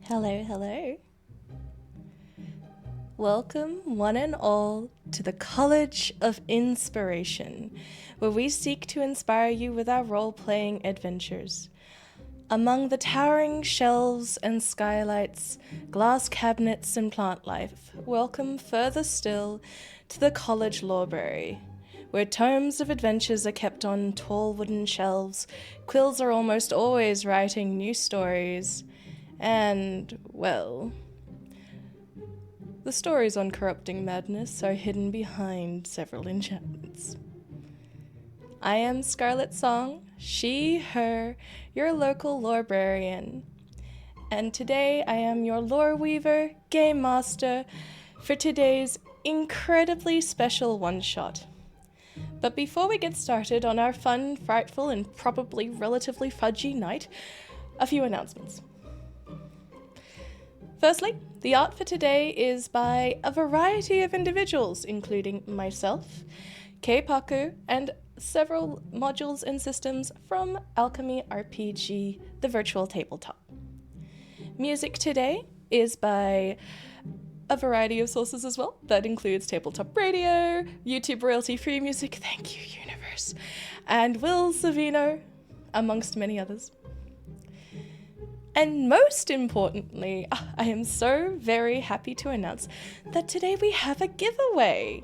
Hello, hello. Welcome, one and all, to the College of Inspiration, where we seek to inspire you with our role-playing adventures. Among the towering shelves and skylights, glass cabinets and plant life, welcome further still to the college library, where tomes of adventures are kept on tall wooden shelves, quills are almost always writing new stories, and, well, the stories on corrupting madness are hidden behind several enchantments. I am Scarlet Song, she, her, your local librarian. And today I am your lore weaver, game master, for today's incredibly special one-shot. But before we get started on our fun, frightful, and probably relatively fudgy night, a few announcements. Firstly, the art for today is by a variety of individuals, including myself, K-Paku, and several modules and systems from Alchemy RPG, the virtual tabletop. Music today is by a variety of sources as well. That includes Tabletop Radio, YouTube royalty-free music, thank you, universe, and Will Savino, amongst many others. And most importantly, I am so very happy to announce that today we have a giveaway.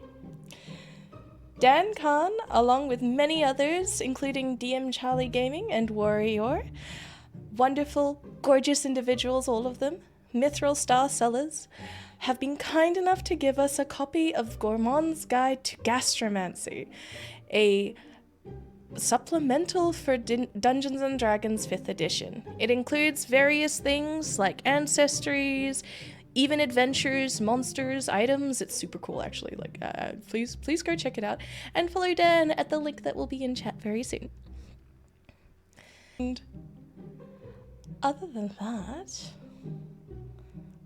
Dan Khan, along with many others, including DM Charlie Gaming and Warrior, wonderful, gorgeous individuals, all of them, Mithril Star Sellers, have been kind enough to give us a copy of Gourmand's Guide to Gastromancy, a supplemental for Dungeons & Dragons 5th edition. It includes various things like ancestries, even adventures, monsters, items. It's super cool, actually. Please go check it out and follow Dan at the link that will be in chat very soon. And other than that,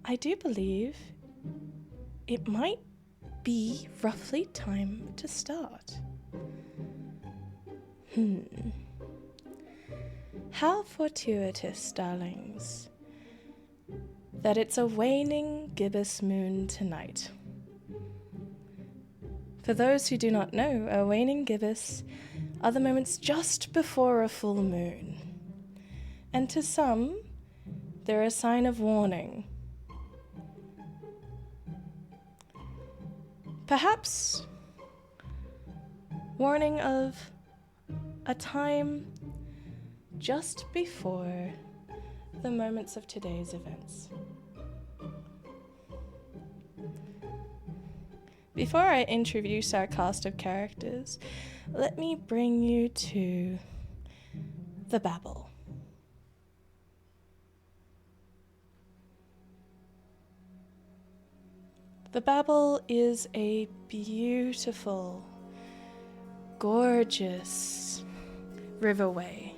I do believe it might be roughly time to start. How fortuitous, darlings, that it's a waning gibbous moon tonight. For those who do not know, a waning gibbous are the moments just before a full moon. And to some, they're a sign of warning. Perhaps warning of a time just before the moments of today's events. Before I introduce our cast of characters, let me bring you to the babble. The babble is a beautiful, gorgeous riverway.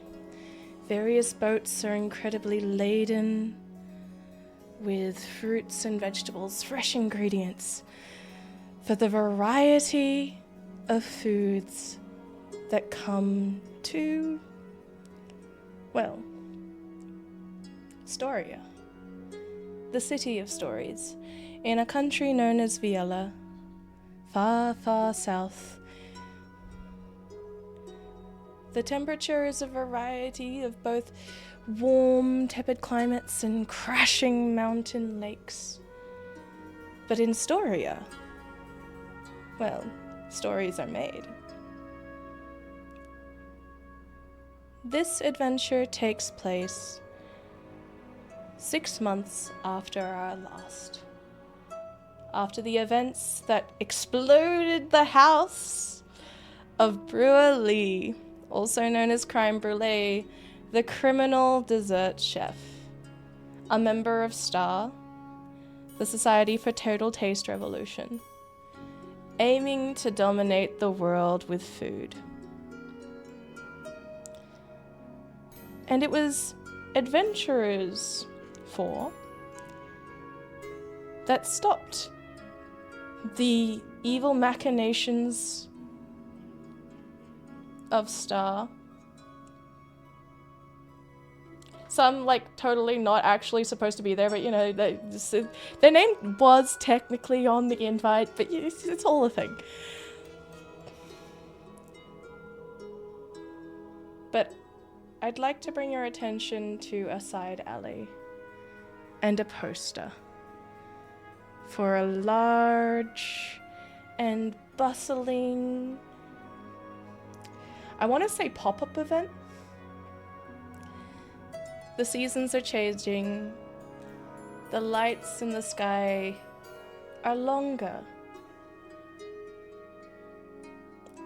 Various boats are incredibly laden with fruits and vegetables, fresh ingredients for the variety of foods that come to, well, Storia, the city of stories, in a country known as Viella, far, far south. The temperature is a variety of both warm, tepid climates and crashing mountain lakes. But in Storia, well, stories are made. This adventure takes place 6 months after our last. After the events that exploded the house of Brulee, also known as Crime Brulee, the criminal dessert chef, a member of STAR, the Society for Total Taste Revolution, aiming to dominate the world with food. And it was Adventurers 4 that stopped the evil machinations of STAR some like totally not actually supposed to be there, but you know, their name was technically on the invite, but it's all a thing. But I'd like to bring your attention to a side alley and a poster for a large and bustling, I want to say pop-up event. The seasons are changing. The lights in the sky are longer.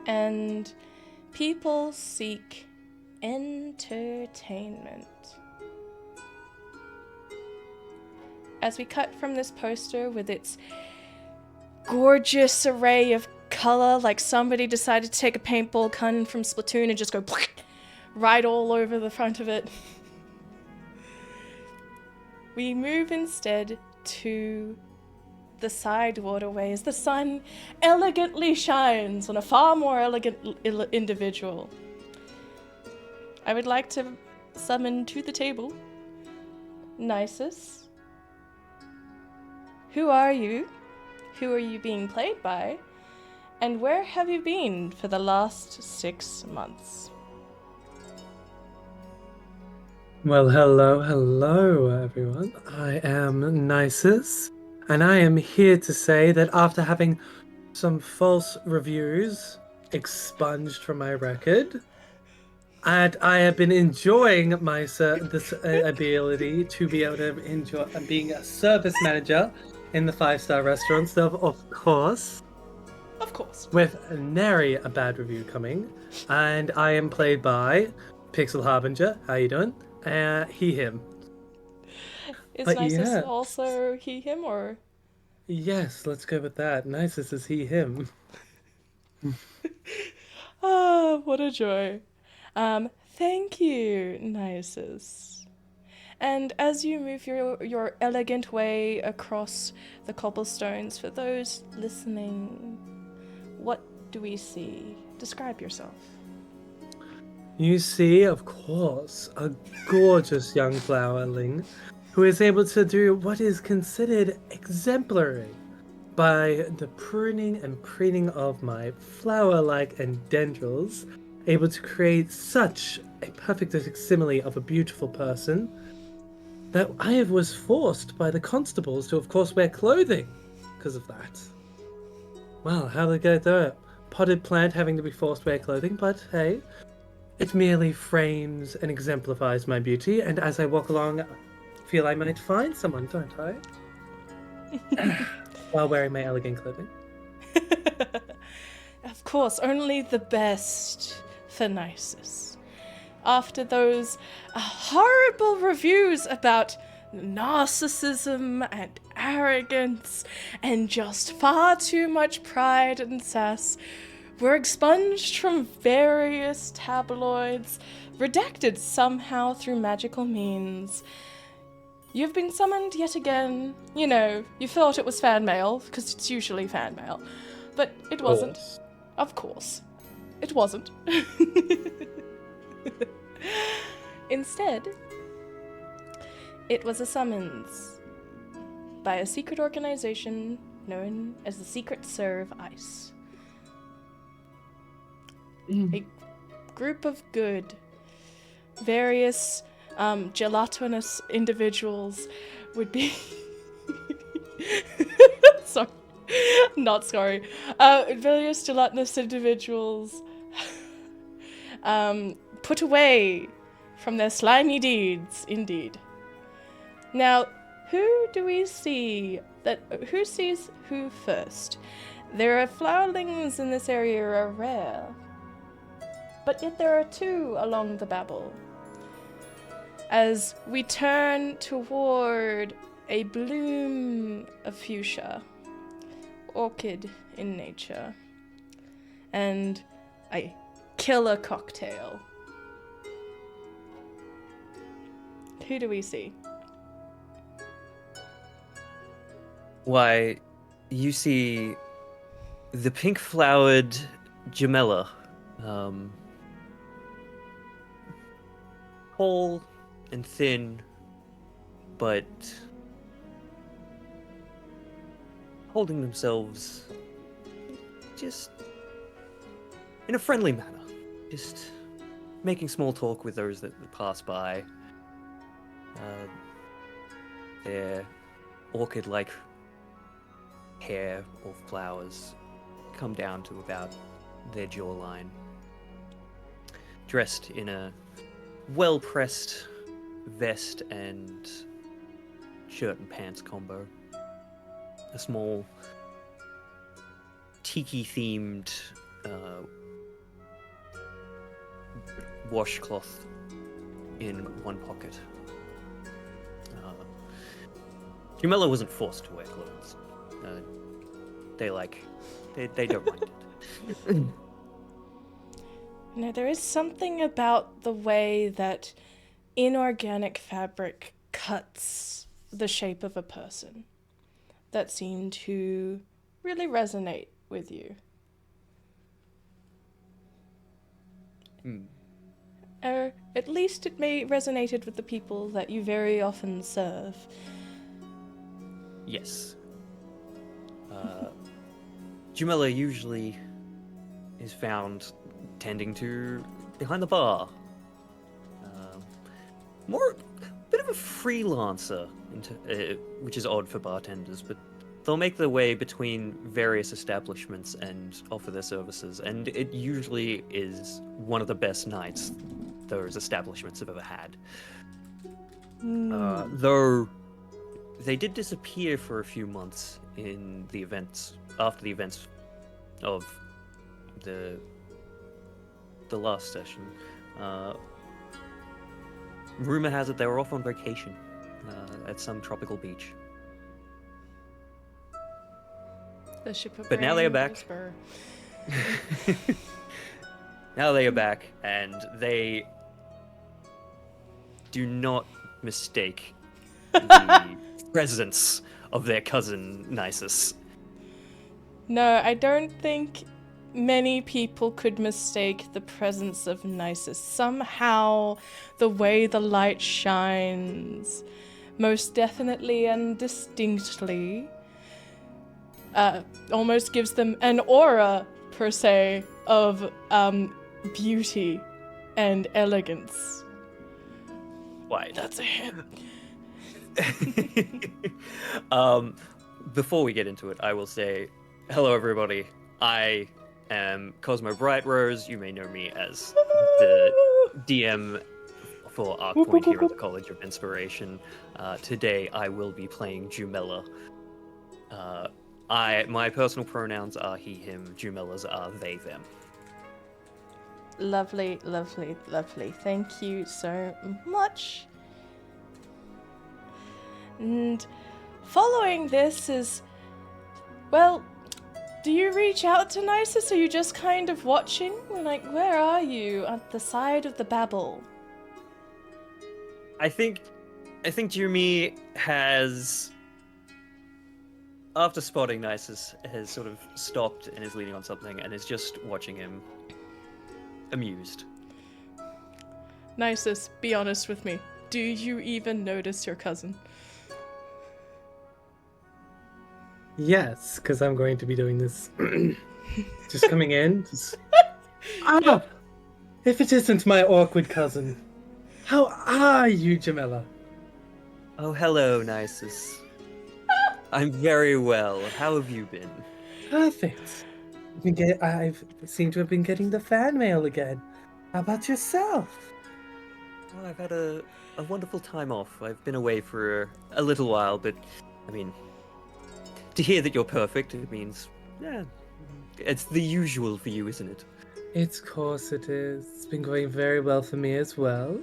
And people seek entertainment. As we cut from this poster with its gorgeous array of color, like somebody decided to take a paintball gun from Splatoon and just go right all over the front of it. We move instead to the side waterways. The sun elegantly shines on a far more elegant individual. I would like to summon to the table Nyciss. Who are you? Who are you being played by? And where have you been for the last 6 months? Well, hello, everyone. I am Nyciss, and I am here to say that after having some false reviews expunged from my record, and I have been enjoying this ability to be able to enjoy being a service manager in the 5-star restaurant stuff, of course. Of course. With nary a bad review coming, and I am played by PixelHarbinger. How you doing? He, him. Is Nyciss also he, him, or? Yes, let's go with that. Nyciss is he, him. Ah, what a joy. Thank you, Nyciss. And as you move your elegant way across the cobblestones, for those listening, what do we see? Describe yourself. You see, of course, a gorgeous young flowerling who is able to do what is considered exemplary by the pruning and preening of my flower-like tendrils, able to create such a perfect facsimile of a beautiful person that I was forced by the constables to, of course, wear clothing because of that. Well, how did I do it? Potted plant having to be forced to wear clothing, but hey, it merely frames and exemplifies my beauty, and as I walk along, I feel I might find someone, don't I? While wearing my elegant clothing. Of course, only the best for Nyciss. After those horrible reviews about narcissism and arrogance and just far too much pride and sass, were expunged from various tabloids, redacted somehow through magical means. You've been summoned yet again. You know, you thought it was fan mail, because it's usually fan mail, but it wasn't. Of course. It wasn't. Instead, it was a summons by a secret organization known as the Secret Serve Ice. A group of good, various gelatinous individuals would be sorry, not sorry. Various gelatinous individuals put away from their slimy deeds, indeed. Now, who do we see who sees who first? There are flowerlings in this area are rare, but yet there are 2 along the babble. As we turn toward a bloom of fuchsia, orchid in nature, and a killer cocktail. Who do we see? Why, you see the pink-flowered Jumella. Tall, and thin, but holding themselves just in a friendly manner, just making small talk with those that pass by. Their orchid-like hair or flowers come down to about their jawline. Dressed in a well-pressed vest and shirt and pants combo. A small tiki-themed washcloth in one pocket. Jumella wasn't forced to wear clothes. They don't mind it. No, there is something about the way that inorganic fabric cuts the shape of a person that seemed to really resonate with you. Or at least it may resonated with the people that you very often serve. Yes. Jumella usually is found tending to behind the bar. More, a bit of a freelancer, which is odd for bartenders, but they'll make their way between various establishments and offer their services, and it usually is one of the best nights those establishments have ever had. Though they did disappear for a few months after the events of the last session. Rumor has it they were off on vacation at some tropical beach. The ship of But now they are back. Whisper. Now they are back, and they do not mistake the presence of their cousin Nyciss. No, I don't think many people could mistake the presence of Nyciss. Somehow, the way the light shines, most definitely and distinctly, almost gives them an aura, per se, of beauty and elegance. Why? That's a hit. Before we get into it, I will say, hello everybody. I am Cosmo Brightrose. You may know me as the DM for Arkpoint here at the College of Inspiration. Today I will be playing Jumella. My personal pronouns are he, him. Jumella's are they, them. Lovely, lovely, lovely. Thank you so much. And following this is, well, do you reach out to Nyciss, or are you just kind of watching? Like, where are you? At the side of the babble? I think Jumi has, after spotting Nyciss, has sort of stopped and is leaning on something and is just watching him, amused. Nyciss, be honest with me. Do you even notice your cousin? Yes, because I'm going to be doing this. Just coming in. If it isn't my awkward cousin. How are you, Jumella? Oh, hello, Nyciss. I'm very well. How have you been? Perfect. I've seem to have been getting the fan mail again. How about yourself? Well, I've had a wonderful time off. I've been away for a little while, but, I mean, to hear that you're perfect, it means, yeah, it's the usual for you, isn't it? Of course it is. It's been going very well for me as well.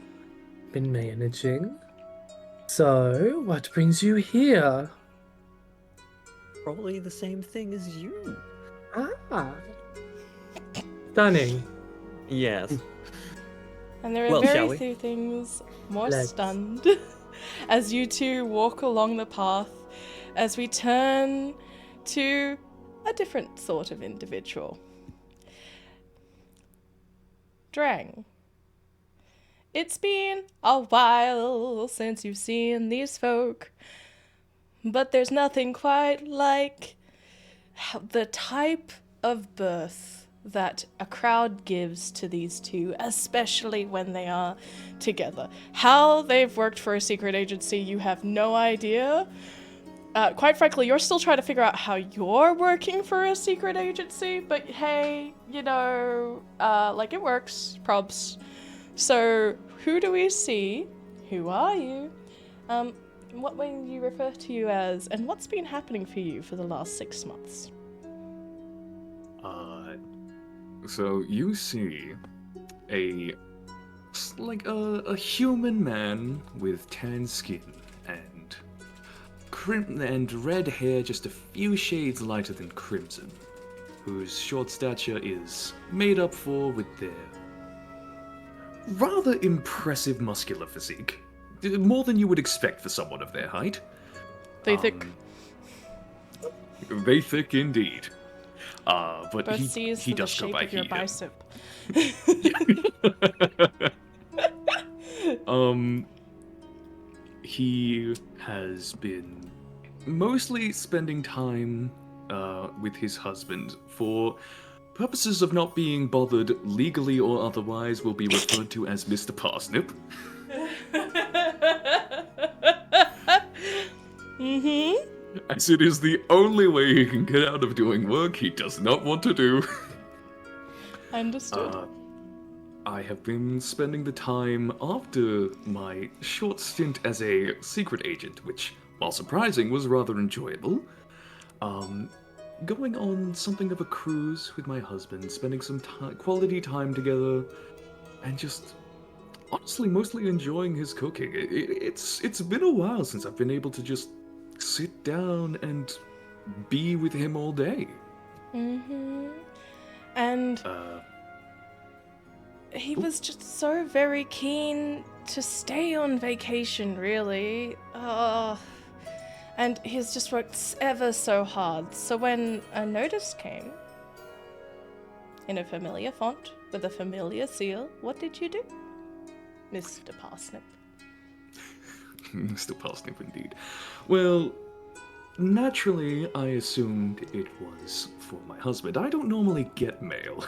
Been managing. So, what brings you here? Probably the same thing as you. Ah. Stunning. Yes. And there are Well, shall very we? few things more Let's. stunned as you two walk along the path as we turn to a different sort of individual. Drang, It's been a while since you've seen these folk, but there's nothing quite like the type of birth that a crowd gives to these two, especially when they are together. How they've worked for a secret agency, you have no idea. Quite frankly, you're still trying to figure out how you're working for a secret agency, but hey, you know, like it works, probs. So, who do we see? Who are you? What will you refer to you as, and what's been happening for you for the last 6 months? So you see a human man with tan skin and red hair just a few shades lighter than crimson, whose short stature is made up for with their rather impressive muscular physique. More than you would expect for someone of their height. They thick. They thick indeed. But Both he does go by of your he. bicep. He has been mostly spending time with his husband for purposes of not being bothered legally or otherwise will be referred to as Mr. Parsnip. Mm-hmm. As it is the only way he can get out of doing work he does not want to do. Understood. I have been spending the time after my short stint as a secret agent, which, while surprising, was rather enjoyable. Going on something of a cruise with my husband, spending some quality time together, and just honestly mostly enjoying his cooking. It's been a while since I've been able to just sit down and be with him all day. Mm-hmm. And he was just so very keen to stay on vacation, really. And he's just worked ever so hard. So when a notice came, in a familiar font, with a familiar seal, what did you do, Mr. Parsnip? Mr. Parsnip, indeed. Well, naturally, I assumed it was for my husband. I don't normally get mail.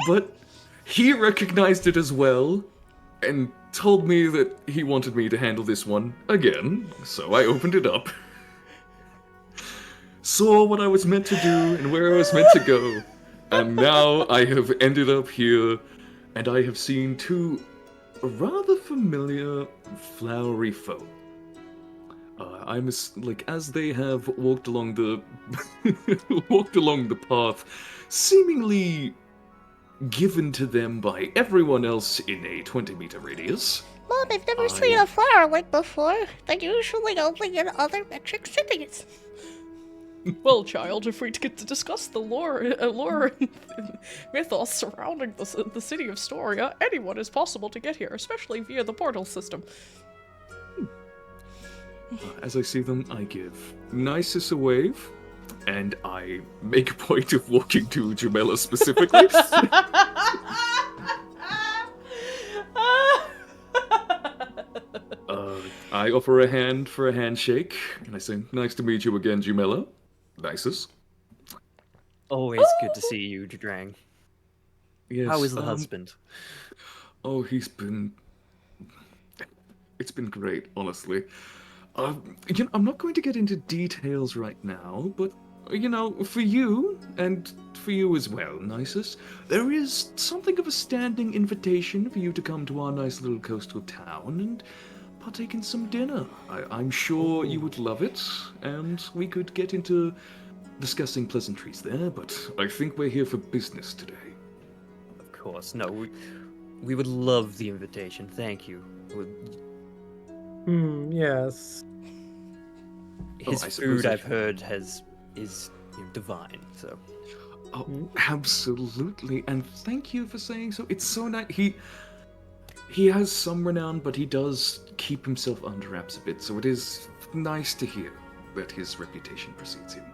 But he recognized it as well, and told me that he wanted me to handle this one again, so I opened it up. Saw what I was meant to do and where I was meant to go, and now I have ended up here, and I have seen two rather familiar flowery folk. As they have walked along the path, seemingly given to them by everyone else in a 20-meter radius. Mom, I've never seen a flower like before. They usually only in other metric cities. Well, child, if we get to discuss the lore and mythos surrounding the city of Storia, anyone is possible to get here, especially via the portal system. As I see them, I give Nyciss a wave, and I make a point of walking to Jumella specifically. I offer a hand for a handshake, and I say, "Nice to meet you again, Jumella." Nyciss. Always good to see you, Drang. Yes, How is the husband? Oh, it's been great, honestly. I'm not going to get into details right now, but, for you, and for you as well, Nyciss, there is something of a standing invitation for you to come to our nice little coastal town and partake in some dinner. I'm sure you would love it, and we could get into discussing pleasantries there, but I think we're here for business today. Of course, no, we would love the invitation, thank you. Yes. His food, I've heard, is divine, so... Oh, absolutely, and thank you for saying so. It's so nice. He has some renown, but he does keep himself under wraps a bit, so it is nice to hear that his reputation precedes him.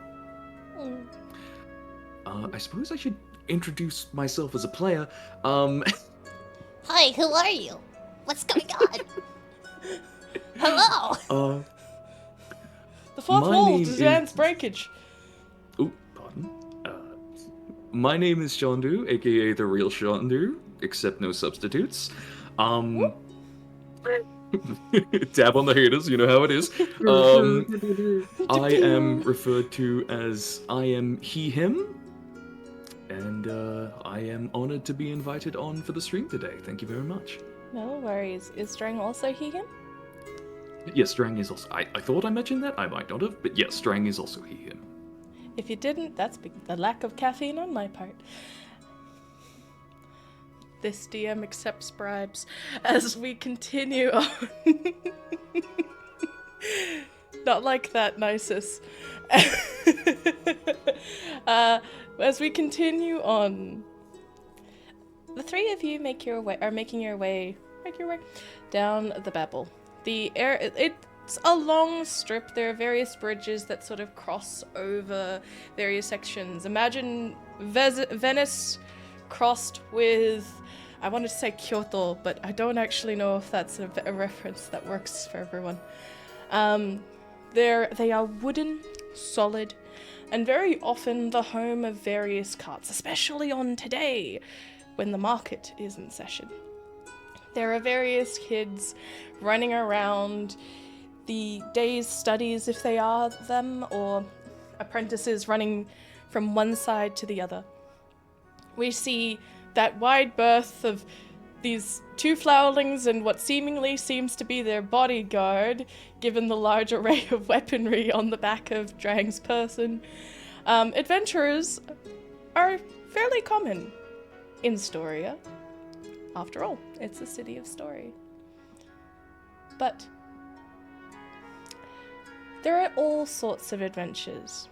I suppose I should introduce myself as a player. Hi, who are you? What's going on? Hello. The fourth My wall name demands breakage. Pardon. My name is Shondu, aka the real Shondu, except no substitutes. Dab on the haters, you know how it is. I am referred to as I am he, him, and I am honored to be invited on for the stream today. Thank you very much. No worries. Is Drang also he, him? Yes, Drang is also. I thought I mentioned that. I might not have, but yes, Drang is also he, him. If you didn't, that's the lack of caffeine on my part. This DM accepts bribes as we continue on. Not like that, Nyciss. As we continue on, the three of you make your way down the Babel. It's a long strip. There are various bridges that sort of cross over various sections. Imagine Venice crossed with, I wanted to say Kyoto, but I don't actually know if that's a reference that works for everyone. They are wooden, solid, and very often the home of various carts, especially on today, when the market is in session. There are various kids running around, the day's studies if they are them, or apprentices running from one side to the other. We see that wide berth of these two flowerlings and what seemingly seems to be their bodyguard, given the large array of weaponry on the back of Drang's person. Adventurers are fairly common in Storia. After all, it's a city of story. But there are all sorts of adventures,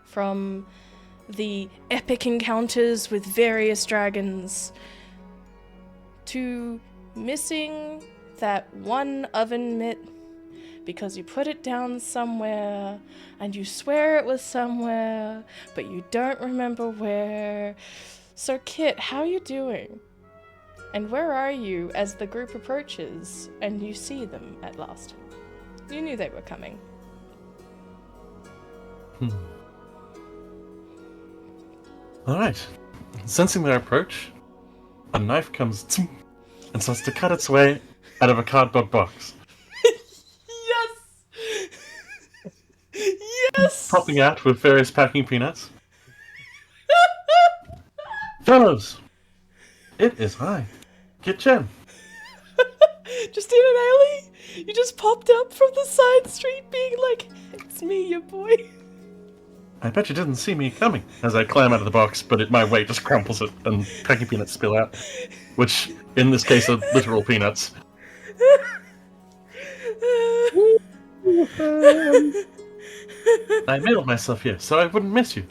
from the epic encounters with various dragons to missing that one oven mitt because you put it down somewhere and you swear it was somewhere, but you don't remember where. So Kitt, how are you doing? And where are you as the group approaches and you see them at last? You knew they were coming. Alright. Sensing their approach, a knife comes and starts to cut its way out of a cardboard box. Yes! Yes! Popping out with various packing peanuts. Fellows! It is I, Kitt. Just in an alley? You just popped up from the side street being like, it's me, your boy. I bet you didn't see me coming as I climb out of the box, but my weight just crumples it and packing peanuts spill out. Which, in this case, are literal peanuts. I mailed myself here so I wouldn't miss you.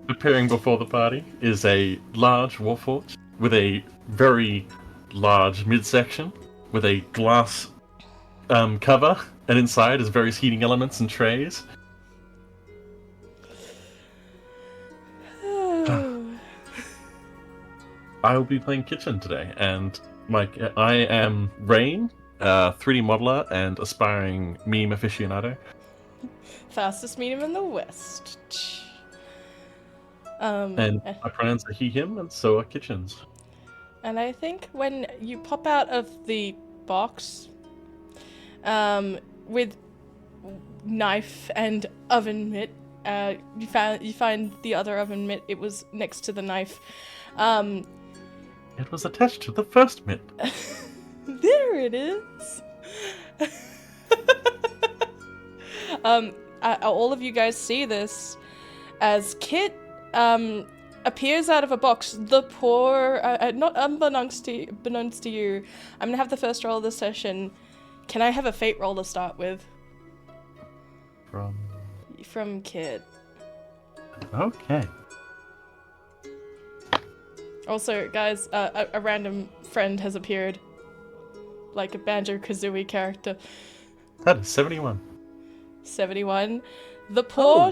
Appearing before the party is a large warforged with a very large midsection with a glass cover, and inside is various heating elements and trays. I will be playing kitchen today, and I am Rain, 3D modeler and aspiring meme aficionado. Fastest medium in the West. And my pronouns are he, him, and so are kitchens. And I think when you pop out of the box, with knife and oven mitt, you find the other oven mitt. It was next to the knife. It was attached to the first mitt. There it is. All of you guys see this as Kitt appears out of a box. The poor, not unbeknownst to you, I'm gonna have the first roll of the session. Can I have a fate roll to start with? From Kitt. Okay. Also, guys, a random friend has appeared. Like a Banjo-Kazooie character. That is 71. 71. The poor...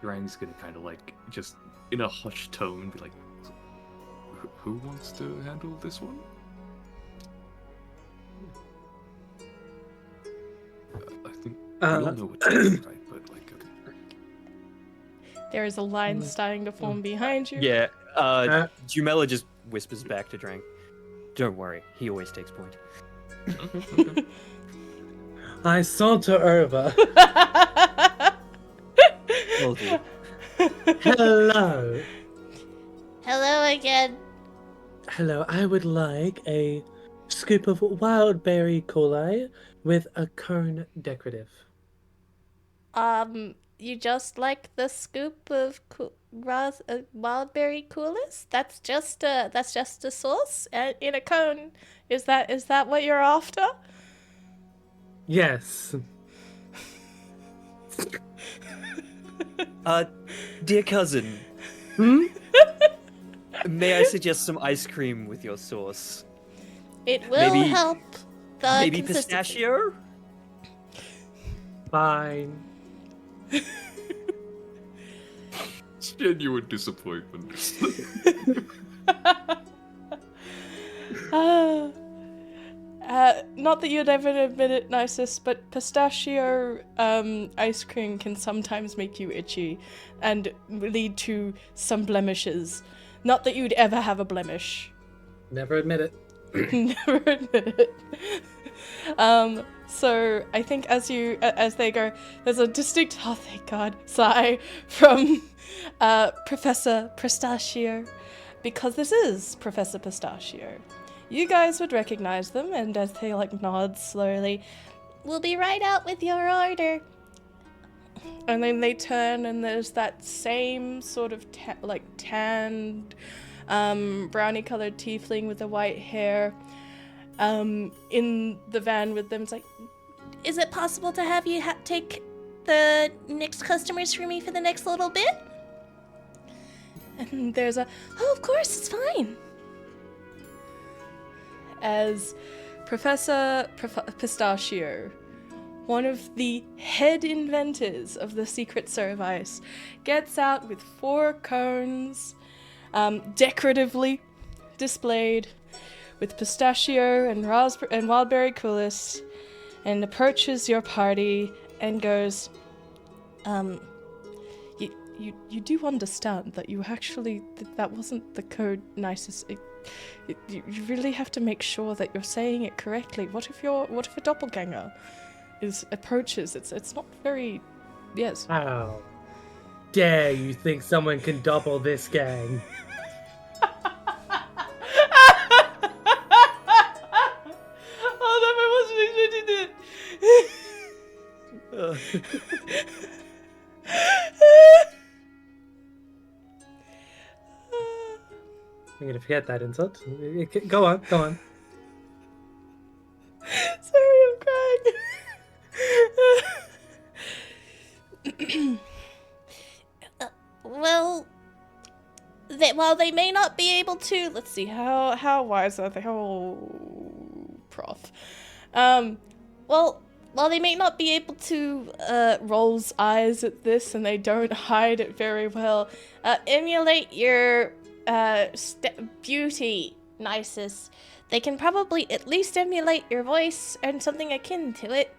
Drang's gonna kind of like, just in a hushed tone, be like, who wants to handle this one? I think we all know what to do, right? But like, okay. There is a line starting to form behind you. Yeah, Jumella just whispers back to Drang. Don't worry, he always takes point. I saunter over. Will do. Hello. Hello again. Hello, I would like a scoop of wild berry cola with a kern decorative. You just like the scoop of wildberry coolers? That's just a sauce in a cone. Is that what you're after? Yes. Dear cousin, Hmm? may I suggest some ice cream with your sauce? It will Maybe- help the Maybe consistency. pistachio? Fine. Genuine disappointment. Not that you'd ever admit it, Nyciss, but pistachio ice cream can sometimes make you itchy and lead to some blemishes. Not that you'd ever have a blemish. Never admit it. Never admit it. So I think as they go, there's a distinct, oh thank God, sigh from Professor Pistachio, because this is Professor Pistachio. You guys would recognize them, and as they nod slowly, We'll be right out with your order. and then they turn, and there's that same sort of tanned, brownie-colored tiefling with the white hair, in the van with them. It's like, Is it possible to have you take the next customers for me for the next little bit? and there's a, Oh, of course, it's fine. as Professor Pistachio, one of the head inventors of the secret service, gets out with 4 cones, decoratively displayed with pistachio and wildberry coulis, and approaches your party and goes, you do understand that you actually, that wasn't the code, Nyciss. You really have to make sure that you're saying it correctly. What if a doppelganger approaches? It's not very, yes. How dare you think someone can double this gang? Oh, that wasn't expecting it. I'm gonna forget that insult. Go on, go on. Sorry, I'm crying. Well, while they may not be able to, Let's see, how wise are they? Oh, prof. Well, while they may not be able to rolls eyes at this, and they don't hide it very well, emulate your beauty, Nyciss. They can probably at least emulate your voice and something akin to it.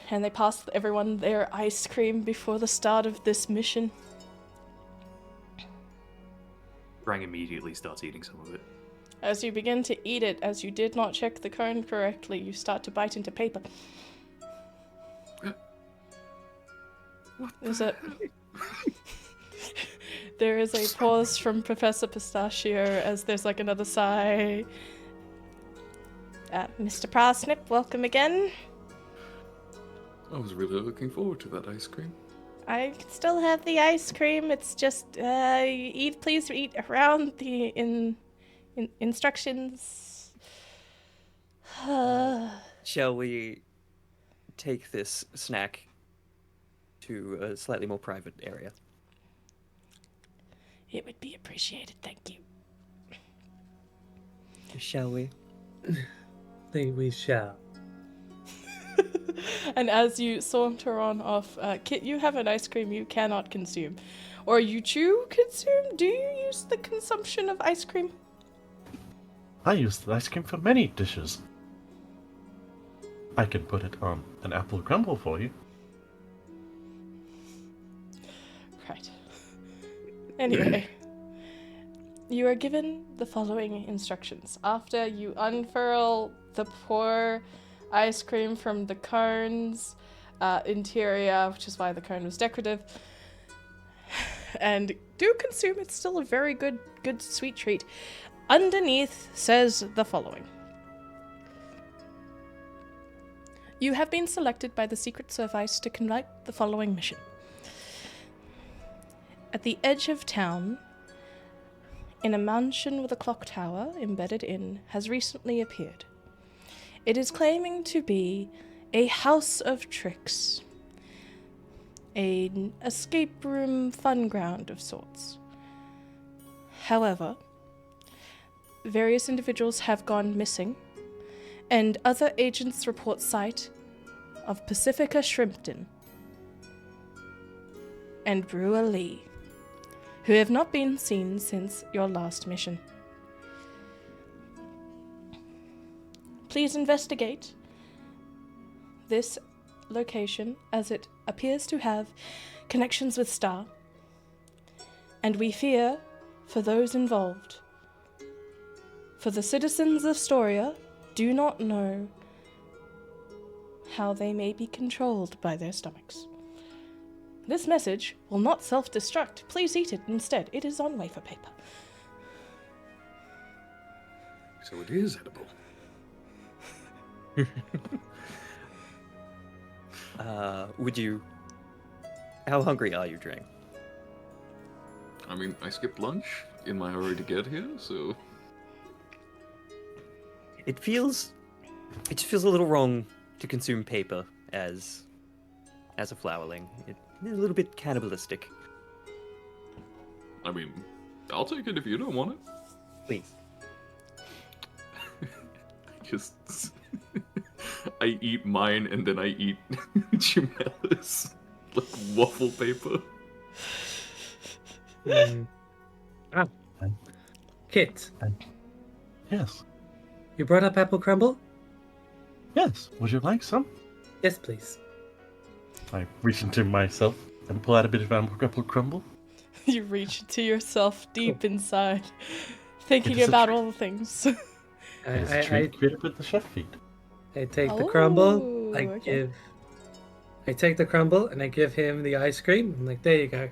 And they pass everyone their ice cream before the start of this mission. Drang immediately starts eating some of it. As you begin to eat it, as you did not check the cone correctly, you start to bite into paper. Is it? There is a pause from Professor Pistachio as there's another sigh. Mr. Parsnip, welcome again. I was really looking forward to that ice cream. I can still have the ice cream. It's just please eat around the instructions. Shall we take this snack to a slightly more private area? It would be appreciated, thank you. Shall we? Think we shall. And as you saunter on off, Kitt, you have an ice cream you cannot consume. Or you consume? Do you use the consumption of ice cream? I use the ice cream for many dishes. I can put it on an apple crumble for you. Right. Anyway, you are given the following instructions. After you unfurl the poor ice cream from the cone's interior, which is why the cone was decorative, and do consume, it's still a very good sweet treat. Underneath says the following. You have been selected by the Secret Service to conduct the following mission. At the edge of town, in a mansion with a clock tower embedded in, has recently appeared. It is claiming to be a house of tricks, an escape room fun ground of sorts. However, various individuals have gone missing, and other agents report sight of Pacifica Shrimpton and Brulee, who have not been seen since your last mission. Please investigate this location, as it appears to have connections with Star, and we fear for those involved. For the citizens of Storia do not know how they may be controlled by their stomachs. This message will not self-destruct. Please eat it instead. It is on wafer paper. So it is edible. How hungry are you, Drang? I mean, I skipped lunch in my hurry to get here, so... It just feels a little wrong to consume paper as a flowerling. It's a little bit cannibalistic. I mean, I'll take it if you don't want it. Please. I eat mine and then I eat Jumella's, like, waffle paper. Kitt, Yes. you brought up apple crumble? Yes. Would you like some? Yes, please. I reach into myself and pull out a bit of apple crumble. You reach to yourself deep inside, thinking It is a about treat. all the things. It's a treat created with the chef feed. I take the crumble. Oh, okay. I take the crumble and I give him the ice cream. I'm like, there you go.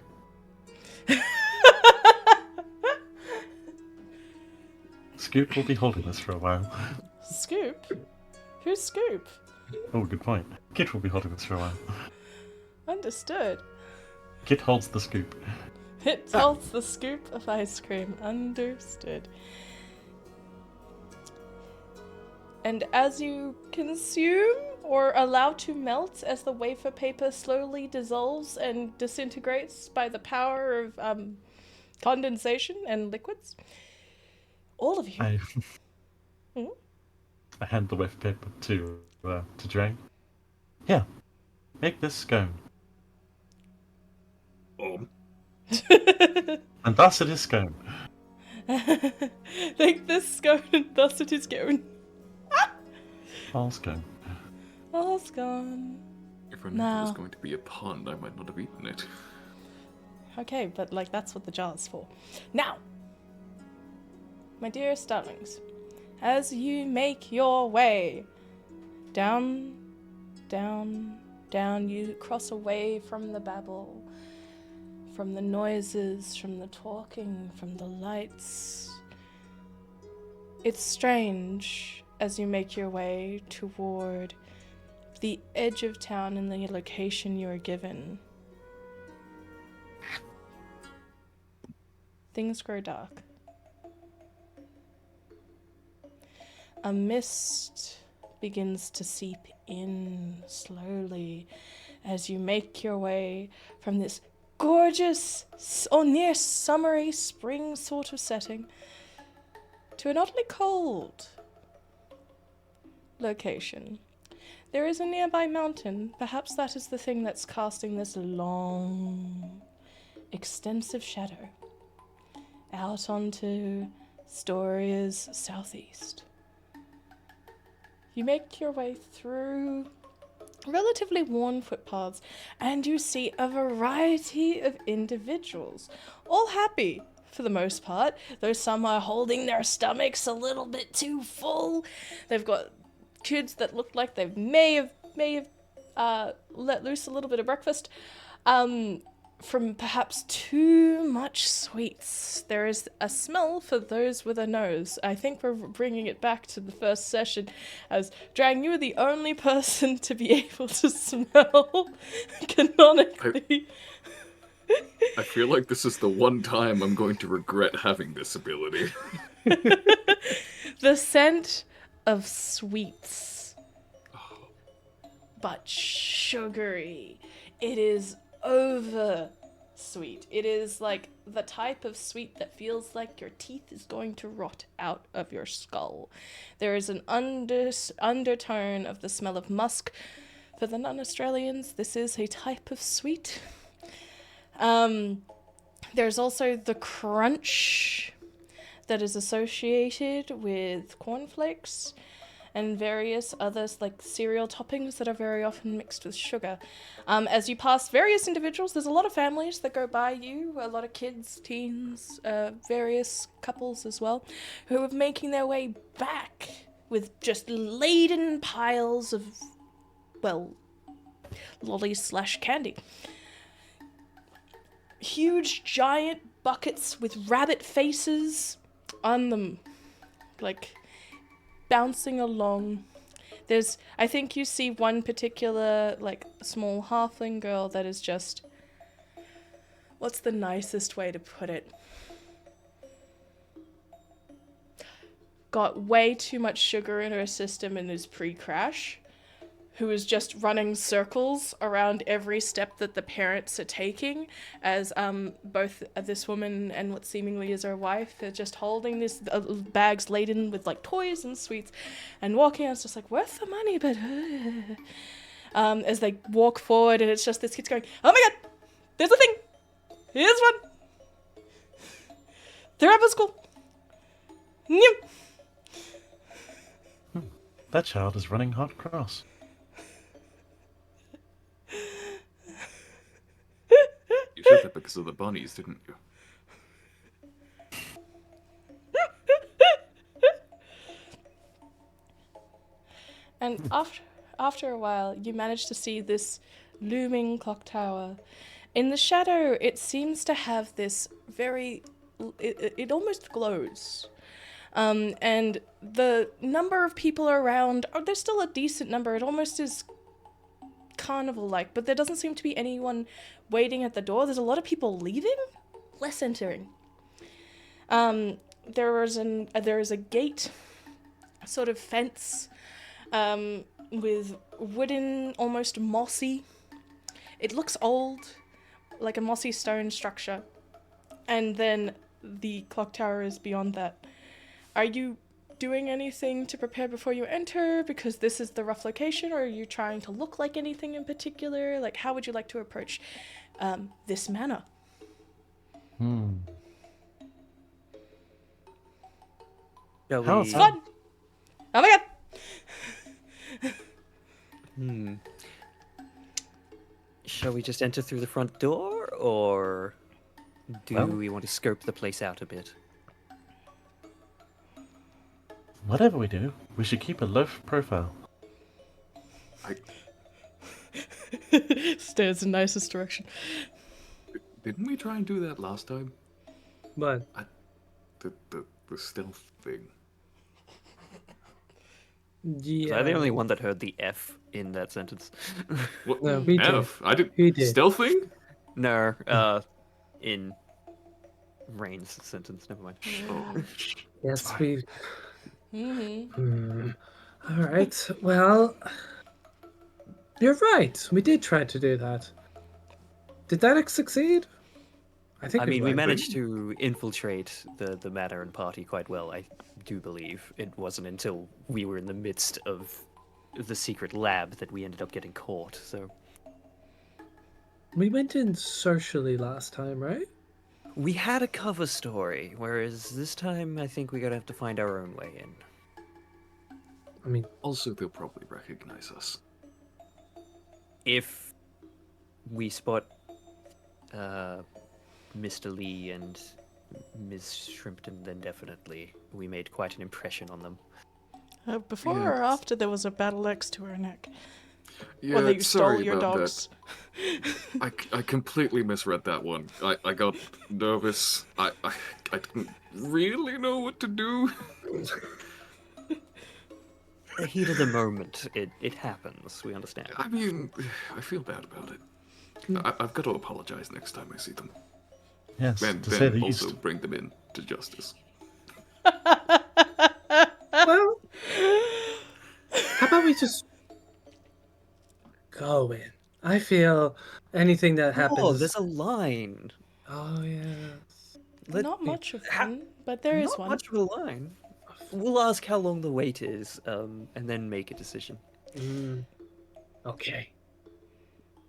Scoop will be holding this for a while. Scoop? Who's Scoop? Oh, good point. Kit will be holding this for a while. Understood. Kit holds the scoop. It holds the scoop of ice cream. Understood. And as you consume or allow to melt as the wafer paper slowly dissolves and disintegrates by the power of condensation and liquids, all of you. I hand the wafer paper to Drang. Here, make this scone. And thus it is scone. Take this scone and thus it is going. All scone. All's gone. If I knew it was going to be a pun, I might not have eaten it. Okay, but like that's what the jar is for. Now, my dear starlings, as you make your way down, down, down, you cross away from the babble, from the noises, from the talking, from the lights. It's strange as you make your way toward the edge of town and the location you are given. Things grow dark. A mist begins to seep in slowly as you make your way from this gorgeous or near summery spring sort of setting to an oddly cold location. there is a nearby mountain. Perhaps that is the thing that's casting this long, extensive shadow out onto Storia's southeast. You make your way through relatively worn footpaths, and you see a variety of individuals, all happy for the most part, though some are holding their stomachs a little bit too full. They've got kids that look like they may have let loose a little bit of breakfast from perhaps too much sweets. There is a smell for those with a nose. I think we're bringing it back to the first session, as Drang, you are the only person to be able to smell canonically. I feel like this is the one time I'm going to regret having this ability. The scent of sweets, but sugary. It is over sweet. It is like the type of sweet that feels like your teeth is going to rot out of your skull. There is an undertone of the smell of musk. For the non-Australians, this is a type of sweet. There's also the crunch that is associated with cornflakes and various others like cereal toppings that are very often mixed with sugar. As you pass various individuals, there's a lot of families that go by you, a lot of kids, teens, various couples as well, who are making their way back with just laden piles of, well, lollies/candy. Huge, giant buckets with rabbit faces on them, like bouncing along. I think you see one particular, like, small halfling girl that is just, what's the nicest way to put it? Got way too much sugar in her system and is pre-crash, who is just running circles around every step that the parents are taking, as both this woman and what seemingly is her wife are just holding these bags laden with like toys and sweets and walking. It's just like, worth the money, but as they walk forward, and it's just this kid's going, oh my god, there's a thing, here's one, they're at school. That child is running hot cross. You said that because of the bunnies, didn't you? And after a while, you manage to see this looming clock tower. In the shadow, it seems to have this very... It almost glows. And the number of people around... Oh, there's still a decent number. It almost is carnival-like, but there doesn't seem to be anyone waiting at the door. There's a lot of people leaving, less entering. There is a gate, sort of fence, with wooden, almost mossy. It looks old, like a mossy stone structure. And then the clock tower is beyond that. Are you doing anything to prepare before you enter, because this is the rough location, or are you trying to look like anything in particular? Like, how would you like to approach this manor? Shall we... Fun! Oh my god! Shall we just enter through the front door, or do we want to scope the place out a bit? Whatever we do, we should keep a low profile. Stares in nicest direction. Didn't we try and do that last time? But The stealth thing. yeah, Was I the only one that heard the F in that sentence? What? No, we did. F? I did. We did. Stealthing? No, in Rain's sentence, never mind. Oh. yes, we. Mm-hmm. All right. Well, you're right. We did try to do that. Did that succeed? I think. I mean, we might. managed to infiltrate the matter and party quite well, I do believe. It wasn't until we were in the midst of the secret lab that we ended up getting caught. So We went in socially last time, right? we had a cover story, whereas this time I think we're gonna have to find our own way in. I mean, Also, they'll probably recognize us. If we spot Mr. Lee and Ms. Shrimpton, then definitely we made quite an impression on them. Before Yeah. or after there was a battle axe to her neck? Yeah, Whether you stole sorry your about dogs. that. I completely misread that one. I got nervous. I didn't really know what to do. The heat of the moment, it happens, we understand. I mean, I feel bad about it. I've got to apologize next time I see them. Yes, And to say then the also least. bring them in to justice. well, how about we just go in? I feel anything that happens. Oh, there's a line. Oh yes. Not much of one, but there is Not one. much of a line. We'll ask how long the wait is, and then make a decision. Okay.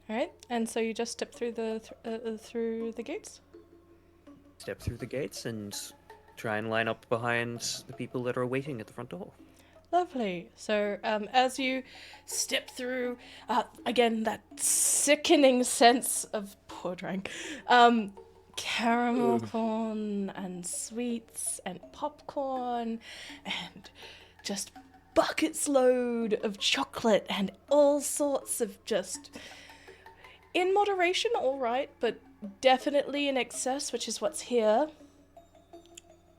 All right, and so you just step through the gates. Step through the gates and try and line up behind the people that are waiting at the front door. Lovely. So as you step through, again that sickening sense of poor Drang, caramel corn and sweets and popcorn and just buckets load of chocolate and all sorts of just in moderation, all right, but definitely in excess, which is what's here.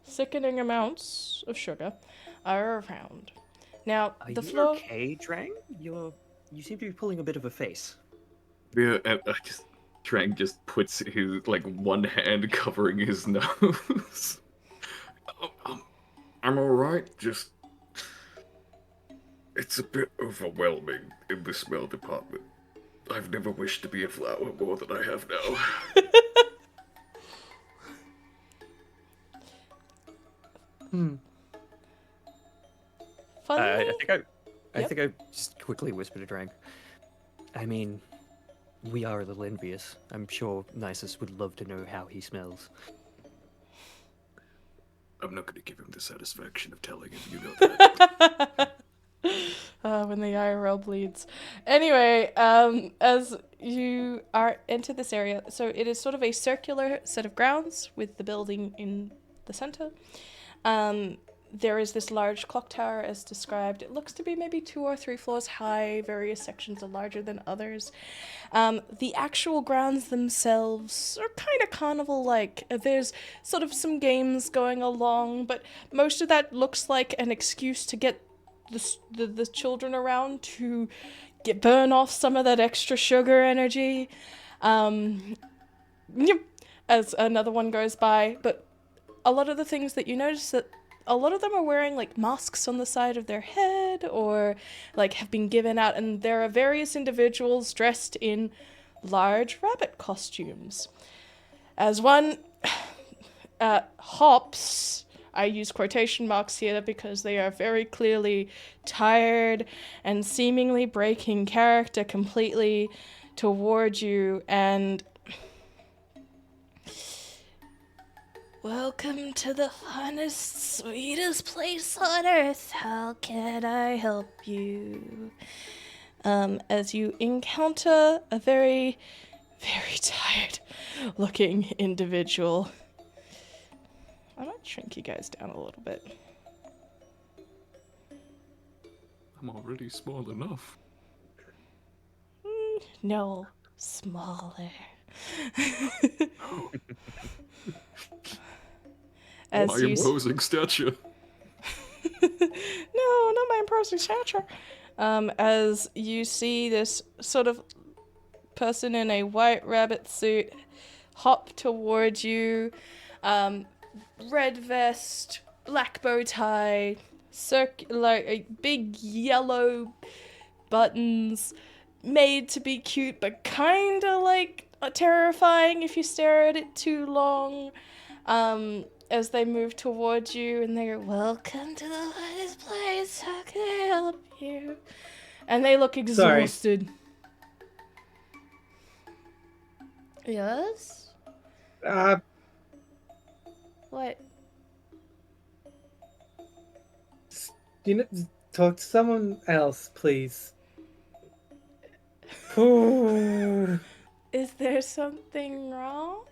Sickening amounts of sugar are around. Now, Are the you floor. okay, Drang? You seem to be pulling a bit of a face. Yeah, and Trang just puts his one hand covering his nose. I'm all right. Just it's a bit overwhelming in the smell department. I've never wished to be a flower more than I have now. Funny. I think I just quickly whispered to Drang. I mean, we are a little envious. I'm sure Nyciss would love to know how he smells. I'm not going to give him the satisfaction of telling him. You know that. When the IRL bleeds. Anyway, as you are into this area, so it is sort of a circular set of grounds with the building in the center. There is this large clock tower as described. It looks to be maybe 2 or 3 floors high. Various sections are larger than others. The actual grounds themselves are kind of carnival-like. There's sort of some games going along, but most of that looks like an excuse to get the children around to burn off some of that extra sugar energy. As another one goes by, but a lot of the things that you notice that a lot of them are wearing like masks on the side of their head or like have been given out, and there are various individuals dressed in large rabbit costumes. As one hops, I use quotation marks here because they are very clearly tired and seemingly breaking character completely toward you, and welcome to the funnest, sweetest place on earth. How can I help you? As you encounter a very, very tired looking individual. I might shrink you guys down a little bit. I'm already small enough. No, smaller. As My you imposing stature. No, not my imposing stature. As you see this sort of person in a white rabbit suit hop towards you, red vest, black bow tie, like big yellow buttons, made to be cute, but kinda like terrifying if you stare at it too long. As they move towards you and they're, welcome to the hottest place, how can I help you? And they look Sorry. exhausted. Yes? What? Talk to someone else, please. Ooh. Is there something wrong?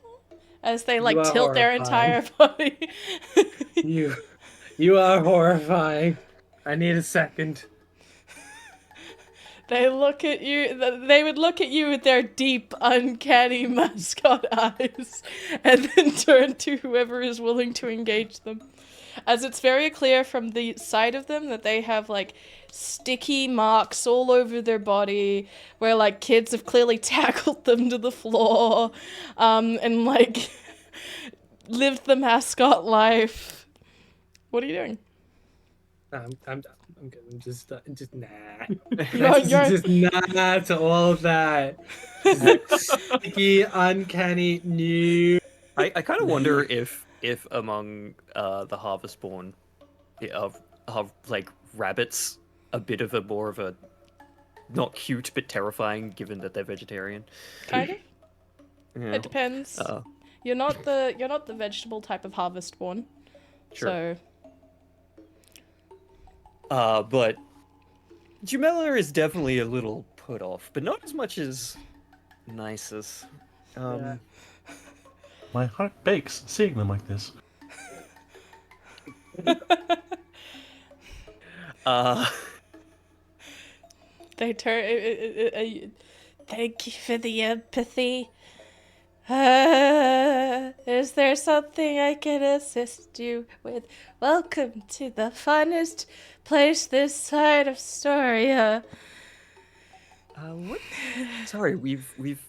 As they, You like, are tilt their horrifying. entire body. You are horrifying. I need a second. They look at you, they would look at you with their deep, uncanny mascot eyes, and then turn to whoever is willing to engage them. As it's very clear from the side of them that they have, like, sticky marks all over their body, where, like, kids have clearly tackled them to the floor, and, like, lived the mascot life. What are you doing? I'm good. I'm just nah. You're- Just nah to all of that. Sticky, uncanny, new. I kind of wonder if among the Harvestborn of like rabbits, a bit of a more of a not cute but terrifying, given that they're vegetarian. Kind of. Yeah. It depends. You're not the vegetable type of Harvestborn. Sure. So But Jumella is definitely a little put off, but not as much as Nyciss. Yeah. My heart bakes seeing them like this. they turn. Thank you for the empathy. Is there something I can assist you with? Welcome to the funnest place this side of Storia. What? Sorry, we've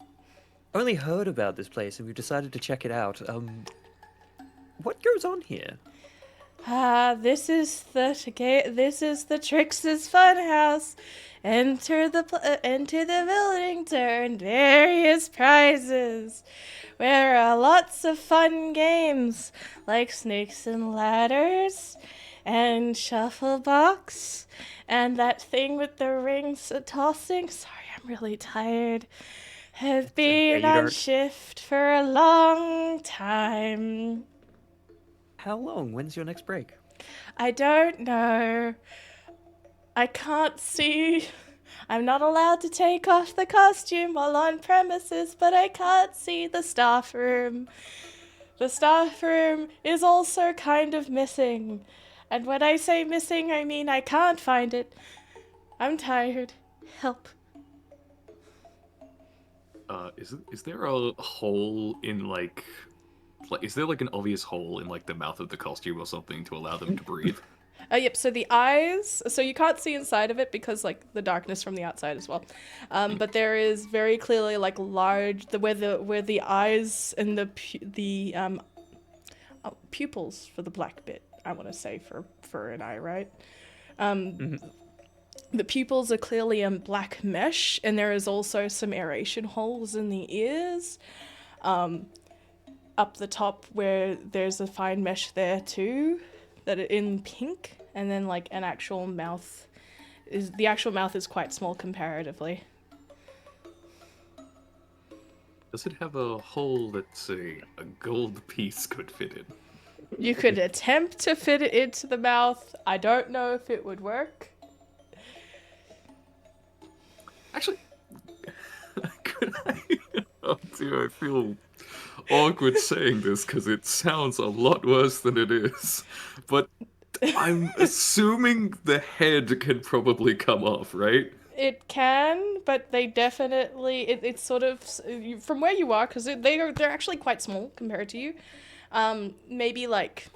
only heard about this place and we've decided to check it out. What goes on here? This is the Trix's Funhouse. Enter the building to earn various prizes. There are lots of fun games like Snakes and Ladders and Shufflebox and that thing with the rings tossing. Sorry, I'm really tired. Have been on shift for a long time. How long? When's your next break? I don't know. I can't see. I'm not allowed to take off the costume while on premises, but I can't see the staff room. The staff room is also kind of missing. And when I say missing, I mean I can't find it. I'm tired. Help. Is there a hole in like is there like an obvious hole in like the mouth of the costume or something to allow them to breathe? Yep, so the eyes, so you can't see inside of it because, like, the darkness from the outside as well. But there is very clearly, like, large, where the eyes and the pupils for the black bit, I want to say, for an eye, right? The pupils are clearly in black mesh, and there is also some aeration holes in the ears. Up the top where there's a fine mesh there too, that are in pink, and then like an actual mouth the actual mouth is quite small comparatively. Does it have a hole that say a gold piece could fit in? You could attempt to fit it into the mouth. I don't know if it would work. Actually, could I? Oh dear, I feel awkward saying this because it sounds a lot worse than it is. But I'm assuming the head can probably come off, right? It can, but they definitely it's sort of from where you are, because they're actually quite small compared to you. Maybe like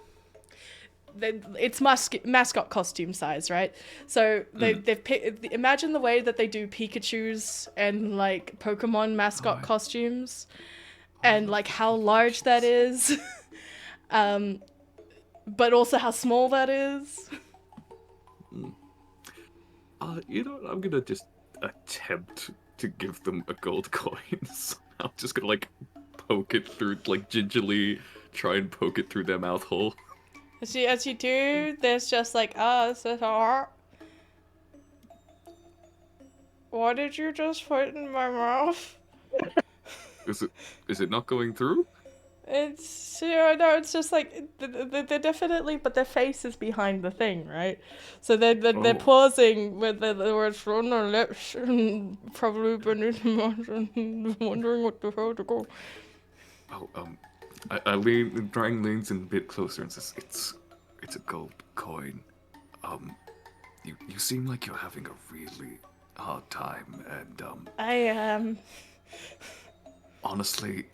it's mascot costume size, right? So they've imagine the way that they do Pikachu's and like Pokemon mascot costumes, and like how large that is, but also how small that is. You know what? I'm gonna just attempt to give them a gold coin. So I'm just gonna like poke it through, like gingerly try and poke it through their mouth hole. As you do, there's just like, this is What did you just put in my mouth? Is it not going through? It's, no, it's just like, they're definitely, but their face is behind the thing, right? So they're pausing with the words on their lips, and probably beneath the mouth, and wondering what the hell to go. Oh, Drang leans in a bit closer and says, it's a gold coin. You seem like you're having a really hard time, and, I am. Honestly,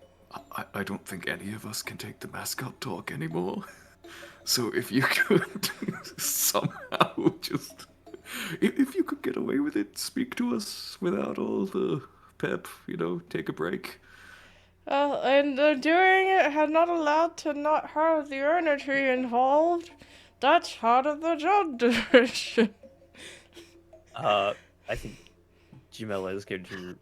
I don't think any of us can take the mascot talk anymore. So if you could somehow just... If you could get away with it, speak to us without all the pep, take a break. And doing it had not allowed to not have the energy involved. That's part of the job description. I think Jumella is going to,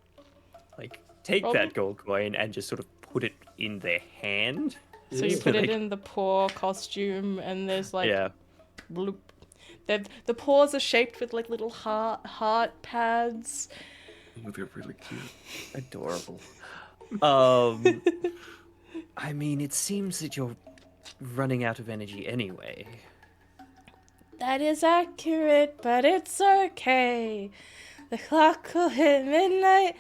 take that gold coin and just sort of put it in their hand. So you put it in the paw costume, and there's bloop. The paws are shaped with little heart pads. Oh, they're really cute. Adorable. I mean, it seems that you're running out of energy anyway. That is accurate, but it's okay. The clock will hit midnight,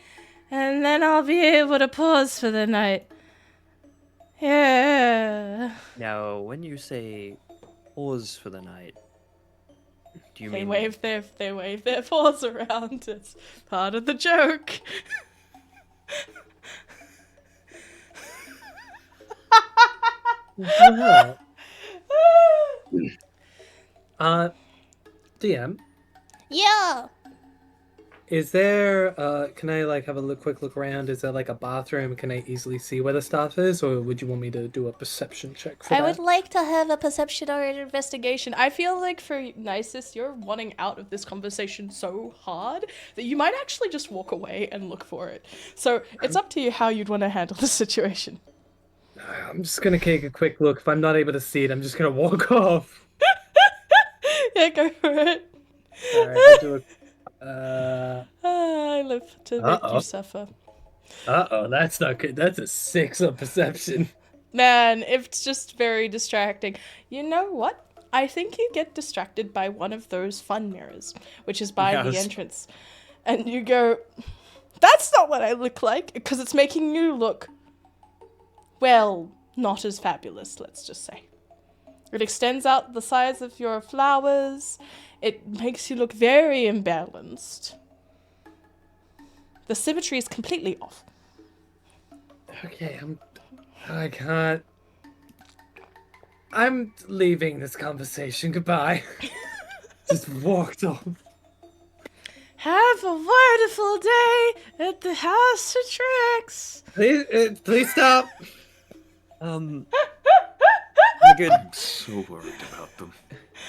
and then I'll be able to pause for the night. Yeah. Now, when you say pause for the night, do you They mean... wave their paws around. It's part of the joke. DM, Yeah. is there, can I, have a quick look around? Is there, a bathroom? Can I easily see where the stuff is? Or would you want me to do a perception check for I that? would like to have a perception or an investigation. I feel like for Nyciss, you're wanting out of this conversation so hard that you might actually just walk away and look for it. So it's up to you how you'd want to handle the situation. I'm just gonna take a quick look. If I'm not able to see it, I'm just gonna walk off. Yeah, go for it. Alright, I'll do a... I live to make you suffer. Uh-oh, that's not good. That's a 6 on perception. Man, it's just very distracting. You know what? I think you get distracted by one of those fun mirrors, which is by the entrance. And you go, that's not what I look like, because it's making you look, well, not as fabulous, let's just say. It extends out the size of your flowers. It makes you look very imbalanced. The symmetry is completely off. Okay, I can't... I'm leaving this conversation. Goodbye. Just walked off. Have a wonderful day at the House of Trix. Please stop. My good, I'm so worried about them.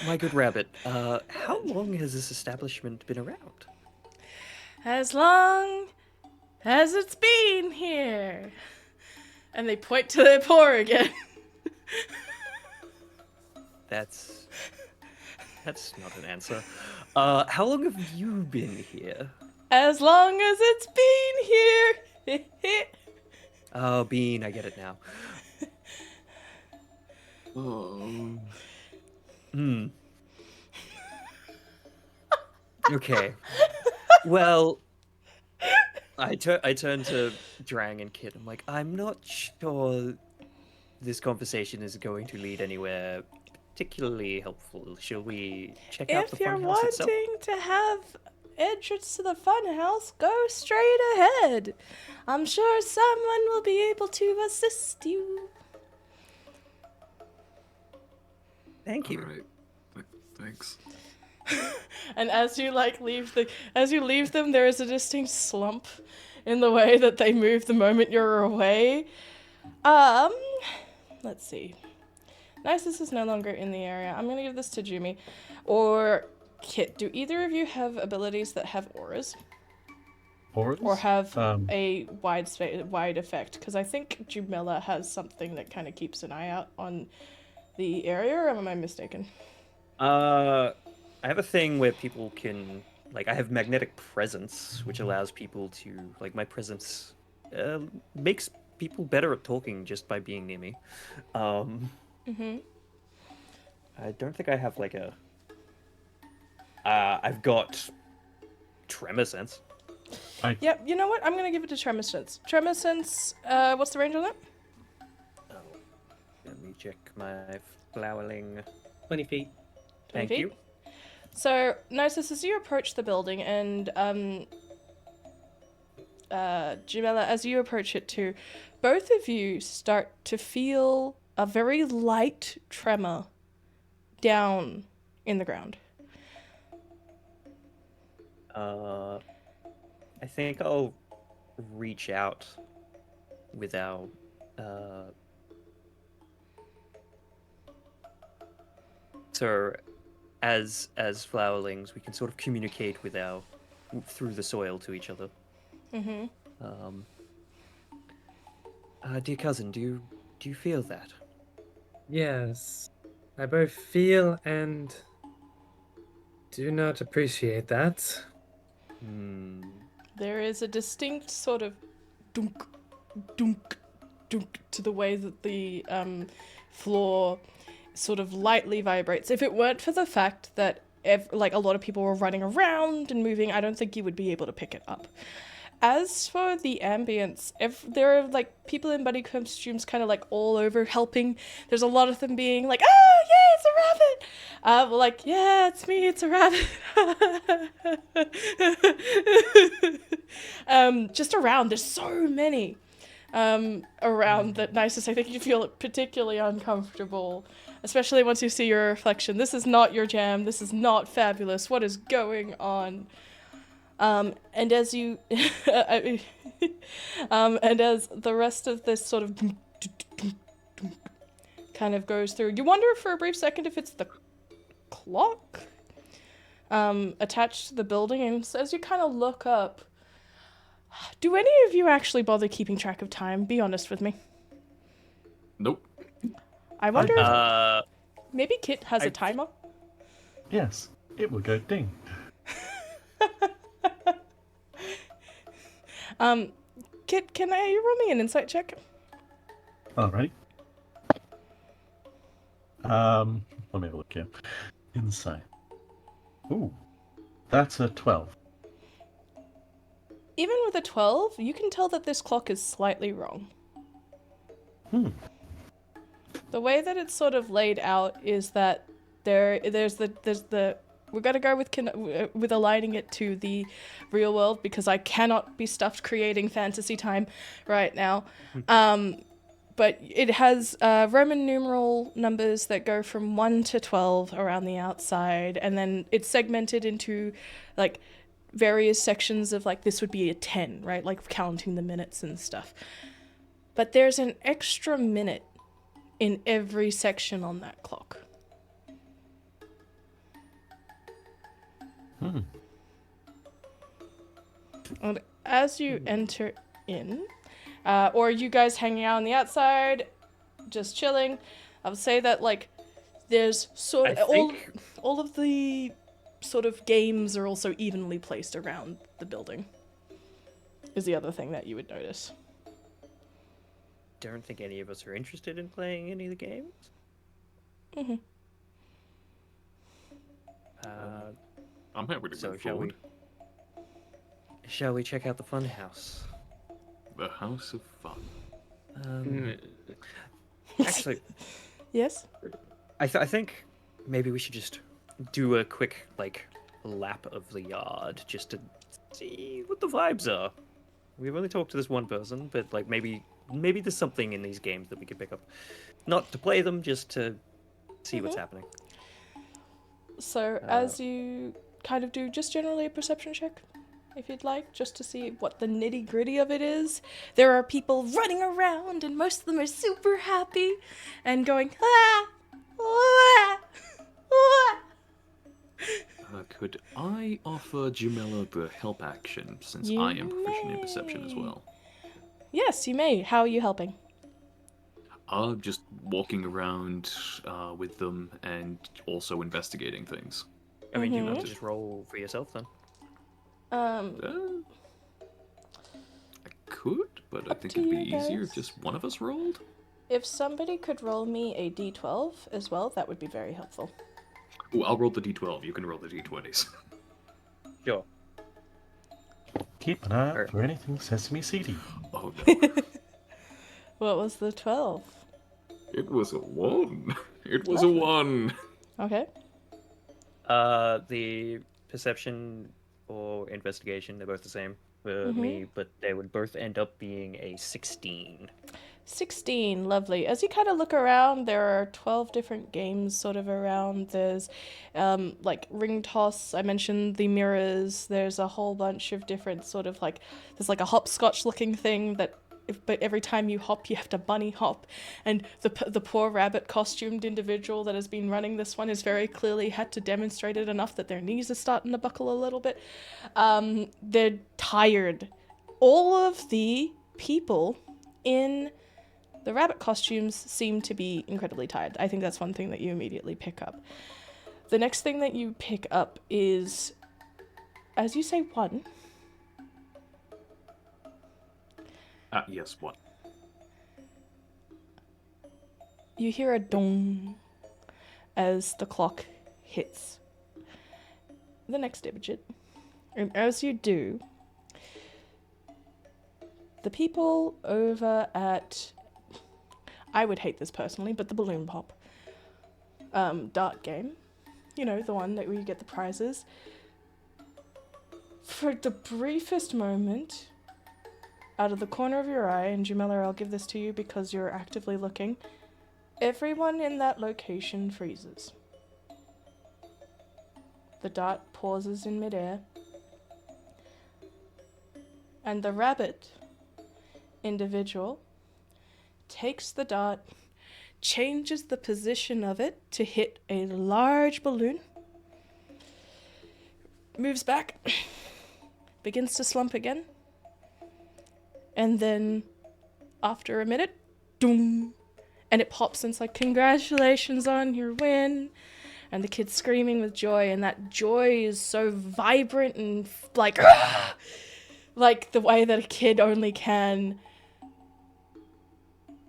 my good rabbit, how long has this establishment been around? As long as it's been here. And they point to their paw again. That's not an answer. How long have you been here? As long as it's been here. Oh, Bean, I get it now. Oh. Okay. Well, I turn to Drang and Kitt. I'm like, I'm not sure this conversation is going to lead anywhere particularly helpful. Shall we check out the If you're funhouse itself? wanting to have entrance to the funhouse, go straight ahead. I'm sure someone will be able to assist you. Thank you. All right. Thanks. And as you leave them, there is a distinct slump in the way that they move the moment you're away. Let's see. Nyciss is no longer in the area. I'm gonna give this to Jumi or Kitt. Do either of you have abilities that have auras? Auras? Or have a wide effect? Because I think Jumella has something that kind of keeps an eye out on the area, or am I mistaken? I have a thing where people can like I have magnetic presence, which allows people to like my presence makes people better at talking just by being near me. Mm-hmm. I don't think I have like a. I've got tremor sense. Yep, you know what? I'm gonna give it to Tremor Sense. Tremor Sense, what's the range on that? Oh, let me check my flowerling. 20 feet. 20 Thank feet? you. So, Nyciss, as you approach the building, and Jumella, as you approach it too, both of you start to feel a very light tremor down in the ground. I think I'll reach out with our so as flowerlings we can sort of communicate with our through the soil to each other. Mm-hmm. Dear cousin, do you feel that? Yes. I both feel and do not appreciate that. There is a distinct sort of dunk, dunk, dunk to the way that the floor sort of lightly vibrates. If it weren't for the fact that like a lot of people were running around and moving, I don't think you would be able to pick it up. As for the ambience, if there are like people in buddy costumes kind of like all over helping, there's a lot of them being like, "Oh yeah, it's a rabbit." We're like, "Yeah, it's me, it's a rabbit." Just around, there's so many around that Nyciss, I think you feel particularly uncomfortable, especially once you see your reflection. This is not your jam. This is not fabulous. What is going on? And as you, and as the rest of this sort of kind of goes through, you wonder for a brief second if it's the clock attached to the building. And so as you kind of look up, do any of you actually bother keeping track of time? Be honest with me. Nope. I wonder if maybe Kitt has a timer. Yes, it will go ding. Kitt, can you roll me an insight check? Alrighty. Let me have a look here. Insight. Ooh, that's a 12. Even with a 12, you can tell that this clock is slightly wrong. The way that it's sort of laid out is that there's the we're gonna go with aligning it to the real world because I cannot be stuffed creating fantasy time right now. But it has Roman numeral numbers that go from 1 to 12 around the outside, and then it's segmented into like various sections of like this would be a 10, right? Like counting the minutes and stuff. But there's an extra minute in every section on that clock. And as you enter in, or you guys hanging out on the outside, just chilling, I would say that like there's sort of all of the sort of games are also evenly placed around the building. Is the other thing that you would notice. Don't think any of us are interested in playing any of the games. Mm-hmm. I'm happy to So go forward. shall we check out the fun house? The House of Fun. Actually, Yes? I think maybe we should just do a quick like lap of the yard just to see what the vibes are. We've only talked to this one person, but like maybe there's something in these games that we could pick up. Not to play them, just to see what's happening. So as you kind of do just generally a perception check, if you'd like, just to see what the nitty gritty of it is. There are people running around and most of them are super happy and going, ah, ah, ah. Could I offer Jumella the help action, since I am proficient in perception as well? Yes, you may. How are you helping? Just walking around with them and also investigating things. I mean, you have to just roll for yourself then. Um, I could, but I Up think to it'd be you easier if guys. just one of us rolled. if somebody could roll me a d12 as well, that would be very helpful. Ooh, I'll roll the d12. You can roll the d20s. Sure. Keep an eye out Alright. for anything sesame seedy. Oh no. What was the 12? It was a 1. It was Lovely. a 1. Okay. The perception or investigation, they're both the same for me, but they would both end up being a 16. 16, lovely. As you kind of look around, there are 12 different games sort of around. There's like ring toss, I mentioned the mirrors. There's a whole bunch of different sort of like, there's like a hopscotch looking thing that, but every time you hop, you have to bunny hop. And the poor rabbit costumed individual that has been running this one has very clearly had to demonstrate it enough that their knees are starting to buckle a little bit. They're tired. All of the people in the rabbit costumes seem to be incredibly tired. I think that's one thing that you immediately pick up. The next thing that you pick up is, as you say, 1. Yes, 1. You hear a dong as the clock hits the next digit. And as you do, the people over at, I would hate this personally, but the balloon pop dart game, you know, the one that where you get the prizes, for the briefest moment, out of the corner of your eye, and Jumella, I'll give this to you because you're actively looking, everyone in that location freezes. The dart pauses in midair, and the rabbit individual takes the dart, changes the position of it to hit a large balloon, moves back, begins to slump again, and then after a minute, doom, and it pops and it's like, congratulations on your win, and the kid's screaming with joy, and that joy is so vibrant and like, like the way that a kid only can.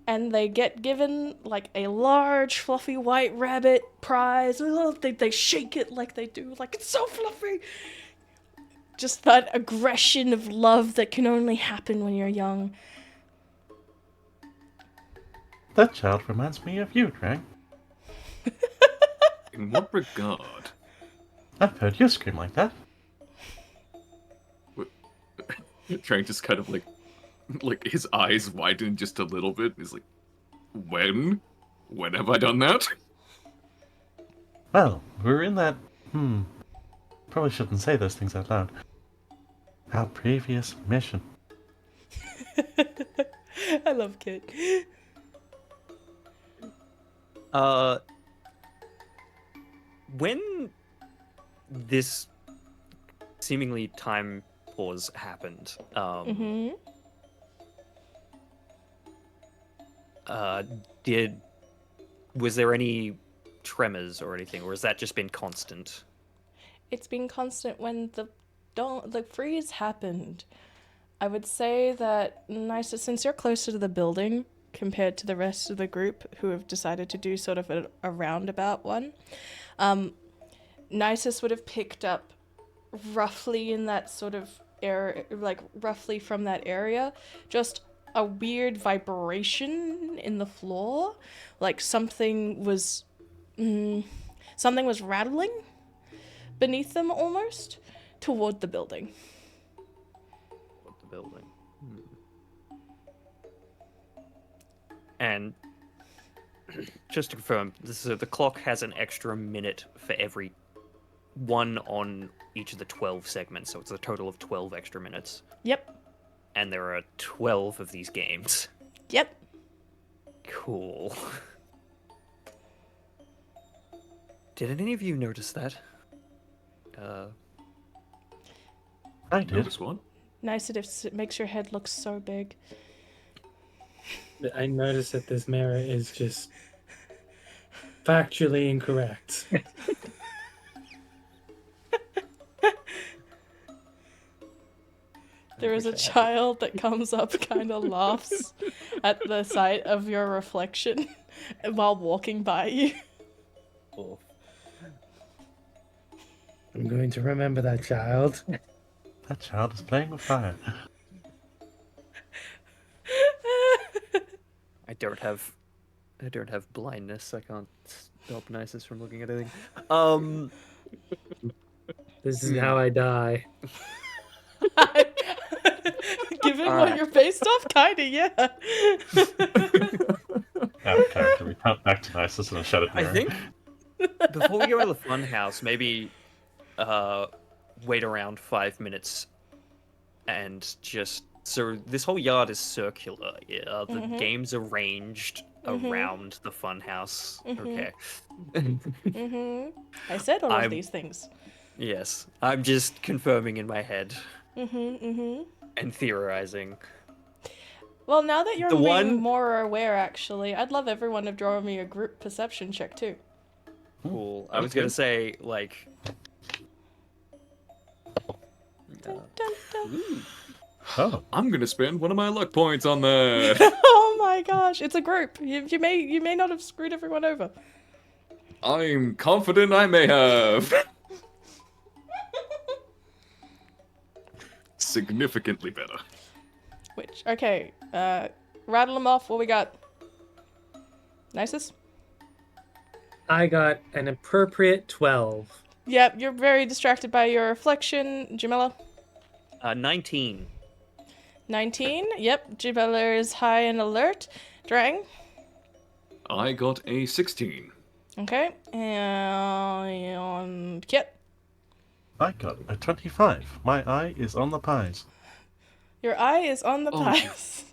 And they get given like a large fluffy white rabbit prize. Oh, they shake it like they do, like it's so fluffy. Just that aggression of love that can only happen when you're young. That child reminds me of you, Drang. In what regard? I've heard you scream like that. Trying just kind of like his eyes widen just a little bit. He's like, when? When have I done that? Well, we're in that, probably shouldn't say those things out loud. Our previous mission. I love Kitt. When this seemingly time pause happened, was there any tremors or anything, or has that just been constant? It's been constant when the freeze happened. I would say that Nyciss, since you're closer to the building compared to the rest of the group who have decided to do sort of a roundabout one, Nyciss would have picked up roughly in that sort of area, like roughly from that area, just a weird vibration in the floor, like something was rattling beneath them almost toward the building. What the building? And just to confirm, the clock has an extra minute for every one on each of the 12 segments, so it's a total of 12 extra minutes. Yep. And there are 12 of these games. Yep. Cool. Did any of you notice that? I did. Notice what? Nyciss, it makes your head look so big. I noticed that this mirror is just factually incorrect. There is a Which I have. child that comes up, kind of laughs at the sight of your reflection while walking by you. Oh. I'm going to remember that child. That child is playing with fire. I don't have blindness. I can't stop Nyciss from looking at anything. This is how I die. Given what Alright. you're based off, kinda, yeah. Out of character, we cut back to Nyciss and a shut it I mirror. think before we go into the fun house, maybe wait around 5 minutes and just so this whole yard is circular. The game's arranged around the fun house. Okay. I said all of I'm- these things. Yes, I'm just confirming in my head and theorizing. Well, now that you're The being one- more aware, actually, I'd love everyone to draw me a group perception check, too. Cool. I was gonna say like. Dun, dun, dun. Oh, I'm gonna spend one of my luck points on that. Oh my gosh, it's a group. You may not have screwed everyone over. I'm confident I may have. Significantly better. Which, okay, rattle them off. What we got? Nyciss? I got an appropriate 12. Yep, you're very distracted by your reflection. Jumella? 19. 19. Yep, Jumella is high and alert. Drang? I got a 16. Okay, and Kitt? I got a 25. My eye is on the pies. Your eye is on the Oh. pies.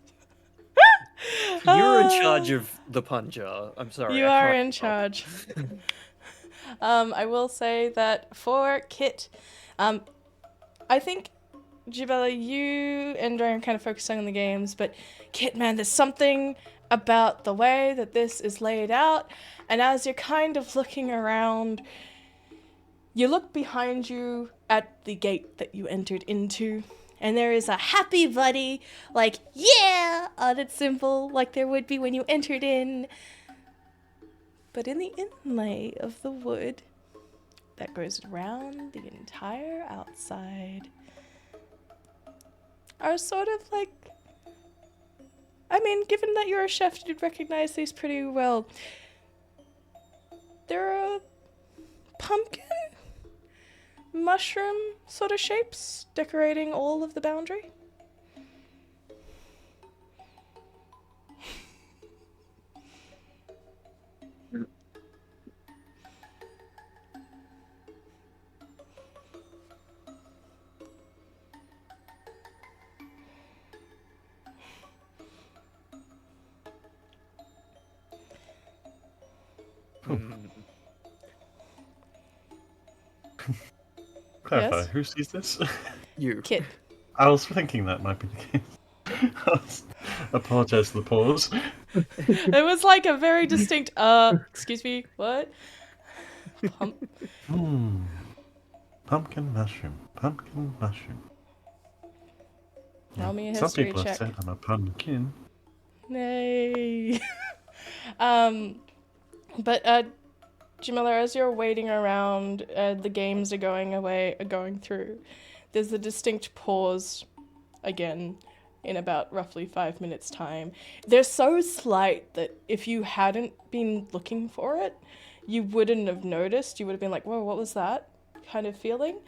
You're in charge of the pun jar. I'm sorry. You I are can't in stop. charge. I will say that for Kitt, I think, Jumella, you and Drang are kind of focusing on the games, but Kitt, man, there's something about the way that this is laid out, and as you're kind of looking around, you look behind you at the gate that you entered into, and there is a happy buddy, like, yeah, on its symbol, like there would be when you entered in. But in the inlay of the wood that goes around the entire outside are sort of like, I mean, given that you're a chef, you'd recognize these pretty well. They're a pumpkin, mushroom sort of shapes decorating all of the boundary. Clarify, Yes? who sees this? You. Kid. I was thinking that might be the case. Apologize for the pause. It was like a very distinct, excuse me, what? Pumpkin mushroom. Pumpkin mushroom. Roll me a Some history people check. have said I'm a pumpkin. Nay. But Jumella, as you're waiting around, the games are going through. There's a distinct pause again in about roughly 5 minutes' time. They're so slight that if you hadn't been looking for it, you wouldn't have noticed. You would have been like, whoa, what was that kind of feeling?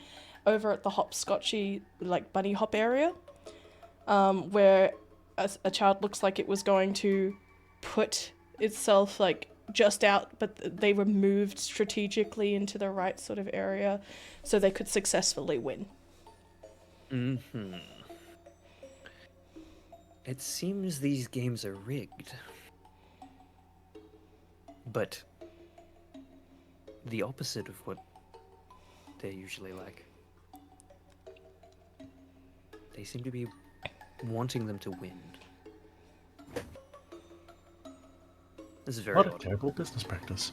Over at the hopscotchy, like, bunny hop area, where a child looks like it was going to put itself, like, just out, but they were moved strategically into the right sort of area so they could successfully win. Mm-hmm. It seems these games are rigged. But the opposite of what they're usually like. They seem to be wanting them to win. This is very What a odd. terrible business practice.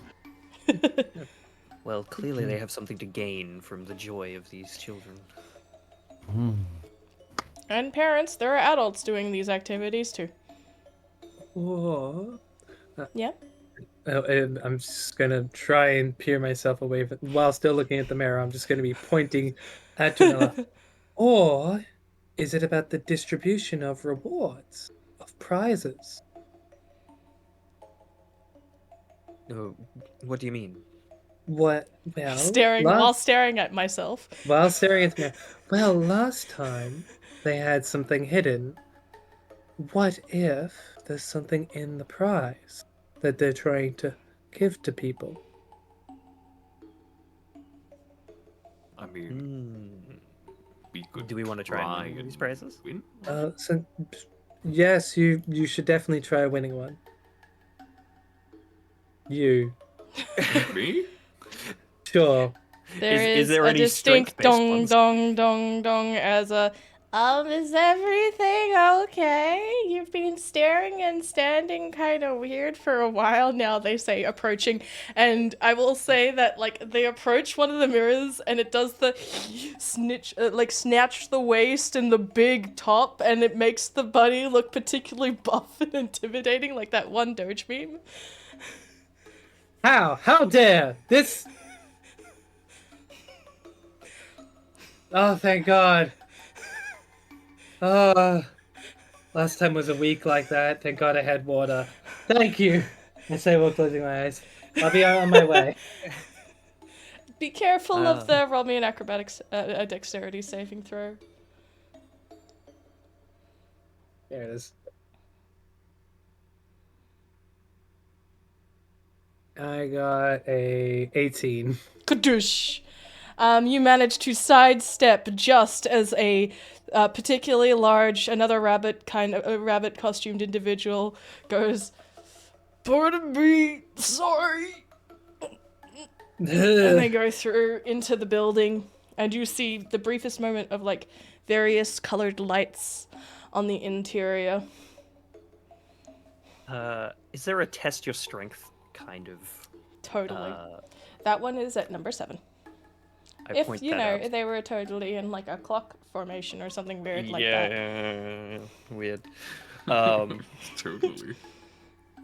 Well, clearly they have something to gain from the joy of these children. And parents, there are adults doing these activities too. Or Yeah? and I'm just gonna try and peer myself away while still looking at the mirror. I'm just gonna be pointing at Jumella. Or is it about the distribution of rewards, of prizes? What do you mean? What? Well, While staring at myself. while staring at the mirror. Well, last time they had something hidden. What if there's something in the prize that they're trying to give to people? I mean, we could Do we want to try and win these prizes? win? So, yes, you should definitely try winning one. You. Me? Sure. There Is there a any distinct strength-based dong ones? dong dong dong as a is everything okay? You've been staring and standing kind of weird for a while now, they say, approaching. And I will say that, like, they approach one of the mirrors and it does the snatch the waist and the big top, and it makes the bunny look particularly buff and intimidating, like that one Doge meme. How dare this? Oh, thank God. Last time was a week like that. Thank God I had water. Thank you. I say while closing my eyes. I'll be on my way. Be careful of the roll me an acrobatics, a dexterity saving throw. There it is. I got a 18. Kadoosh! You manage to sidestep just as a particularly large, another rabbit costumed individual goes, "Pardon me, sorry." And they go through into the building, and you see the briefest moment of like various colored lights on the interior. Is there a test your strength kind of? Totally. That one is at number 7. I If, point you that know, out. they were totally in, like, a clock formation or something weird like Yeah, that. yeah, weird. Totally.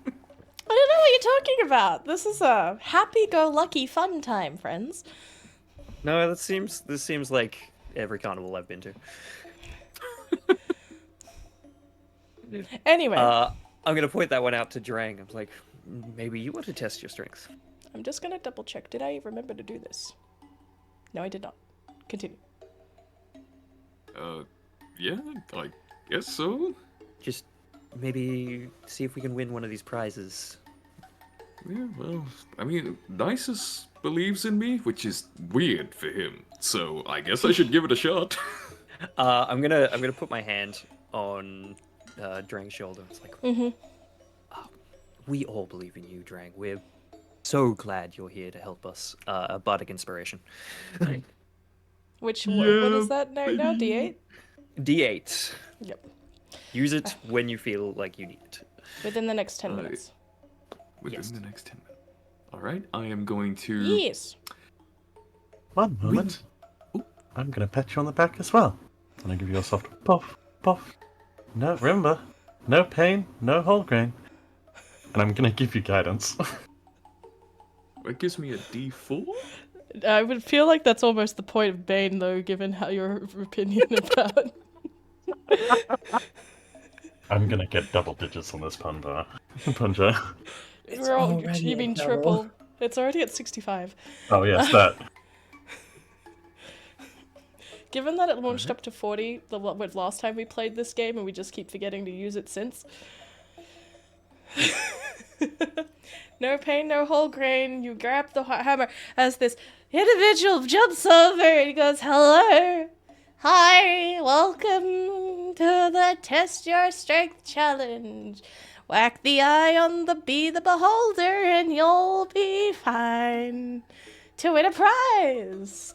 I don't know what you're talking about. This is a happy-go-lucky fun time, friends. No, this seems like every carnival I've been to. Anyway, I'm gonna point that one out to Drang. I'm like, maybe you want to test your strength. I'm just gonna double-check. Did I remember to do this? No, I did not. Continue. Yeah, I guess so. Just maybe see if we can win one of these prizes. Yeah, well, I mean, Nyciss believes in me, which is weird for him. So I guess I should give it a shot. I'm gonna put my hand on Drang's shoulder. It's like, we all believe in you, Drang. We're so glad you're here to help us. A bardic inspiration. What is that now? D8? D8. Yep. Use it when you feel like you need it. Within the next 10 minutes. Within Yes. the next 10 minutes. Alright, I am going to... Yes. One moment. I'm gonna pat you on the back as well. And I give you a soft puff, puff. No, remember, no pain, no whole grain. And I'm gonna give you guidance. That gives me a D4? I would feel like that's almost the point of Bane, though, given how your opinion about... I'm gonna get double digits on this punja. It's You already mean a double. triple. It's already at 65. Oh yes, that. Given that it launched up to 40 with last time we played this game, and we just keep forgetting to use it since. No pain, no whole grain. You grab the hammer as this individual jumps over and he goes, "Hello. Hi, welcome to the Test Your Strength Challenge. Whack the eye on the beholder and you'll be fine to win a prize."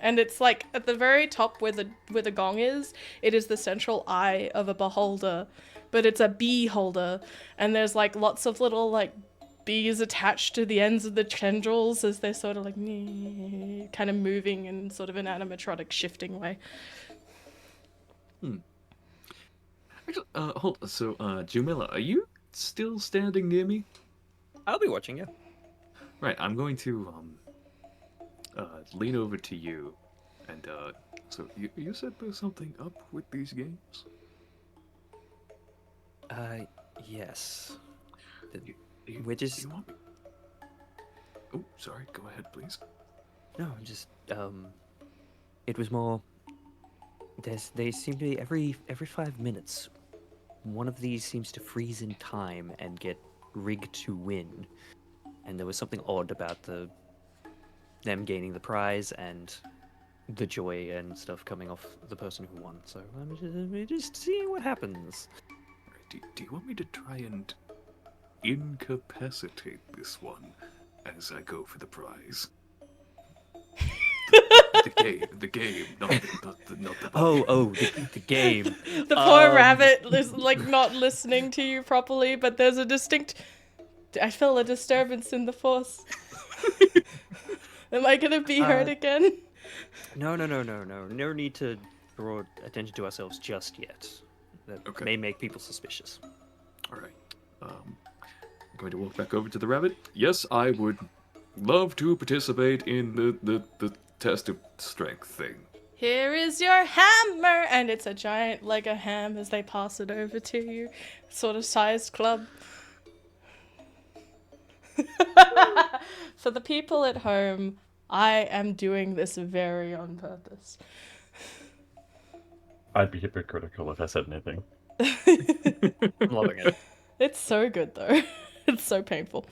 And it's like at the very top where the gong is, it is the central eye of a beholder, but it's a bee holder, and there's like lots of little like bees attached to the ends of the tendrils as they're sort of like kind of moving in sort of an animatronic shifting way. Actually, hold on. So, Jumella, are you still standing near me? I'll be watching you. Right, I'm going to, lean over to you. And, so you said there's something up with these games? Yes. You want me? Oh, sorry, go ahead, please. No, just, it was more... They seem to be every 5 minutes. One of these seems to freeze in time and get rigged to win. And there was something odd about them gaining the prize and the joy and stuff coming off the person who won. So I'm just seeing what happens. Do you want me to try and incapacitate this one as I go for the prize? The game, not the The game. The poor rabbit is like not listening to you properly, but there's a distinct... I feel a disturbance in the force. Am I gonna be hurt again? No. No need to draw attention to ourselves just yet. That may make people suspicious. All right. I'm going to walk back over to the rabbit. Yes, I would love to participate in the test of strength thing. Here is your hammer! And it's a giant Lego ham as they pass it over to you. Sort of sized club. For the people at home, I am doing this very on purpose. I'd be hypocritical if I said anything. I'm loving it. It's so good though. It's so painful.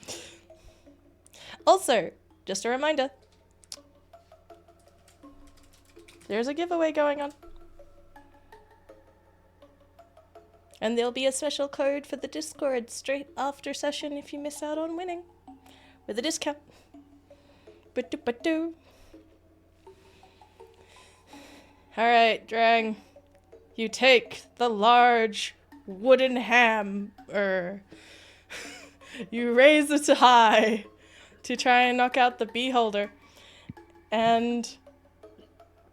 Also, just a reminder. There's a giveaway going on. And there'll be a special code for the Discord straight after session if you miss out on winning. With a discount. Ba-do-ba-do. Alright, Drang. You take the large wooden hammer. You raise it high to try and knock out the beholder. And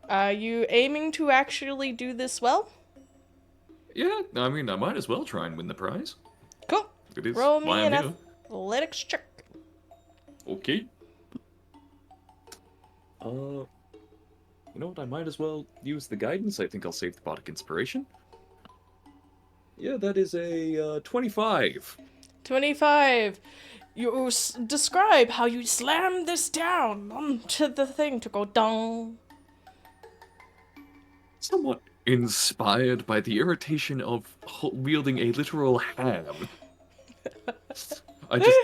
are you aiming to actually do this well? Yeah, I mean, I might as well try and win the prize. Cool. It is Roll me why an I'm here. athletics check. Okay. You know what? I might as well use the guidance. I think I'll save the Bardic Inspiration. Yeah, that is a 25. 25. You describe how you slam this down onto the thing to go dong. Somewhat inspired by the irritation of wielding a literal ham. I just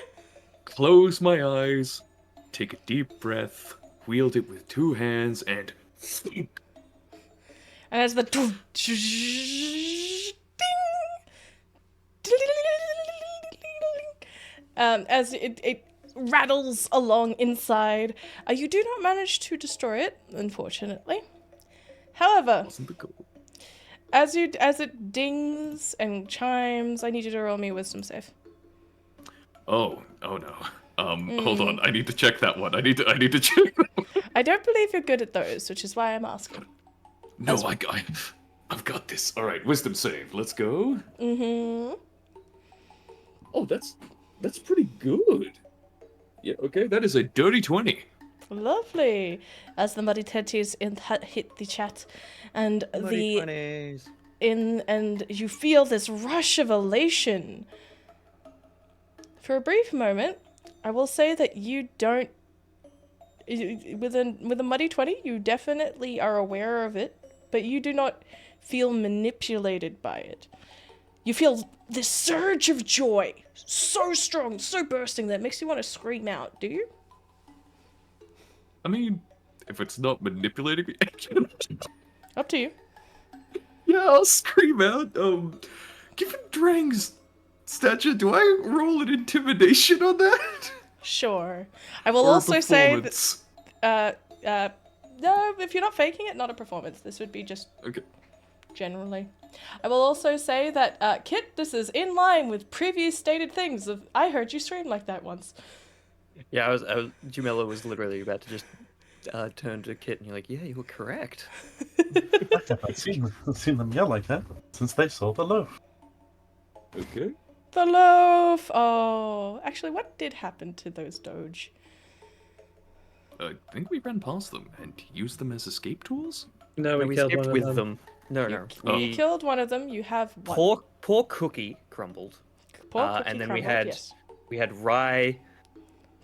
close my eyes, take a deep breath, wield it with two hands, and... And as the as it rattles along inside, you do not manage to destroy it, unfortunately. However, Wasn't the goal. as it dings and chimes, I need you to roll me a wisdom save. Oh no. Hold on. I need to check that one. I need to check that one. I don't believe you're good at those, which is why I'm asking. No, I've got this. All right, wisdom save. Let's go. Mm-hmm. Oh, that's pretty good. Yeah, okay. That is a dirty 20. Lovely. As the muddy teddies hit the chat, and and you feel this rush of elation. For a brief moment, I will say that you don't. With a muddy 20, you definitely are aware of it, but you do not feel manipulated by it. You feel this surge of joy, so strong, so bursting that it makes you want to scream out. Do you? I mean, if it's not manipulating me, Up to you. yeah, I'll scream out. Given Drang's stature, do I roll an intimidation on that? Sure. I will Or a also say that, performance? no, if you're not faking it, not a performance. This would be just Okay. generally. I will also say that, Kitt, this is in line with previous stated things of, I heard you scream like that once. Yeah, I was Jumella was literally about to just turn to Kitt and you're like, yeah, you were correct. I haven't seen them yell like that since they saw the loaf. Okay. The loaf! Oh, actually, what did happen to those Doge? I think we ran past them and used them as escape tools. No, And we we killed skipped one with of them. them. No. You killed one of them. You have one. Poor Cookie crumbled. Poor Cookie and then crumbled, we had Rye,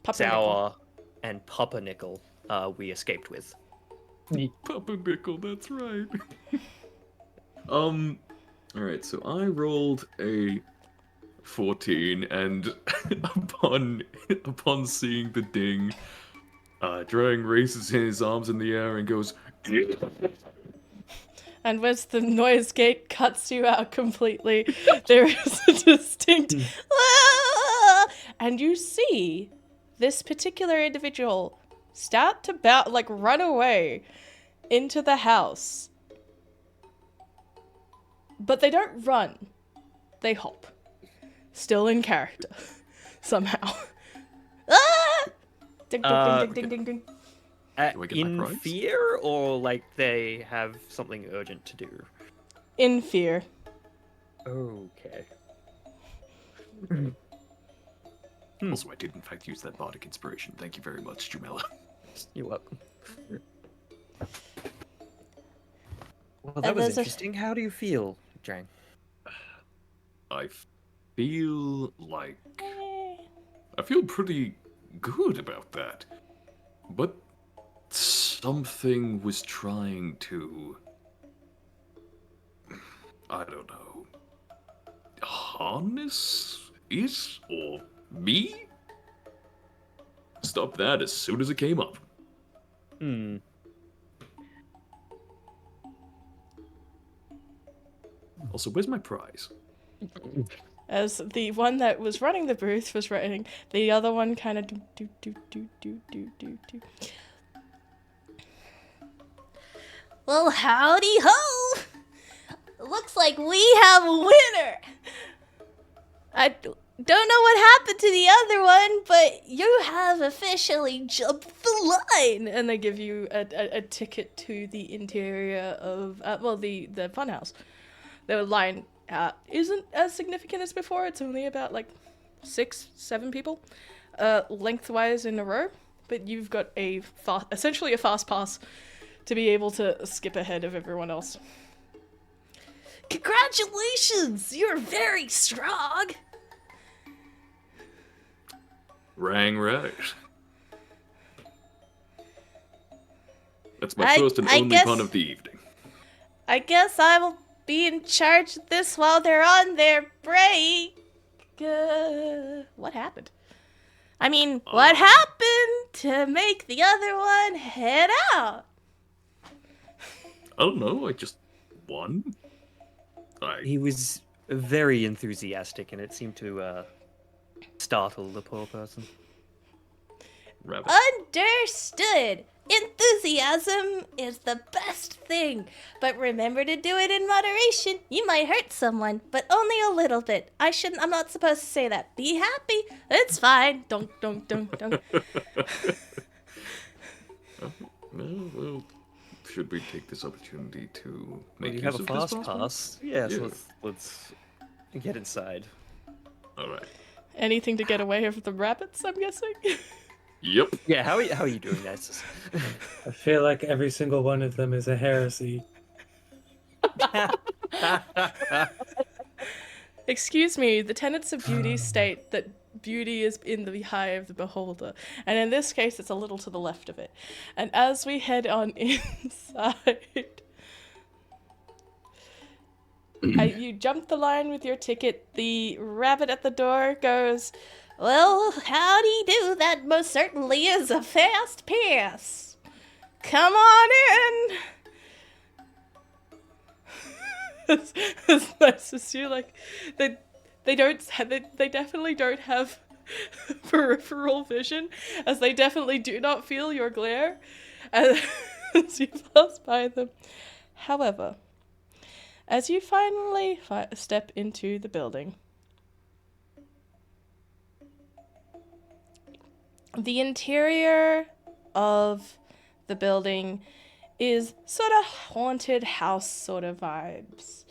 Pumpernickel. Sour, and Pumpernickel. We escaped with. Pumpernickel, that's right. All right. So I rolled a 14, and upon seeing the ding, Drang raises his arms in the air and goes. And as the noise gate cuts you out completely, there is a distinct "Ah!" and you see this particular individual start to run away into the house. But they don't run. They hop. Still in character. Somehow. Ah! Ding, ding, ding, ding, ding, ding. Do I get my In prize? fear, or like they have something urgent to do? In fear. Okay. Also, I did in fact use that bardic inspiration. Thank you very much, Jumella. You're welcome. Well, And that was there's a- interesting. How do you feel, Drang? I feel like I feel pretty good about that, but something was trying to, I don't know, harness it or me? Stop that as soon as it came up. Also, where's my prize? As the one that was running the booth was writing, the other one kind of do. Well, howdy ho! Looks like we have a winner! I don't know what happened to the other one, but you have officially jumped the line. And they give you a ticket to the interior of, the funhouse. The line isn't as significant as before. It's only about 6-7 people lengthwise in a row. But you've got essentially a fast pass to be able to skip ahead of everyone else. Congratulations! You're very strong! Rang right. That's my first and only pun of the evening. I guess I will be in charge of this while they're on their break. What happened? I mean, what happened to make the other one head out? I don't know, I just won. He was very enthusiastic, and it seemed to startle the poor person. Rabbit. Understood! Enthusiasm is the best thing, but remember to do it in moderation. You might hurt someone, but only a little bit. I'm not supposed to say that. Be happy. It's fine. Don't. Well, should we take this opportunity to make You use have a of this fast fast pass. Yeah, Yeah. so let's get inside. Alright. Anything to get away from the rabbits, I'm guessing? Yep. Yeah, how are you doing, Nyciss? I feel like every single one of them is a heresy. Excuse me, the tenets of beauty state that beauty is in the eye of the beholder, and in this case it's a little to the left of it. And as we head on inside, you jump the line with your ticket. The rabbit at the door goes, Well, howdy do. That most certainly is a fast pass. "Come on in." As nice as you they definitely don't have peripheral vision, as they definitely do not feel your glare as you pass by them. However, as you finally step into the building, the interior of the building is sort of haunted house sort of vibes.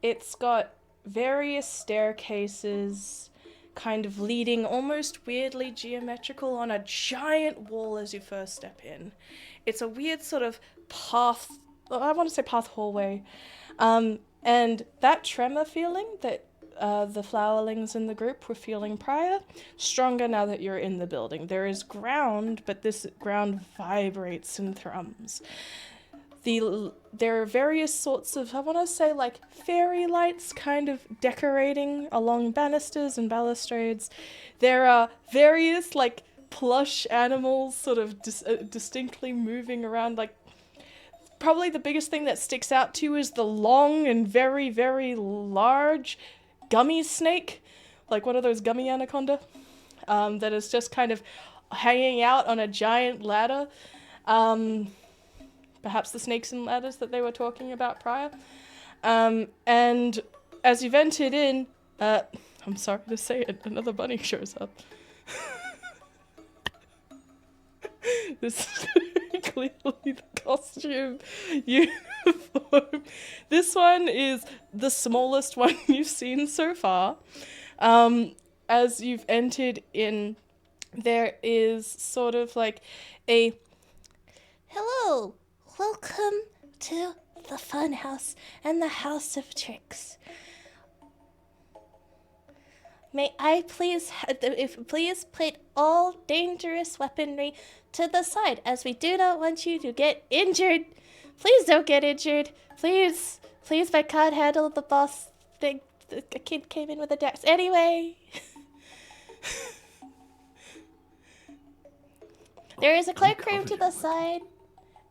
It's got various staircases kind of leading almost weirdly geometrical on a giant wall as you first step in. It's a weird sort of path, I want to say path hallway. And that tremor feeling that the flowerlings in the group were feeling prior, stronger now that you're in the building. There is ground, but this ground vibrates and thrums. There are various sorts of, I want to say, like, fairy lights kind of decorating along banisters and balustrades. There are various, like, plush animals sort of distinctly moving around. Like, probably the biggest thing that sticks out to you is the long and very, very large gummy snake, like one of those gummy anaconda, that is just kind of hanging out on a giant ladder. Perhaps the snakes and ladders that they were talking about prior. And as you've entered in, I'm sorry to say it, another bunny shows up. This is very clearly the costume uniform. This one is the smallest one you've seen so far. As you've entered in, there is sort of like a... Hello, welcome to the fun house and the house of Trix. May I please put all dangerous weaponry to the side, as we do not want you to get injured. Please don't get injured. Please, I can't handle the boss thing. The kid came in with a dex. Anyway. There is a cloakroom to the side.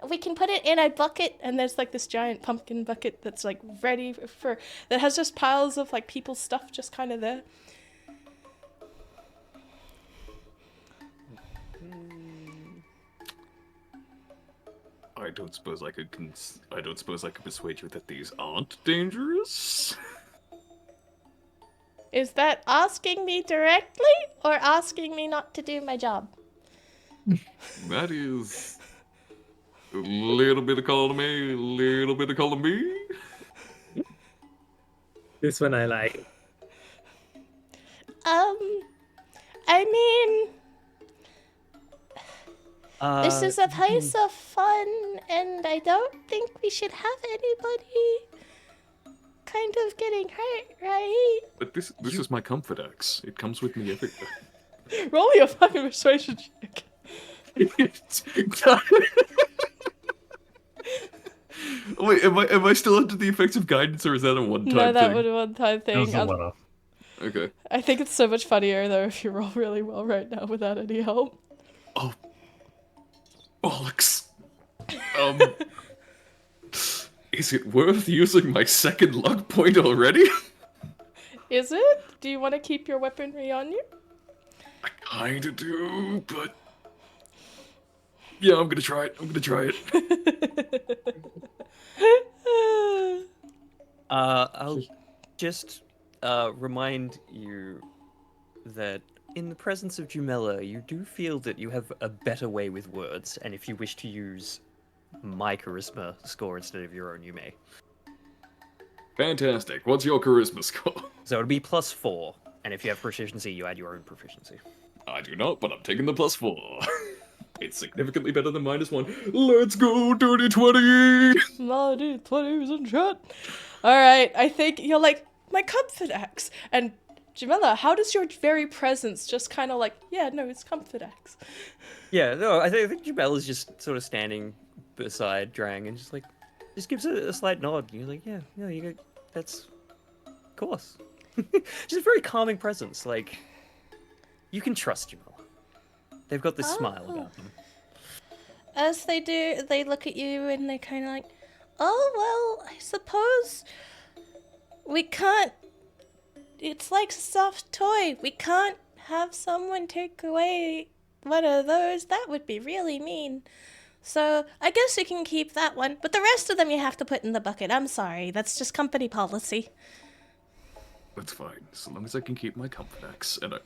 We can put it in a bucket, and there's like this giant pumpkin bucket that's like ready for, that has just piles of like people's stuff just kind of there. I don't suppose I could persuade you that these aren't dangerous. Is that asking me directly or asking me not to do my job? That is a little bit of column A, a little bit of column B. This one I like. I mean, this is a place of fun, and I don't think we should have anybody kind of getting hurt, right? But this is my comfort axe. It comes with me everywhere. Roll your fucking persuasion check. Wait, am I still under the effects of guidance, or is that a one-time No, that thing? was a one-time It was thing. a one-off. Okay. I think it's so much funnier though if you roll really well right now without any help. Oh, bollocks. Is it worth using my second luck point already? Is it? Do you want to keep your weaponry on you? I kinda do, but... Yeah, I'm gonna try it. I'll just remind you that in the presence of Jumella, you do feel that you have a better way with words, and if you wish to use my charisma score instead of your own, you may. Fantastic. What's your charisma score? So it'll be +4, and if you have proficiency, you add your own proficiency. I do not, but I'm taking the +4. It's significantly better than -1. Let's go, dirty 20! Bloody 20s in chat. Alright, I think you're like, my comfort axe. And Jumella, how does your very presence just kind of like, yeah, no, it's comfort axe. Yeah, no, I think Jumella's just sort of standing beside Drang and just gives a slight nod. You're like, yeah, you go, that's, of course. She's a very calming presence. Like, you can trust Jumella. They've got this smile about them. As they do, they look at you and they kind of like, oh, well, I suppose we can't, it's like a soft toy. We can't have someone take away one of those. That would be really mean. So I guess you can keep that one, but the rest of them you have to put in the bucket. I'm sorry, that's just company policy. That's fine. As long as I can keep my comfort axe. And I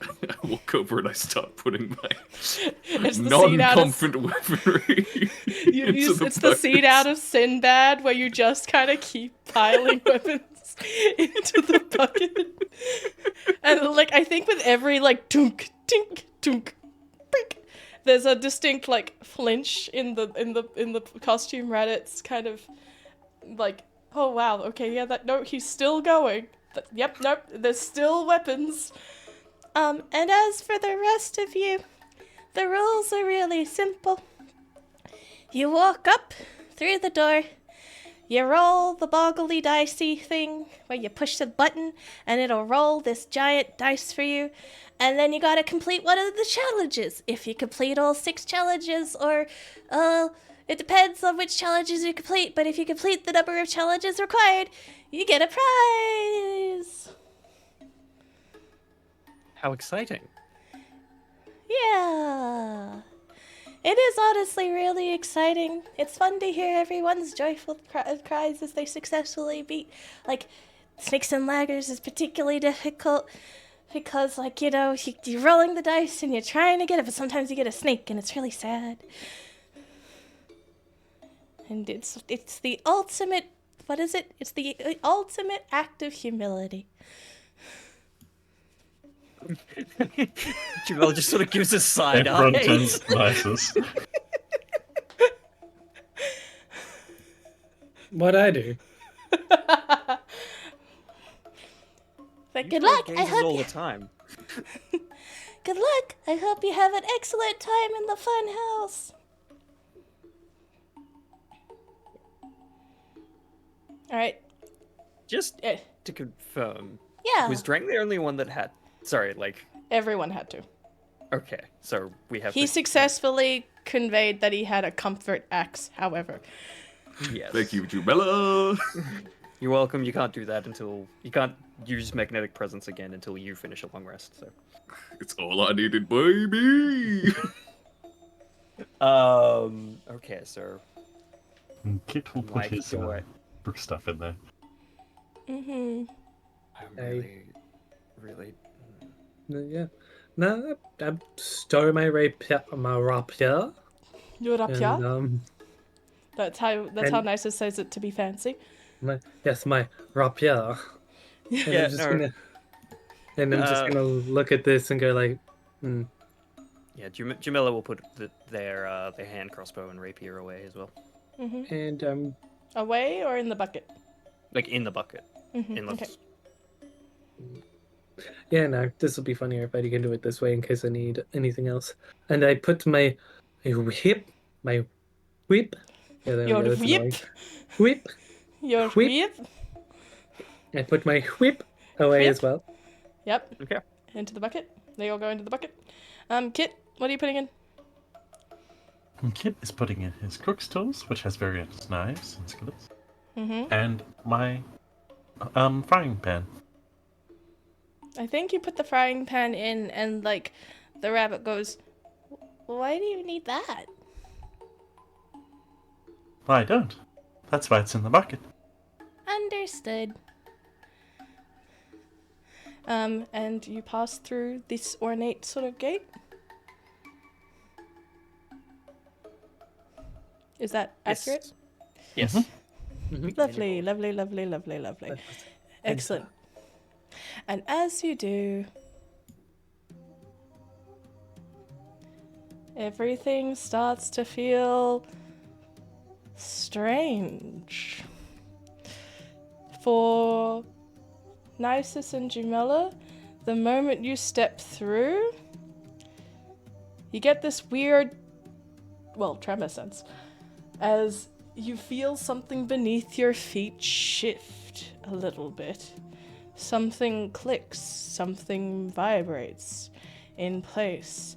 walk over and I start putting my It's the scene out of non-comfort weaponry into the it's the scene bucket. out of Sinbad where you just kind of keep piling weapons into the bucket. And like I think with every like tunk tink tunk brink, there's a distinct like flinch in the costume Reddit's kind of like, oh wow, okay, yeah, that no, he's still going. Yep, nope, there's still weapons. And as for the rest of you, the rules are really simple. You walk up through the door, you roll the boggly dicey thing where you push the button and it'll roll this giant dice for you, and then you gotta complete one of the challenges. If you complete all 6 challenges, or it depends on which challenges you complete, but if you complete the number of challenges required, you get a prize. How exciting. Yeah. It is honestly really exciting. It's fun to hear everyone's joyful cries as they successfully beat. Like, Snakes and Ladders is particularly difficult because, like, you know, you're rolling the dice and you're trying to get it, but sometimes you get a snake and it's really sad. And it's the ultimate, what is it? It's the ultimate act of humility. Jumella just sort of gives a side Everyone eye. turns to Nyciss. What I do? But You good throw luck. I gazes hope all you, the time. good luck. I hope you have an excellent time in the fun house. All right. Just Eh, to confirm, Yeah. was Drang the only one that had? Sorry, like, everyone had to. okay, so we have. He to- successfully conveyed that he had a comfort axe, however. Yes. Thank you, Jumella. You're welcome. You can't do that until you can't use magnetic presence again until you finish a long rest. So. It's all I needed, baby. Okay, so And Kitt will put like, his do I? book stuff in there. Mm-hmm. I'm really. Yeah. No, I stole my rapier. Your rapier? And, That's how Nyciss says it to be fancy. my rapier. And Yeah, I'm just no. gonna. And I'm just gonna look at this and go like, Yeah, Jumella will put their hand crossbow and rapier away as well, Mm-hmm. and Away or in the bucket? like in the bucket. Mm-hmm. In the Okay. yeah, no, this will be funnier if I can do it this way in case I need anything else. And I put my whip. Yeah, there Your we go. That's whip? annoying. Whip. Your Whip. whip? I put my whip away Whip? as well. Yep. Okay. Into the bucket. They all go into the bucket. Kitt, what are you putting in? And Kitt is putting in his cook's tools, which has various knives and skillets, Mm-hmm. and my frying pan. I think you put the frying pan in and, like, the rabbit goes, why do you need that? I don't. That's why it's in the bucket. Understood. And you pass through this ornate sort of gate. Is that accurate? Yes. Lovely, lovely, lovely, lovely, lovely. Excellent. And as you do, everything starts to feel strange. For Nyciss and Jumella, the moment you step through, you get this weird, well, tremor sense, as you feel something beneath your feet shift a little bit. Something clicks, something vibrates in place.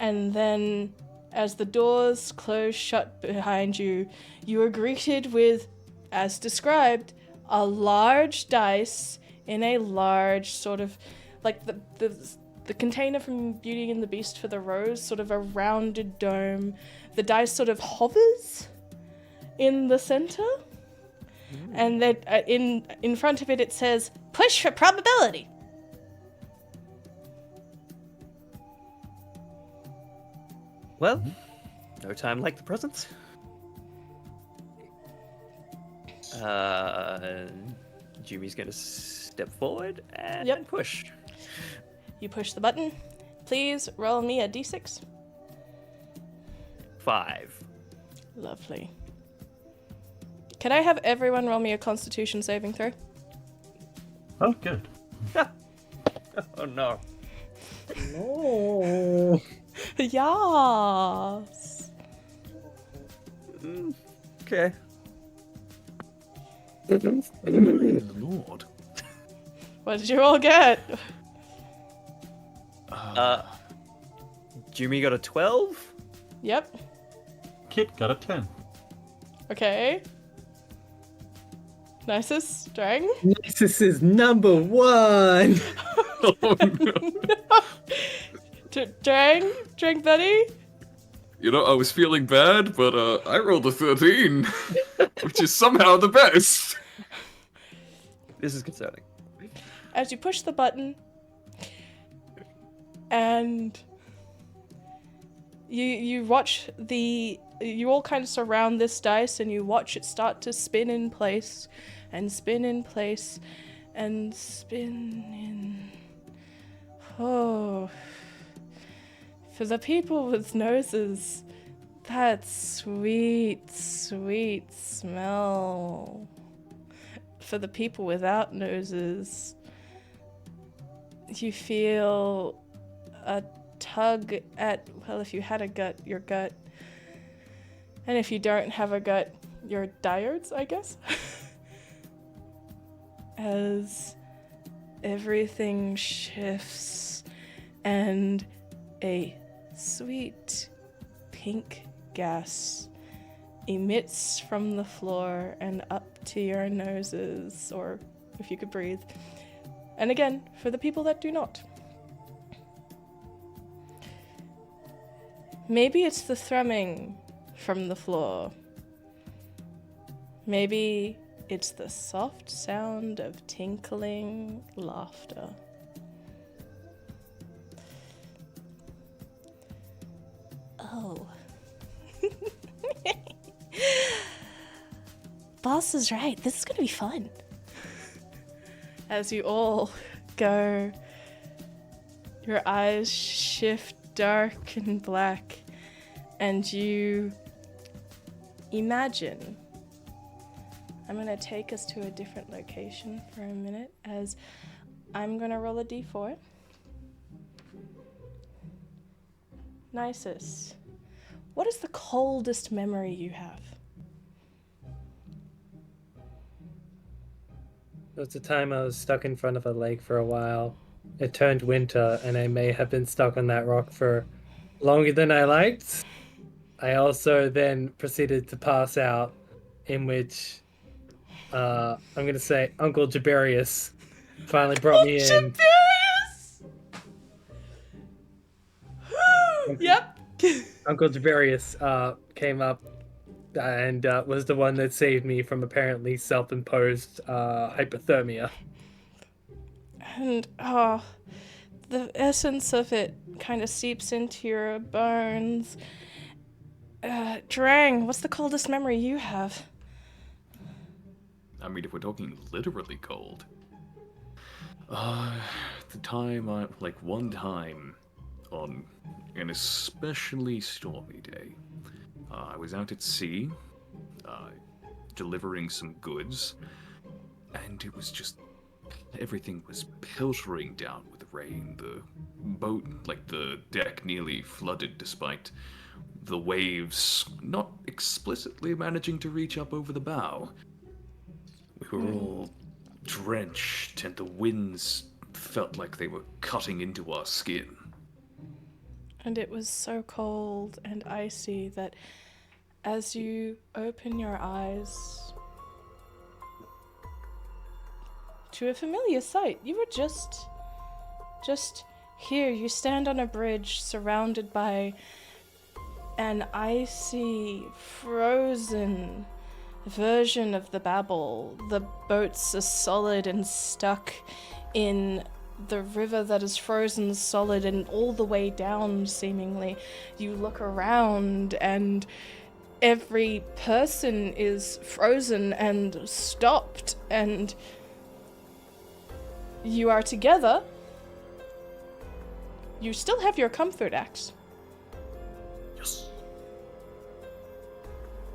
And then, as the doors close shut behind you, you are greeted with, as described, a large dice in a large sort of, like the container from Beauty and the Beast for the rose, sort of a rounded dome. The dice sort of hovers in the center, And then in front of it, it says, push for probability. Well, no time like the present. Jimmy's gonna step forward and push. You push the button. Please roll me a d6. 5. Lovely. Can I have everyone roll me a Constitution saving throw? Oh, good. Oh no. No. Yes. Okay. Lord. What did you all get? Jimmy got a 12. Yep. Kitt got a 10. Okay. Nyciss, Drang. Nyciss is number 1. Oh no. Drang buddy. You know, I was feeling bad, but I rolled a 13, which is somehow the best. This is concerning. As you push the button, and you watch you all kind of surround this dice, and you watch it start to spin in place, and spin in place, and spin in. Oh. For the people with noses, that sweet, sweet smell. For the people without noses, you feel a tug at, well, if you had a gut, your gut. And if you don't have a gut, your diodes, I guess. As everything shifts and a sweet pink gas emits from the floor and up to your noses, or if you could breathe. And again, for the people that do not. Maybe it's the thrumming from the floor. Maybe it's the soft sound of tinkling laughter. Oh. Boss is right. This is going to be fun. As you all go, your eyes shift dark and black, and you imagine. I'm going to take us to a different location for a minute, as I'm going to roll a d4. Nyciss, what is the coldest memory you have? There was a time I was stuck in front of a lake for a while. It turned winter, and I may have been stuck on that rock for longer than I liked. I also then proceeded to pass out, in which I'm going to say Uncle Jabarius finally brought me in. Yep. Uncle Jabarius came up and was the one that saved me from apparently self-imposed hypothermia. And the essence of it kind of seeps into your bones. Drang, what's the coldest memory you have? I mean, if we're talking literally cold. One time on an especially stormy day, I was out at sea, delivering some goods, and it was just, everything was peltering down with rain. The boat, the deck, nearly flooded despite the waves not explicitly managing to reach up over the bow. We were all drenched, and the winds felt like they were cutting into our skin. And it was so cold and icy that as you open your eyes to a familiar sight, you were just here. You stand on a bridge surrounded by an icy, frozen version of the babble. The boats are solid and stuck in the river that is frozen solid and all the way down, seemingly. You look around and every person is frozen and stopped, and you are together. You still have your comfort axe. Yes.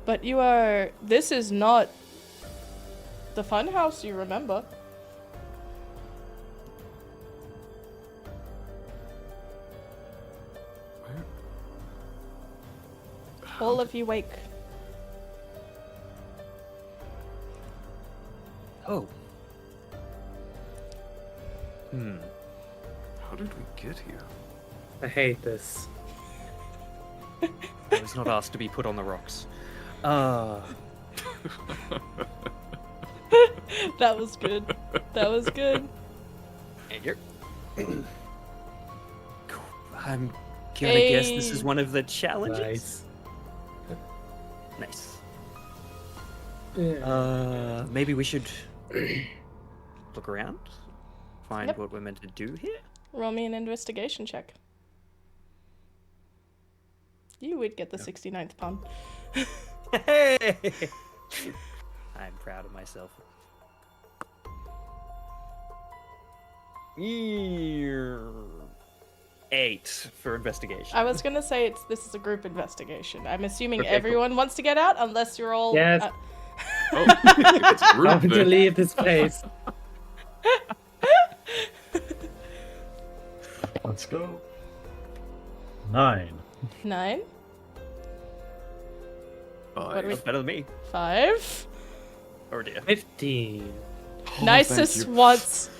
But this is not the fun house you remember. All of you wake. Oh. How did we get here? I hate this. I was not asked to be put on the rocks. That was good. That was good. And you're... I'm gonna guess this is one of the challenges. Nice. Nice. Maybe we should look around, find Yep. what we're meant to do here. Roll me an investigation check. You would get the 69th pun. Hey! I'm proud of myself. 8 for investigation. I was gonna say this is a group investigation. I'm assuming Okay, cool. everyone wants to get out, unless you're all. Yes. Oh, if it's a group, I'm to then- leave this place. Let's go. 9. 9, What do we- That's better than me. 5. Oh dear. 15. Oh, Nyciss thank you. wants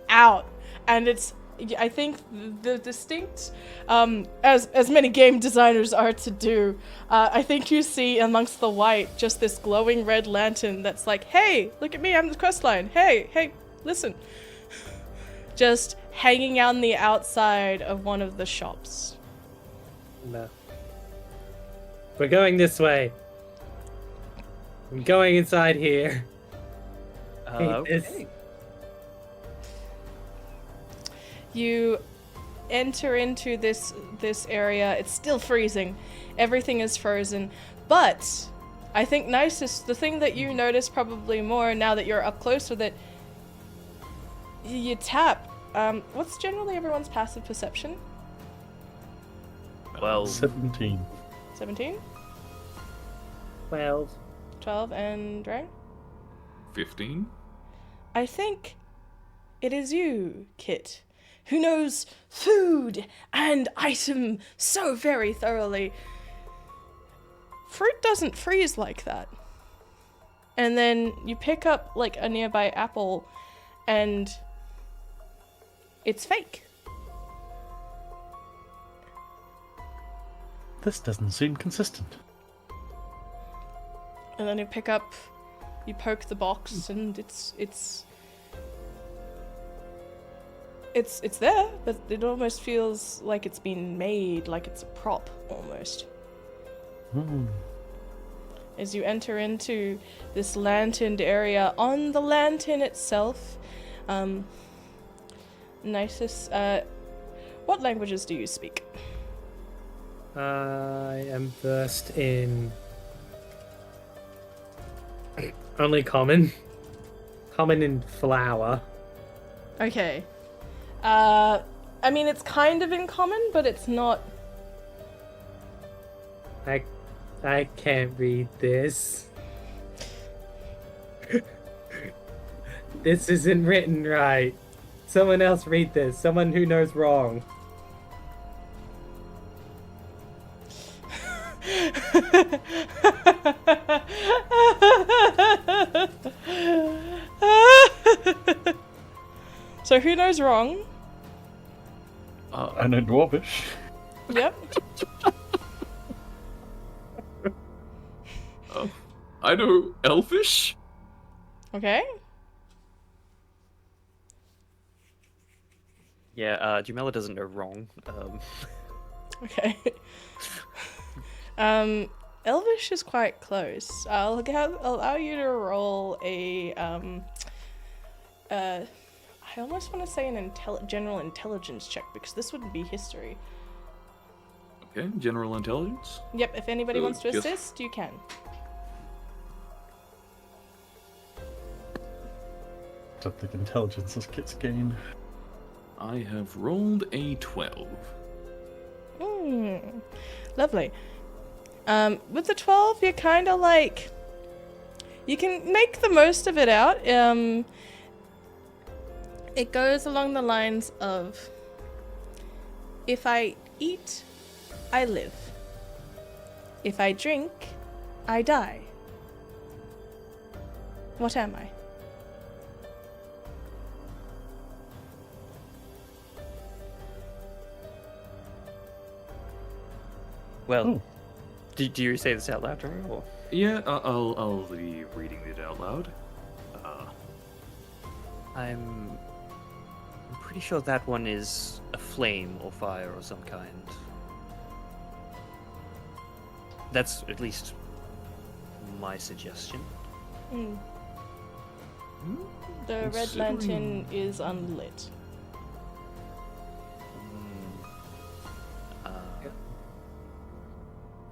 out, and it's. I think the distinct, as many game designers are to do, I think you see amongst the white just this glowing red lantern that's like, hey, look at me, I'm the questline. Hey, listen. Just hanging out on the outside of one of the shops. No. We're going this way. I'm going inside here. Okay. You enter into this area. It's still freezing. Everything is frozen. But I think Nyciss, the thing that you notice probably more now that you're up close with it, you tap. What's generally everyone's passive perception? Well, 17. 17? 12. 12 and Drang? 15? I think it is you, Kitt, who knows food and item so very thoroughly. Fruit doesn't freeze like that. And then you pick up like a nearby apple and it's fake. This doesn't seem consistent. And then you poke the box and it's there, but it almost feels like it's been made, like it's a prop almost. As you enter into this lanterned area, on the lantern itself, Nyciss, what languages do you speak? I am versed in only common. Common in flower. Okay. I mean, it's kind of in common, but it's not. I can't read this. This isn't written right. Someone else read this. Someone who knows wrong. So who knows wrong? I know Dwarvish. Yep. I know Elfish. Okay. yeah, Jumella doesn't know wrong. Okay. Elvish is quite close. I'll allow you to roll a I almost want to say an general intelligence check because this wouldn't be history. Okay, general intelligence. Yep, if anybody wants to yes. assist, you can. Don't think intelligence is Kitt's gain. I have rolled a 12. Lovely. With the 12, you're kind of like... You can make the most of it out. It goes along the lines of... If I eat, I live. If I drink, I die. What am I? Well, do you say this out loud, Drang, or? Yeah, I'll be reading it out loud. I'm pretty sure that one is a flame or fire or some kind. That's at least my suggestion. The red Considering- lantern is unlit.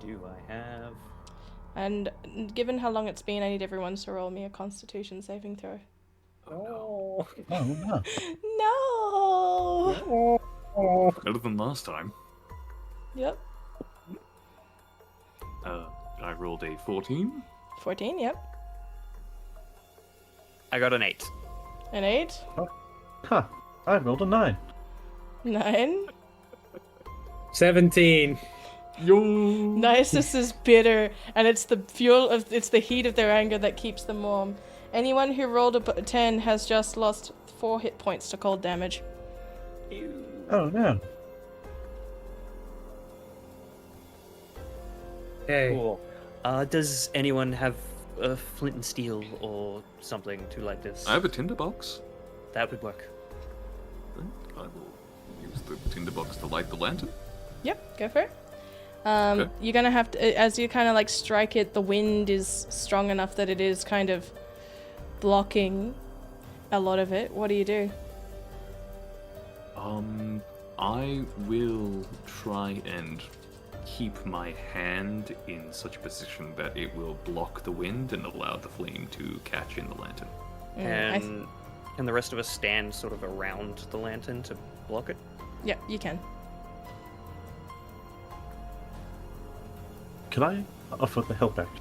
Do I have... And given how long it's been, I need everyone to roll me a Constitution saving throw. Oh. Oh, no. No! Better than last time. Yep. I rolled a 14. 14, yep. I got an 8. An 8. Huh. I rolled a 9. 9. 17. Yo. Nyciss is bitter, and it's the it's the heat of their anger that keeps them warm. Anyone who rolled a 10 has just lost 4 hit points to cold damage. Oh, no. Hey. Cool. Does anyone have a flint and steel or something to light this? I have a tinderbox. That would work. I will use the tinderbox to light the lantern. Yep, go for it. Okay. You're gonna have to, as you kind of like strike it, the wind is strong enough that it is kind of blocking a lot of it. What do you do? I will try and keep my hand in such a position that it will block the wind and allow the flame to catch in the lantern. And can the rest of us stand sort of around the lantern to block it? Yep, you can. Could I offer the help act?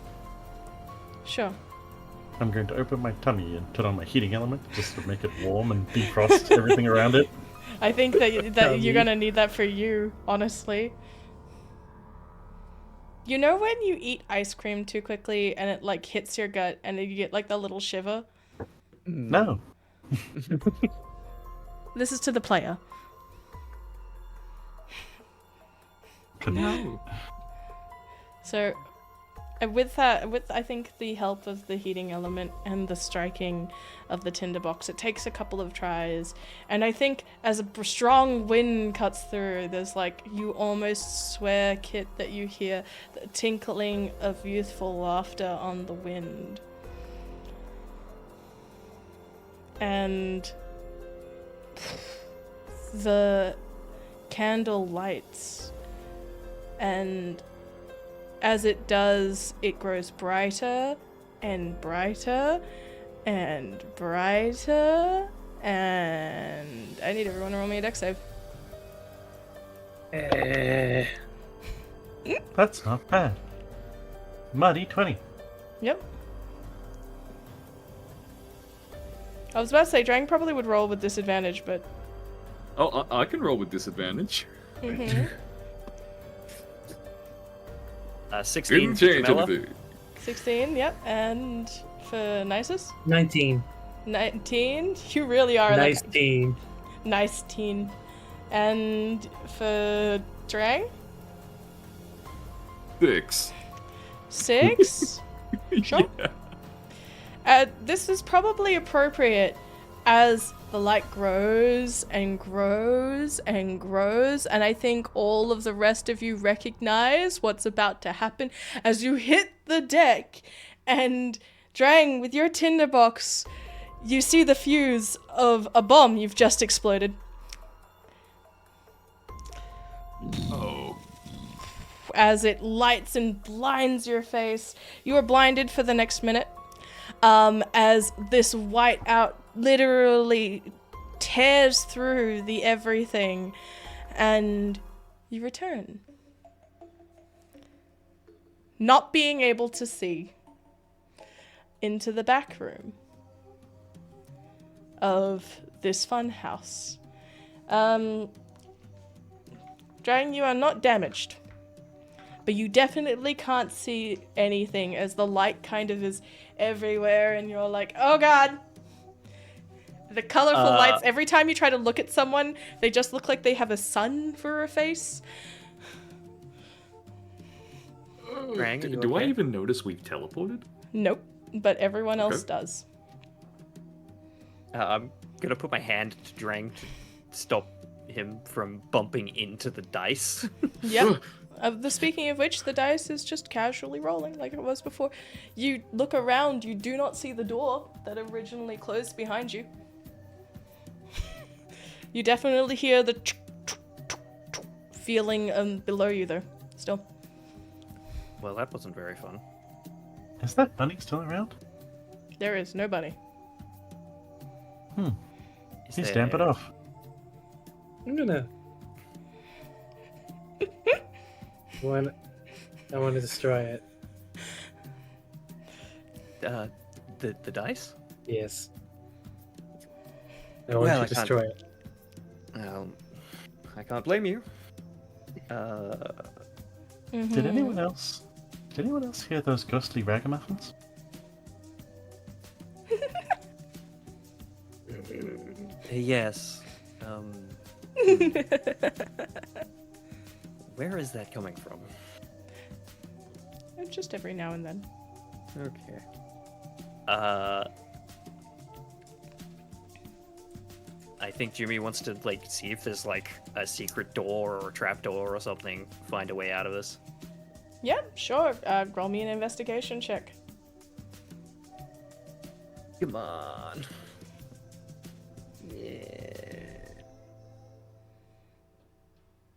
Sure. I'm going to open my tummy and turn on my heating element just to make it warm and defrost everything around it. I think that you're gonna need that for you, honestly. You know when you eat ice cream too quickly and it like hits your gut and then you get like the little shiver? No. This is to the player. Couldn't. So, with I think the help of the heating element and the striking of the tinderbox, it takes a couple of tries. And I think as a strong wind cuts through, there's like, you almost swear, Kitt, that you hear the tinkling of youthful laughter on the wind. And the candle lights, and as it does, it grows brighter and brighter and brighter, and I need everyone to roll me a dex save. That's not bad. Muddy 20. Yep. I was about to say, Drang probably would roll with disadvantage, but... Oh, I can roll with disadvantage. 16 for Jumella. Interchangeability. 16, yep, and for Nyciss? 19. 19? You really are Nice teen. nice teen. And for Drang? 6. 6? Sure. Yeah. This is probably appropriate as the light grows and grows and grows, and I think all of the rest of you recognize what's about to happen as you hit the deck. And Drang, with your tinderbox, you see the fuse of a bomb you've just exploded. Oh. As it lights and blinds your face. You are blinded for the next minute. As this whiteout literally tears through the everything, and you return. Not being able to see into the back room of this fun house. Drang, you are not damaged, but you definitely can't see anything as the light kind of is everywhere, and you're like, oh god. The colorful lights, every time you try to look at someone, they just look like they have a sun for a face. Drang, Do, you do I okay? even notice we've teleported? Nope, but everyone else does. I'm gonna put my hand to Drang to stop him from bumping into the dice. Yep. Speaking of which, the dice is just casually rolling like it was before. You look around, you do not see the door that originally closed behind you. You definitely hear the feeling below you though, still. Well, that wasn't very fun. Is that bunny still around? There is nobody. Is He's there- damp it off. I'm gonna. I want to destroy it. The dice? Yes. I want Well, I to can't- destroy it. I can't blame you. Did anyone else hear those ghostly ragamuffins? Yes. Where is that coming from? Just every now and then. Okay. I think Jimmy wants to see if there's a secret door or a trap door or something. Find a way out of this. Yeah, sure. Roll me an investigation check. Come on. Yeah.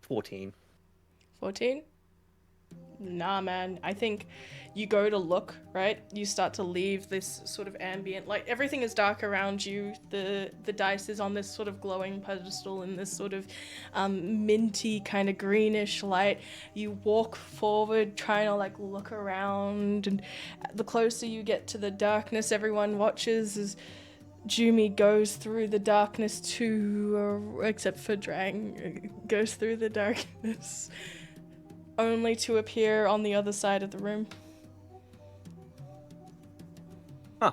14. 14? Nah, man. I think you go to look, right? You start to leave this sort of ambient light. Everything is dark around you. The dice is on this sort of glowing pedestal in this sort of minty kind of greenish light. You walk forward trying to look around, and the closer you get to the darkness, everyone watches as Jumi goes through the darkness too, except for Drang, goes through the darkness, only to appear on the other side of the room. Huh.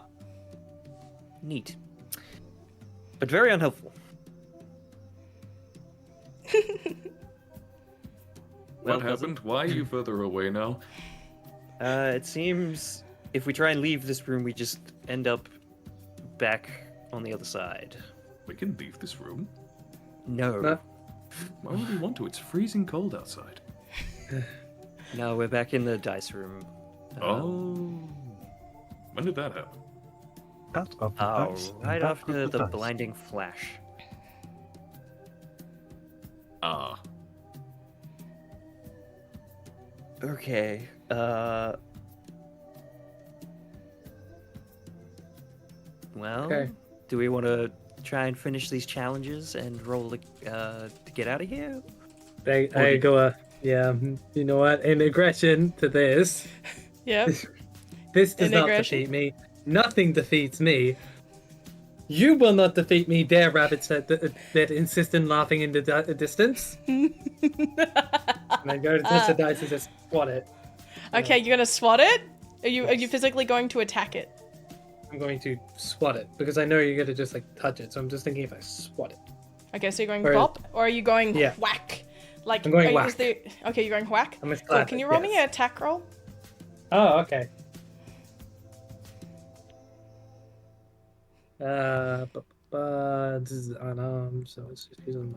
Neat. But very unhelpful. What happened? Why are you further away now? It seems if we try and leave this room, we just end up back on the other side. We can leave this room. No. No. Why would we want to? It's freezing cold outside. No, we're back in the dice room. Oh. When did that happen? Out of the Oh, dice. and right back after with the dice. blinding flash. Ah. Okay. Well, Okay. do we want to try and finish these challenges and roll to get out of here? I go, yeah, you know what? In aggression to this, Yep. this does In not aggression? defeat me. Nothing defeats me. You will not defeat me, dare rabbits that insist in laughing in the distance. And I go to touch the dice and just swat it. Okay, you're gonna swat it? Are you physically going to attack it? I'm going to swat it because I know you're going to just touch it. So I'm just thinking if I swat it. Okay, so you're going Or- bop, or are you going Yeah. whack? I'm going is whack. Okay, you're going whack? I'm a Cool. classic, Can you roll me yes. an attack roll? Oh, okay. but this is unarmed, so it's just using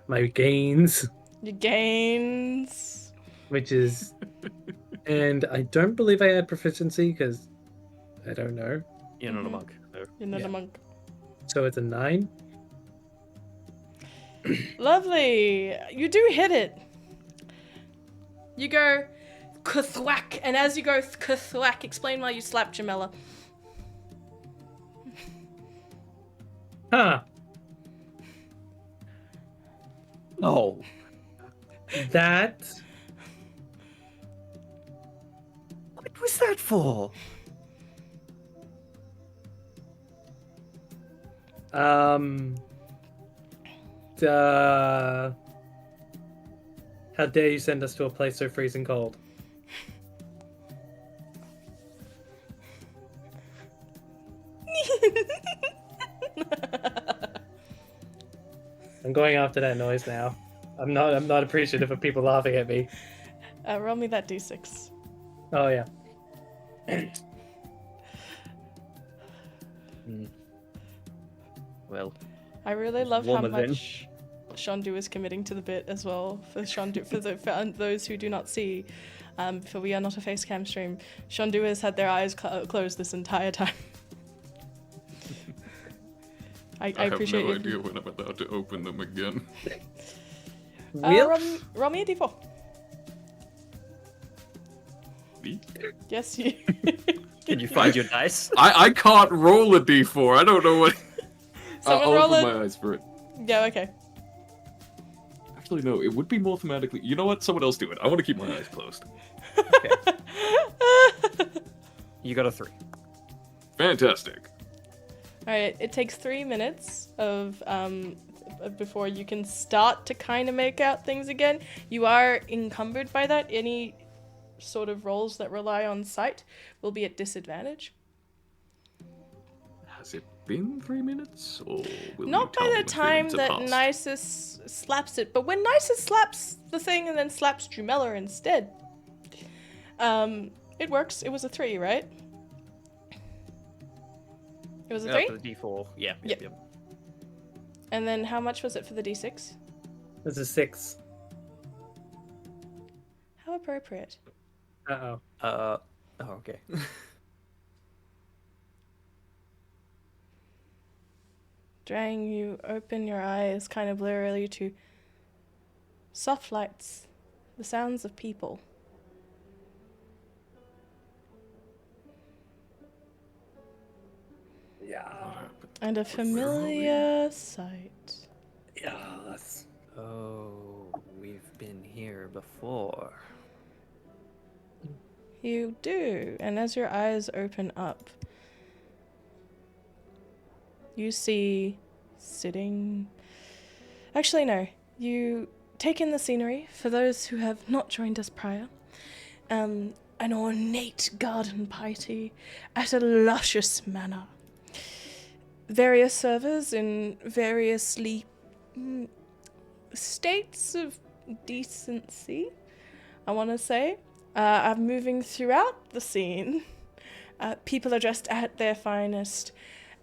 my gains, Your gains. which is, and I don't believe I had proficiency because I don't know. You're not a Mhm. monk. No. You're not Yeah. a monk. So it's a 9. Lovely. You do hit it. You go kathwack, and as you go kathwack, explain why you slapped Jumella. Huh. Oh. That What was that for? how dare you send us to a place so freezing cold? I'm going after that noise now. I'm not appreciative of people laughing at me. Roll me that d6. Oh yeah. Well, I really love how warmer then. much Shondu is committing to the bit as well. For Shondu, for those who do not see, for we are not a face cam stream, Shondu has had their eyes closed this entire time. I I have appreciate no it. idea when I'm about to open them again. Roll me a d4. Me? Yes, you. Can you find your dice? I can't roll a d4. I don't know what. Someone I'll roll open it. my eyes for it. Yeah, okay. Actually, no. It would be more thematically. You know what? Someone else do it. I want to keep my eyes closed. You got a 3. Fantastic. Alright, it takes 3 minutes of before you can start to kind of make out things again. You are encumbered by that. Any sort of rolls that rely on sight will be at disadvantage. Has it been 3 minutes, or will Not you tell by me the when 3 time minutes have that passed? Nyciss slaps it, but when Nyciss slaps the thing and then slaps Jumella instead, it works. It was a 3, right? It was a 3? For the D4. Yeah. Yep. And then how much was it for the d6? It's a 6. How appropriate. Uh-oh. Oh, okay. Drang, you open your eyes kind of blurrily to soft lights, the sounds of people. Yeah. And a familiar sight. Yes. Oh, we've been here before. You do, and as your eyes open up, you see sitting... Actually, no. You take in the scenery, for those who have not joined us prior. An ornate garden party at a luscious manor. Various servers in variously states of decency, I want to say, are moving throughout the scene. People are dressed at their finest.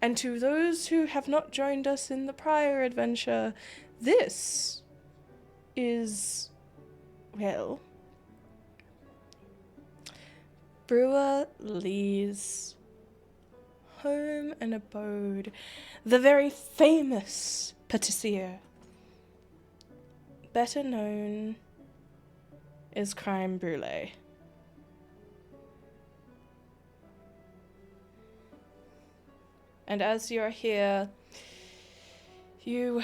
And to those who have not joined us in the prior adventure, this is, well, Brulee's home and abode, the very famous patissier, better known as Crime Brulee. And as you're here, you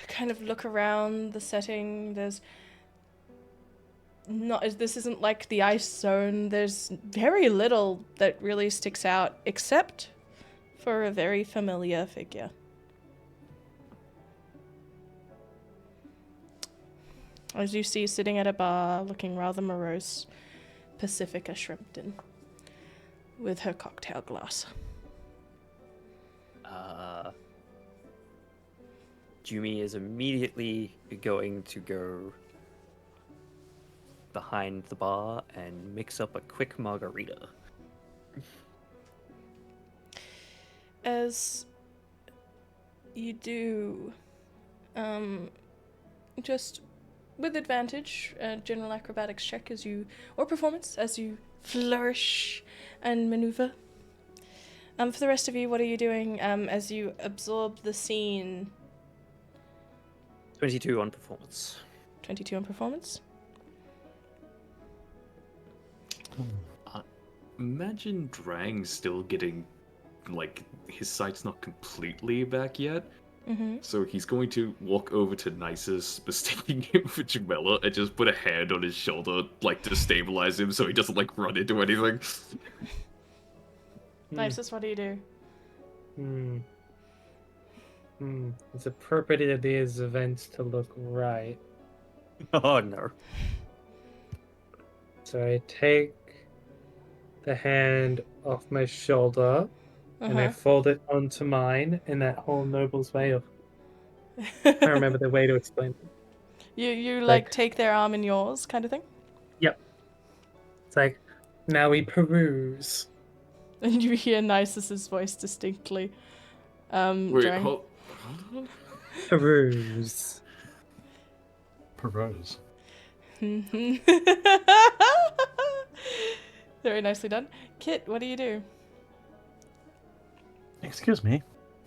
kind of look around the setting. There's not, this isn't like the ice zone. There's very little that really sticks out, except for a very familiar figure. As you see sitting at a bar, looking rather morose, Pacifica Shrimpton, with her cocktail glass. Jumi is immediately going to go behind the bar and mix up a quick margarita. As You do. Just with advantage, general acrobatics check or performance as you flourish and maneuver. For the rest of you, what are you doing as you absorb the scene? 22 on performance. 22 on performance. Imagine Drang still getting, like, his sight's not completely back yet. Mm-hmm. So he's going to walk over to Nyciss, mistaking him for Jumella, and just put a hand on his shoulder, like, to stabilize him so he doesn't, like, run into anything. Nyciss, what do you do? It's appropriate of these events to look right. Oh no. So I take the hand off my shoulder and I fold it onto mine in that whole noble's way of... I remember the way to explain it. You Like- take their arm in yours, kind of thing? Yep. It's like, now we peruse. And you hear Nyciss's voice distinctly. Wait, Drang. hold on. Peruse. Perose. Very nicely done. Kitt, what do you do? Excuse me.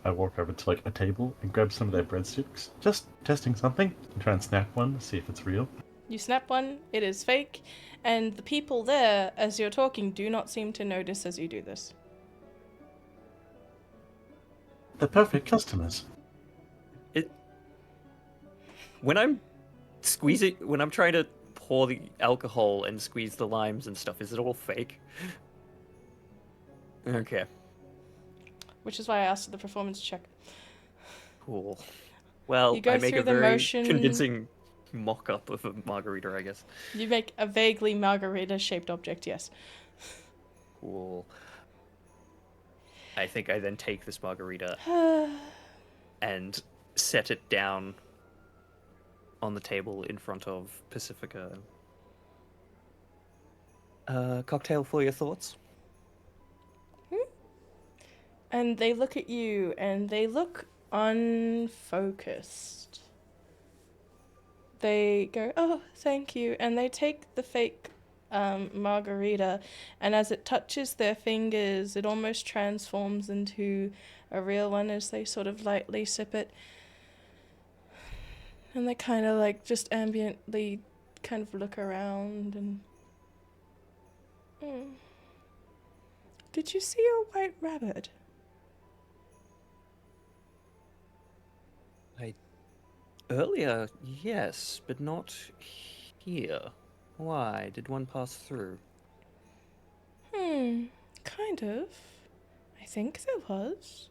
I walk over to like a table and grab some of their breadsticks. Just testing something. And try and snap one to see if it's real. You snap one, it is fake, and the people there, as you're talking, do not seem to notice as you do this. The perfect customers. When I'm trying to pour the alcohol and squeeze the limes and stuff, is it all fake? Okay, Which is why I asked for the performance check. cool. Well, You go I make through a the very motion- convincing mock-up of a margarita, I guess. You make a vaguely margarita-shaped object, yes. Cool. I think I then take this margarita and set it down on the table in front of Pacifica. Cocktail for your thoughts? And they look at you, and they look unfocused. They go, oh, thank you, and they take the fake margarita, and as it touches their fingers, it almost transforms into a real one as they sort of lightly sip it. And they kind of like just ambiently kind of look around and... Did you see a white rabbit? Earlier, yes, but not here. Why? Did one pass through? Kind of. I think there was.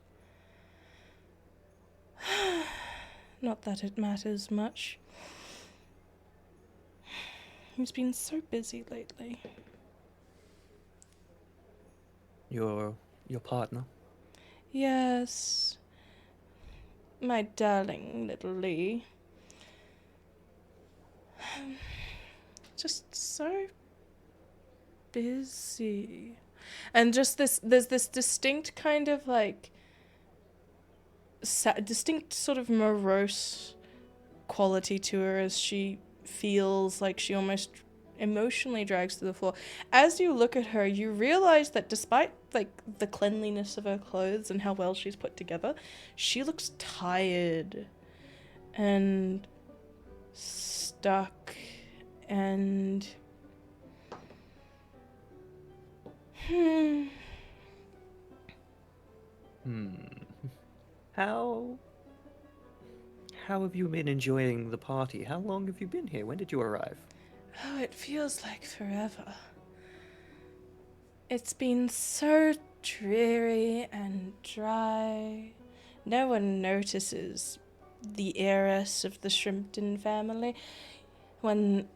Not that it matters much. He's been so busy lately. Your partner? Yes. My darling little Lee. Just so busy. And just there's this distinct kind of like distinct sort of morose quality to her as she feels like she almost emotionally drags to the floor. As you look at her, you realize that despite like the cleanliness of her clothes and how well she's put together, she looks tired and stuck and How have you been enjoying the party? How long have you been here? When did you arrive? Oh, it feels like forever. It's been so dreary and dry. No one notices the heiress of the Shrimpton family when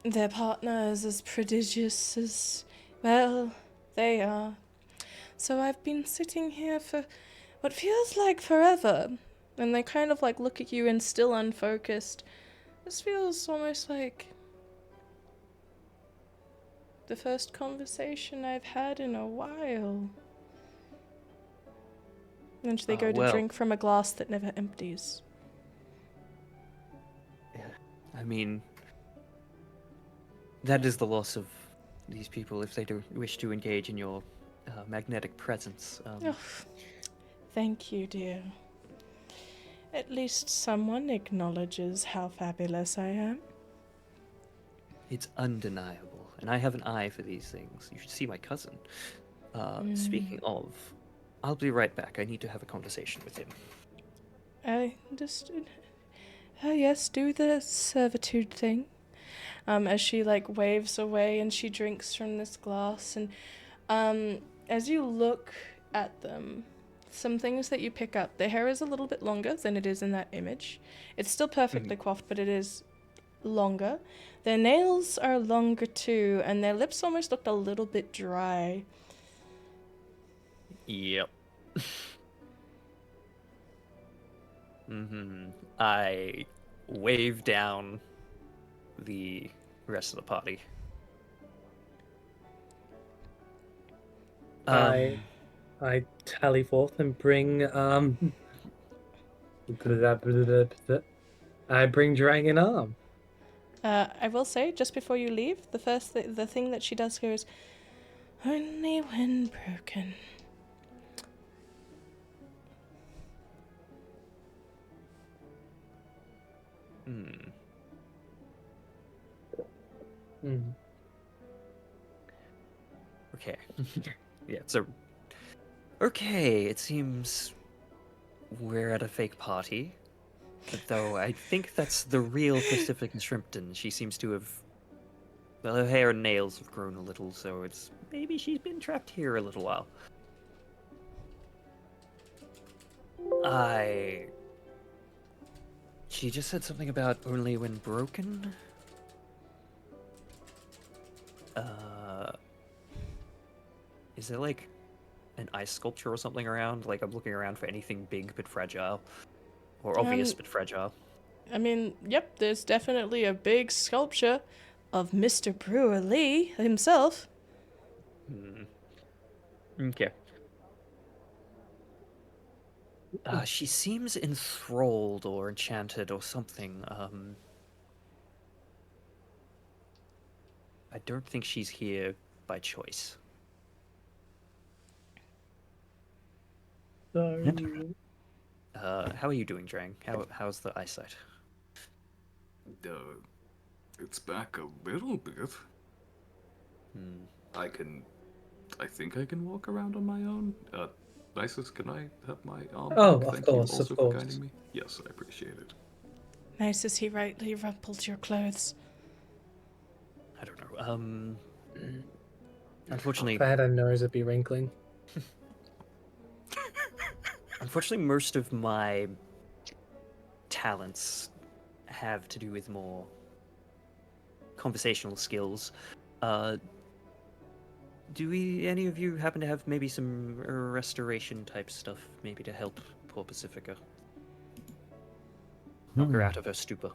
their partner is as prodigious as, well, they are. So I've been sitting here for what feels like forever, and they kind of like look at you and still unfocused. This feels almost like the first conversation I've had in a while. And they go to well. drink from a glass that never empties. I mean, that is the loss of these people if they do wish to engage in your magnetic presence. Oh, thank you, dear. At least someone acknowledges how fabulous I am. It's undeniable, and I have an eye for these things. You should see my cousin. Speaking of, I'll be right back. I need to have a conversation with him. I understood. Yes, do the servitude thing. As she waves away and she drinks from this glass, and as you look at them, some things that you pick up. Their hair is a little bit longer than it is in that image. It's still perfectly coiffed, but it is longer. Their nails are longer too, and their lips almost looked a little bit dry. Yep. I wave down the rest of the party. I tally forth and bring I bring Drang an arm. I will say, just before you leave, the thing that she does here is, only when broken. Okay. Yeah, so... Okay, it seems we're at a fake party. Though I think that's the real Pacifica Shrimpton. She seems to have... Well, her hair and nails have grown a little, so it's... Maybe she's been trapped here a little while. She just said something about only when broken? Is there, an ice sculpture or something around? I'm looking around for anything big but fragile. Or obvious but fragile. I mean, yep, there's definitely a big sculpture of Mr. Brulee himself. Okay. She seems enthralled or enchanted or something. I don't think she's here by choice. How are you doing, Drang? How's the eyesight? It's back a little bit. I think I can walk around on my own. Nyciss, can I have my arm? Oh, back? of Thank course, you also of for course. guiding me. Yes, I appreciate it. Nice, he rightly rumpled your clothes. I don't know. Unfortunately, If I had a nose, it'd be wrinkling. Unfortunately, most of my talents have to do with more conversational skills. Do any of you happen to have maybe some restoration type stuff, maybe to help poor Pacifica? Knock her out of her stupor.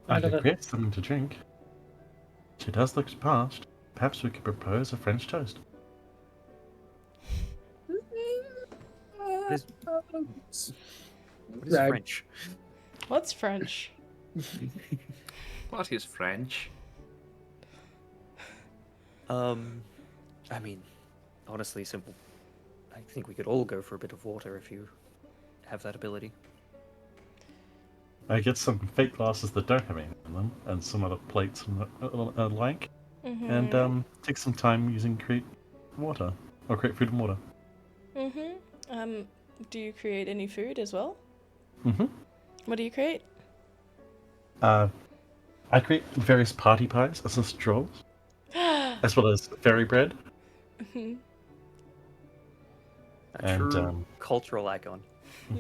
I could create something to drink. She does look parched. Perhaps we could propose a French toast. What is French? What's French? What is French? I mean, honestly, simple. I think we could all go for a bit of water if you have that ability. I get some fake glasses that don't have anything in them, and some other plates and alike, and take some time using create water, or create food and water. Do you create any food as well? Mm-hmm. What do you create? I create various party pies as some straws, as well as fairy bread. A true cultural icon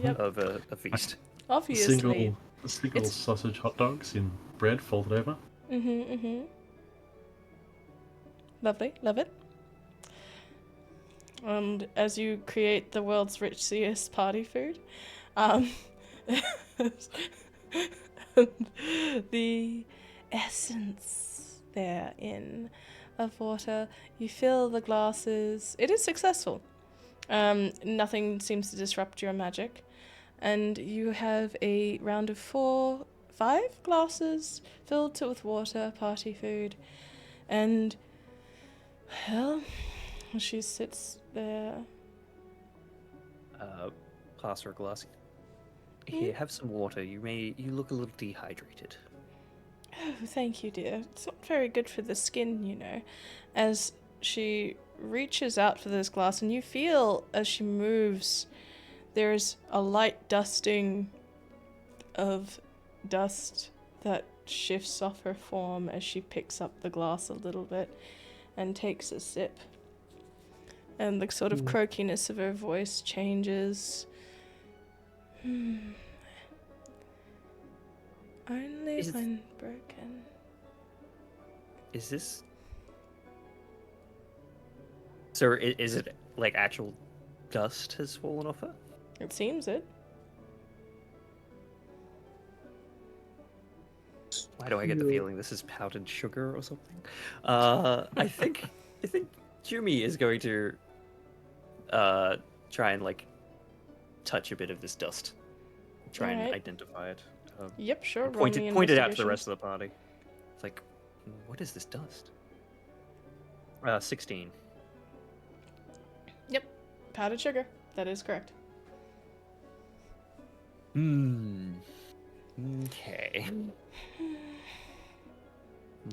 of a feast. Obviously. Single sausage hot dogs in bread folded over. Lovely, love it. And as you create the world's richest party food, the essence therein of water, you fill the glasses. It is successful. Nothing seems to disrupt your magic. And you have a round of 5 glasses filled with water, party food. And, well, she sits there. Pass her a glass. Here, have some water. You look a little dehydrated. Oh, thank you, dear. It's not very good for the skin, you know. As she reaches out for this glass, and you feel as she moves, there's a light dusting of dust that shifts off her form as she picks up the glass a little bit and takes a sip. And the sort of croakiness of her voice changes. Only when broken. Is this... So is it like actual dust has fallen off her? It seems it. Why do I get the feeling this is powdered sugar or something? I think Jumi is going to try and like touch a bit of this dust, try and Alright. identify it. Yep, sure. roll Point me it out to the investigation. rest of the party. It's like, what is this dust? 16. Yep, powdered sugar. That is correct. Okay.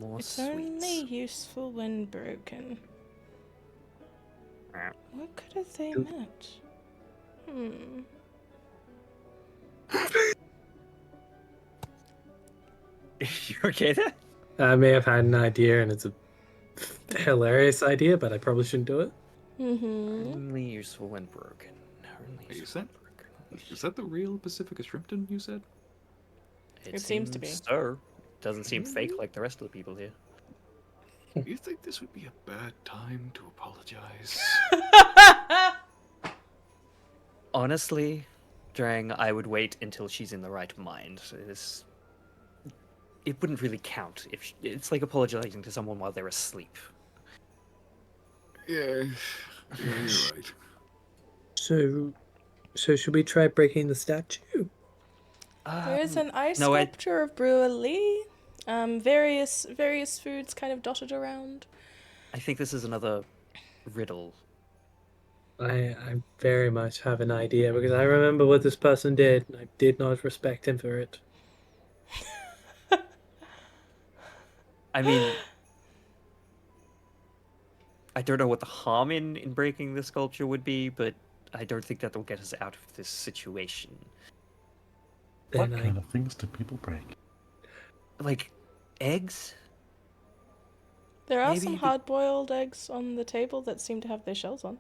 More It's sweets. only useful when broken. What could have they meant? You okay there? I may have had an idea, and it's a hilarious idea, but I probably shouldn't do it. Only useful when broken. Only Is useful that, when broken. is that the real Pacifica Shrimpton you said? It seems to be. So. Doesn't seem fake like the rest of the people here. You think this would be a bad time to apologize? Honestly, Drang, I would wait until she's in the right mind. It wouldn't really count if it's like apologizing to someone while they're asleep. Yeah, you're right. So should we try breaking the statue? There is an ice no, I- sculpture of Brulee. Various foods kind of dotted around. I think this is another riddle. I very much have an idea, because I remember what this person did, and I did not respect him for it. I mean, I don't know what the harm in breaking the sculpture would be, but I don't think that will get us out of this situation. Then What I kind of things do people break? Like, eggs? There are Maybe some you could- hard-boiled eggs on the table that seem to have their shells on.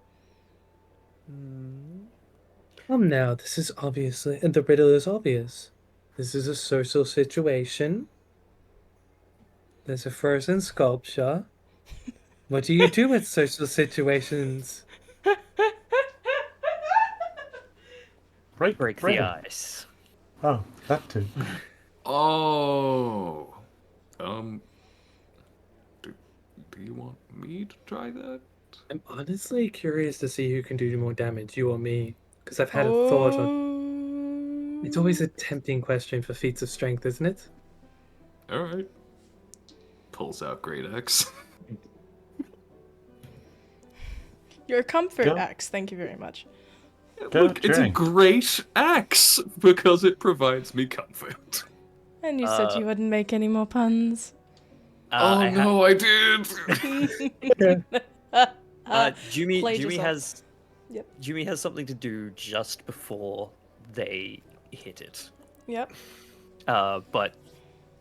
Come now, this is obviously, and the riddle is obvious. This is a social situation. There's a frozen sculpture. What do you do with social situations? Break the bread. ice. Oh, that too. Oh. Do you want me to try that? I'm honestly curious to see who can do more damage, you or me. Because I've had a thought on... It's always a tempting question for feats of strength, isn't it? Alright. Pulls out Great Axe. Your comfort Go. axe, thank you very much. Go, Look, it's a drink. great axe because it provides me comfort. And you said you wouldn't make any more puns. Oh no, I did! Jumi played yourself. has Yep. Jumi has something to do just before they hit it. Yep. But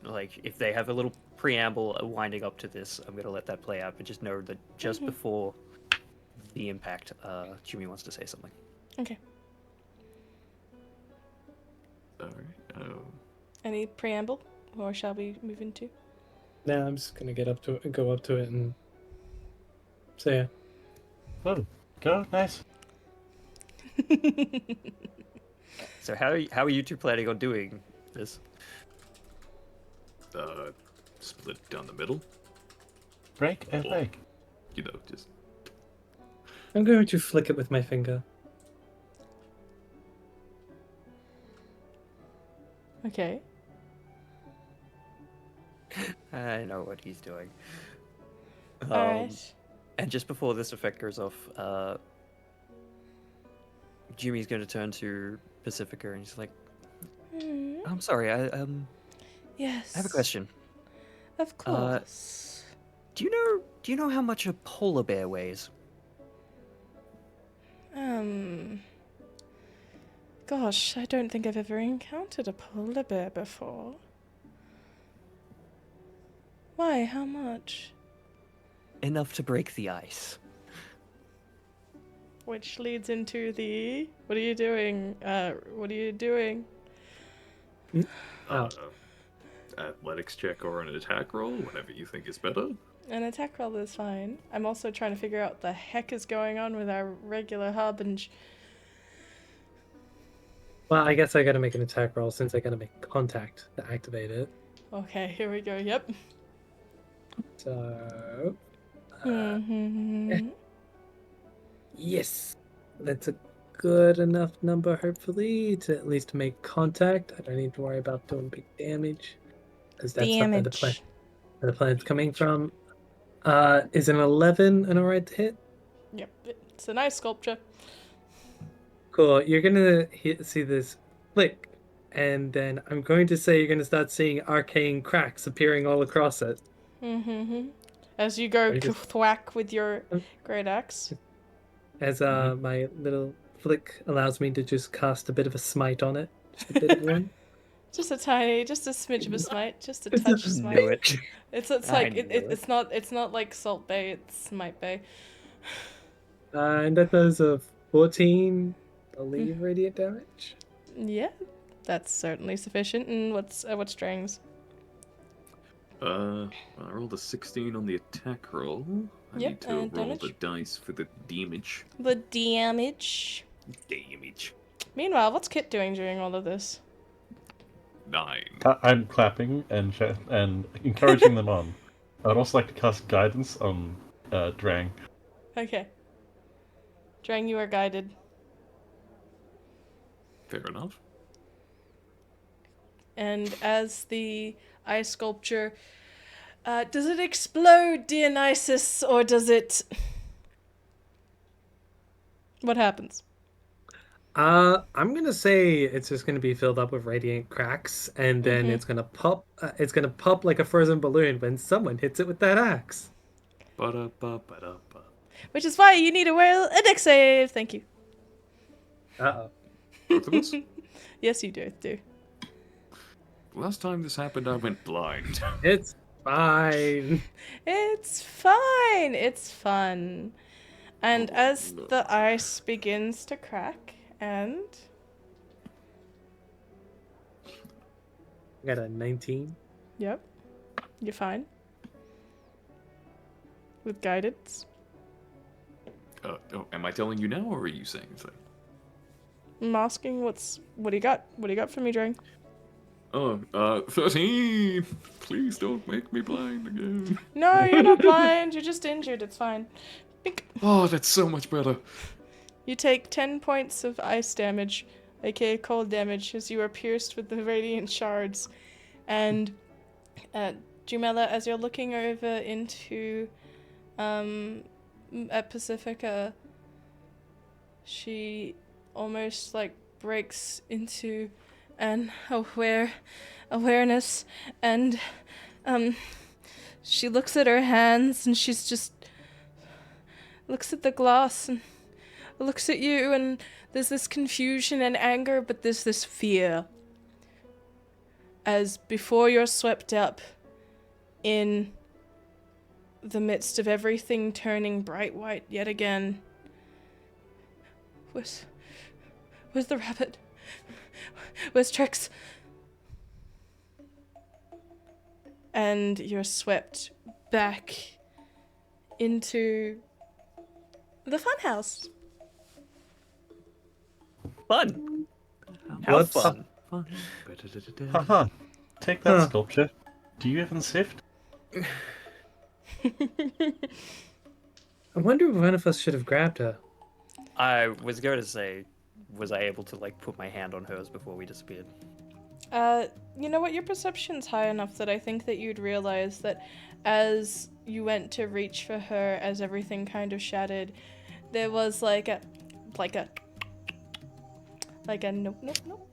like if they have a little preamble winding up to this, I'm gonna let that play out. But just know that just before the impact, Jumi wants to say something. Okay. Alright, Any preamble, or shall we move into? Now I'm just gonna get up to it and go up to it and say it. Oh, go, nice. So how are you two planning on doing this? split down the middle. Break a leg. You know, just... I'm going to flick it with my finger. Okay. I know what he's doing. Alright. And just before this effect goes off, Jimmy's going to turn to Pacifica and he's like, I'm sorry, I Yes. have a question. Of course. Do you know how much a polar bear weighs? Gosh, I don't think I've ever encountered a polar bear before. Why? How much? Enough to break the ice. Which leads into the... What are you doing? What are you doing? Athletics check or an attack roll, whatever you think is better. An attack roll is fine. I'm also trying to figure out what the heck is going on with our regular Harbinger. Well, I guess I gotta make an attack roll since I gotta make contact to activate it. Okay, here we go. Yep. So... Mm-hmm. Yes! That's a good enough number, hopefully, to at least make contact. I don't need to worry about doing big damage. Because that's not where the planet's coming from. Is an 11 an alright to hit? Yep, it's a nice sculpture. Cool. You're gonna see this flick, and then I'm going to say you're gonna start seeing arcane cracks appearing all across it. Mm-hmm. As you go thwack with your great axe. As my little flick allows me to just cast a bit of a smite on it. Just a bit of one. Just a smidge of a smite, just a touch of smite. Knew it. It's like it's not like Salt Bay, it's Smite Bay. And that does a 14, I believe, radiant damage. Yeah, that's certainly sufficient. And what's strings? I rolled a 16 on the attack roll. I Yep, need to roll damage. the dice for the damage. The damage. Damage. Meanwhile, what's Kitt doing during all of this? 9. I'm clapping and encouraging them on. I'd also like to cast guidance on Drang. Okay. Drang, you are guided. Fair enough. And as the ice sculpture, does it explode, dear Nyciss, or does it... What happens? I'm gonna say it's just gonna be filled up with radiant cracks, and then it's gonna pop. It's gonna pop like a frozen balloon when someone hits it with that axe. Ba-da-ba-ba-da-ba. Which is why you need to wear a dex save. Thank you. Uh-oh. Both of us? Yes, you do. Last time this happened, I went blind. It's fine. It's fine. It's fun. And as the ice begins to crack, and I got a 19. yep, you're fine. With guidance. Am I telling you now, or are you saying something? I'm asking what do you got? What do you got for me, Drang? 13! Please don't make me blind again. No, you're not blind. You're just injured. It's fine. Bink. Oh, that's so much better. You take 10 points of ice damage, aka cold damage, as you are pierced with the radiant shards. And Jumella, as you're looking over into at Pacifica, she almost like breaks into an awareness, and she looks at her hands, and she's just looks at the glass and looks at you, and there's this confusion and anger, but there's this fear. As before you're swept up in the midst of everything turning bright white yet again. Where's the rabbit? Where's Trix? And you're swept back into the funhouse. Fun. How What's fun. Haha. Take that sculpture. Do you even sift? I wonder if one of us should have grabbed her. I was going to say, was I able to like put my hand on hers before we disappeared? You know what? Your perception's high enough that I think that you'd realize that as you went to reach for her, as everything kind of shattered, there was like a nope, nope, nope.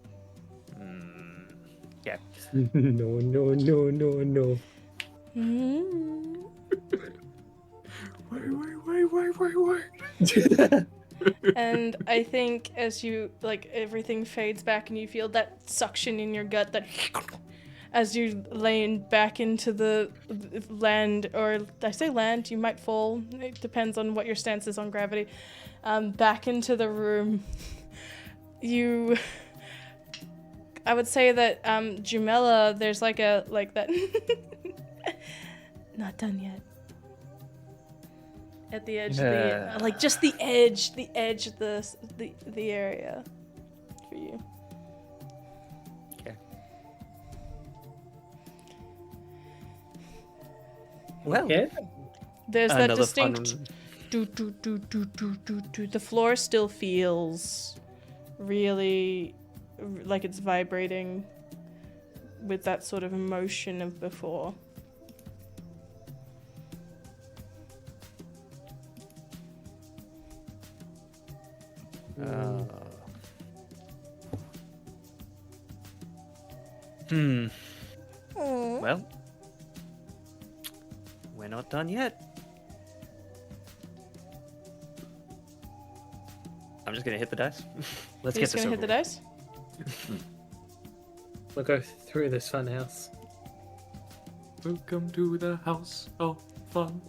Yeah. No, no, no, no, no. Mm. Wait. And I think as you, like, everything fades back and you feel that suction in your gut, that as you lean back into the land, or I say land, you might fall, it depends on what your stance is on gravity, back into the room. I would say that Jumella, there's like that not done yet. At the edge of the, like just the edge of the area for you. Okay. Well, Yeah. There's that another distinct fun- do. The floor still feels really like it's vibrating with that sort of emotion of before. Well, we're not done yet. I'm just gonna hit the dice. Let's You're get just this gonna over hit the dice? We'll go through this fun house. Welcome to the house of fun.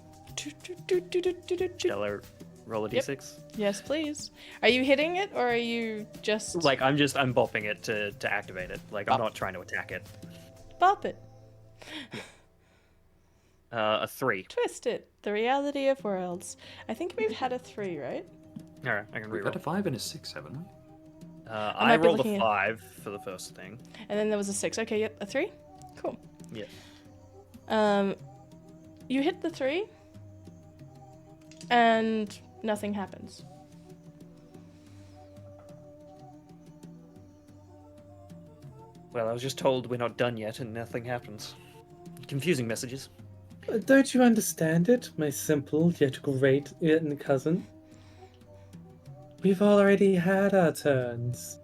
Shall I roll a Yep. d6? Yes, please. Are you hitting it, or are you just Like I'm bopping it to activate it. Like I'm not trying to attack it. bop it? A 3. Twist it. The reality of worlds. I think we've had a 3, right? All right, I can We've reroll. got a 5 and a 6, haven't we? I might be rolled a looking at- 5 for the first thing. And then there was a 6. Okay, yep, a 3. Cool. Yeah. You hit the 3, and nothing happens. Well, I was just told we're not done yet and nothing happens. Confusing messages. Don't you understand it, my simple yet great cousin? We've already had our turns.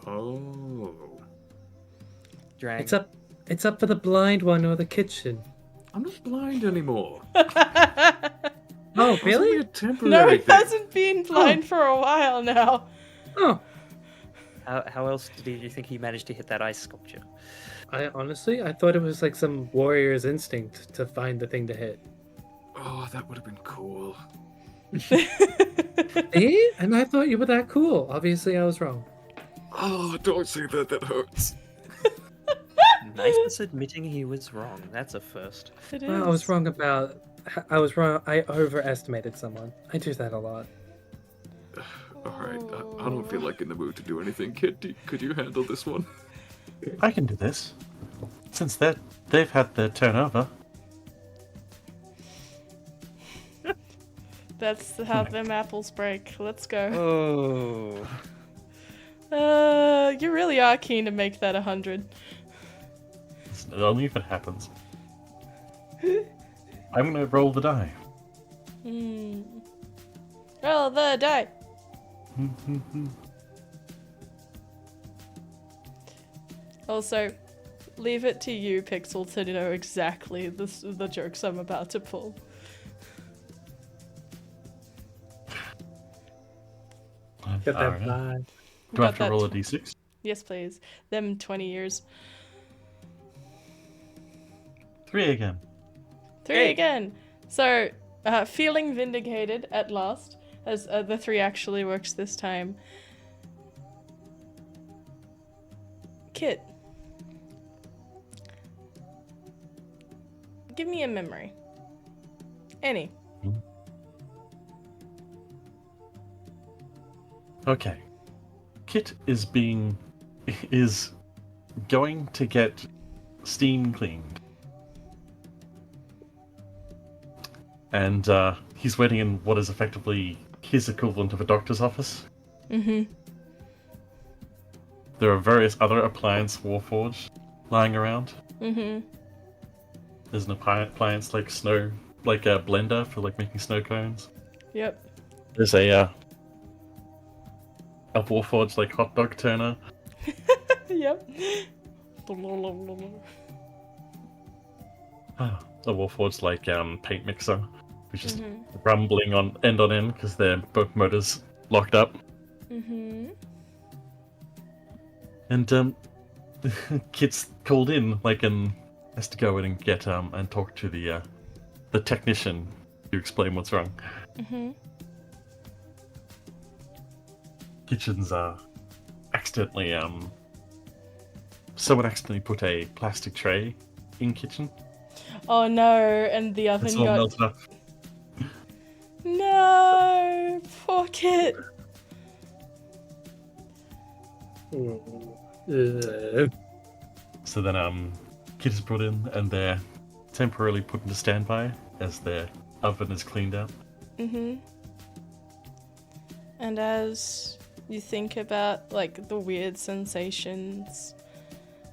Oh. Drang. It's up for the blind one or the kitchen. I'm not blind anymore. Oh, It's only really? a temporary No, he thing. hasn't been blind for a while now. Oh, How else did you think he managed to hit that ice sculpture? I thought it was like some warrior's instinct to find the thing to hit. Oh, that would have been cool. Eh? And I thought you were that cool. Obviously, I was wrong. Oh, don't say that. That hurts. Nyciss admitting he was wrong. That's a first. It is. Well, I was wrong about. I was wrong. I overestimated someone. I do that a lot. All right, I don't feel like in the mood to do anything. Kid, could you handle this one? I can do this. Since they've had their turnover. That's how them apples break. Let's go. Oh. You really are keen to make that 100. It's only if it happens. I'm gonna roll the die. Roll the die. Also, leave it to you, Pixel, to know exactly the jokes I'm about to pull. Got that Alright. vibe. Do I have Got to roll a that. d6? Yes, please. Them 20 years. 3 again. 3 Hey. again. So, feeling vindicated at last, as the 3 actually works this time. Kitt. Give me a memory. Any. Okay. Kitt is going to get steam cleaned. and he's waiting in what is effectively his equivalent of a doctor's office. Mm-hmm. There are various other appliance warforged lying around. Mm-hmm. There's an appliance like a blender for like making snow cones. Yep. There's a warforged like hot dog turner. Yep. A warforged like paint mixer, which is rumbling on end because their both motors locked up. Mm-hmm. And Kitt's called in, and has to go in and get and talk to the technician to explain what's wrong. Mm-hmm. Kitchen's accidentally someone accidentally put a plastic tray in kitchen. Oh no, and the oven It's all got... melted up. No! Poor Kitt! So then Kitt is brought in and they're temporarily put into standby as their oven is cleaned out. Mm-hmm. And as you think about, the weird sensations,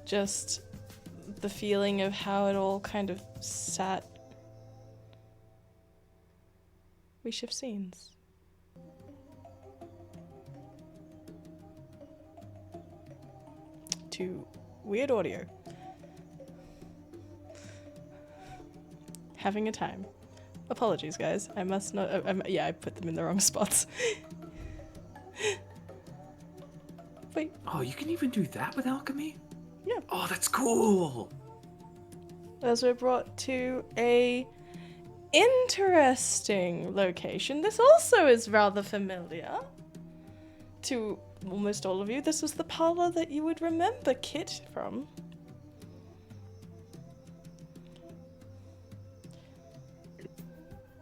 just the feeling of how it all kind of sat, we shift scenes. To weird audio. Having a time. Apologies, guys. I must not. I put them in the wrong spots. Wait. Oh, you can even do that with alchemy? Yeah. Oh, that's cool. As we're brought to a interesting location. This also is rather familiar to almost all of you. This was the parlor that you would remember Kitt from.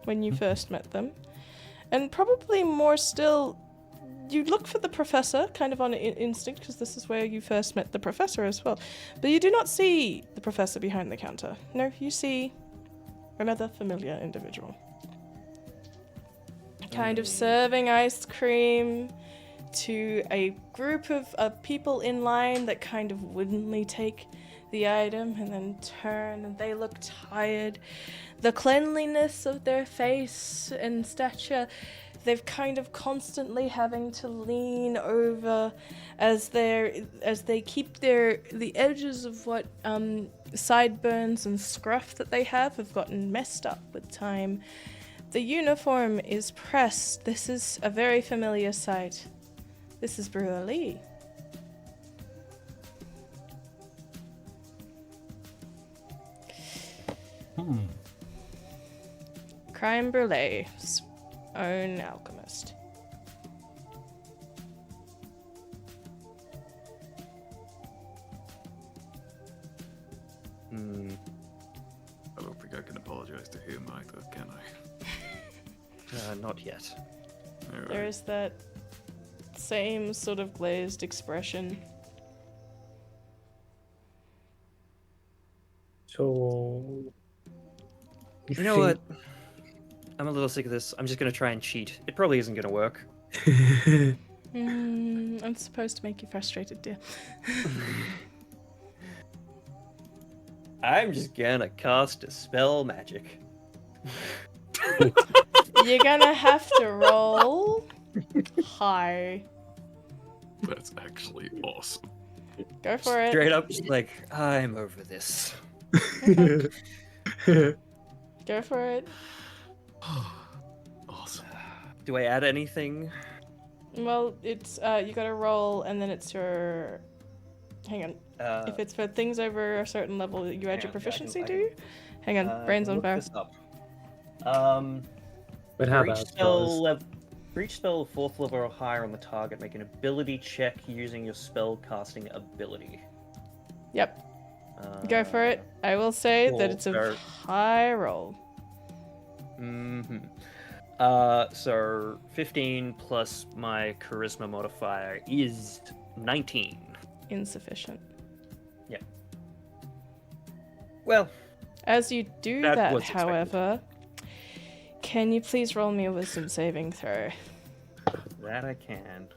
When you first met them. And probably more still, you look for the professor, kind of on instinct, because this is where you first met the professor as well. But you do not see the professor behind the counter. No, you see another familiar individual. Kind of serving ice cream to a group of people in line that kind of woodenly take the item and then turn, and they look tired. The cleanliness of their face and stature, they've kind of constantly having to lean over as they keep the edges of what sideburns and scruff that they have gotten messed up with time. The uniform is pressed. This is a very familiar sight. This is Brulee. Crime Brulee's own alchemist. I don't think I can apologize to him either, can I? Not yet. All There right. is that same sort of glazed expression. So... You know what? I'm a little sick of this. I'm just gonna try and cheat. It probably isn't gonna work. I'm supposed to make you frustrated, dear. I'm just gonna cast a spell magic. You're gonna have to roll high. That's actually awesome. Go for it. Straight up, just like, I'm over this. Go for it. Awesome. Do I add anything? Well, it's you gotta roll, and then it's your. Hang on. If it's for things over a certain level, you add your proficiency, do you? Hang on, brain's on look fire. this up. But how For each about spell, for each spell 4th level or higher on the target, make an ability check using your spell casting ability. Yep. Go for it. I will say cool, that it's a so- high roll. So 15 plus my charisma modifier is 19. Insufficient. Well, As you do That that, was expected. however, Can you please roll me a wisdom saving throw? That I can.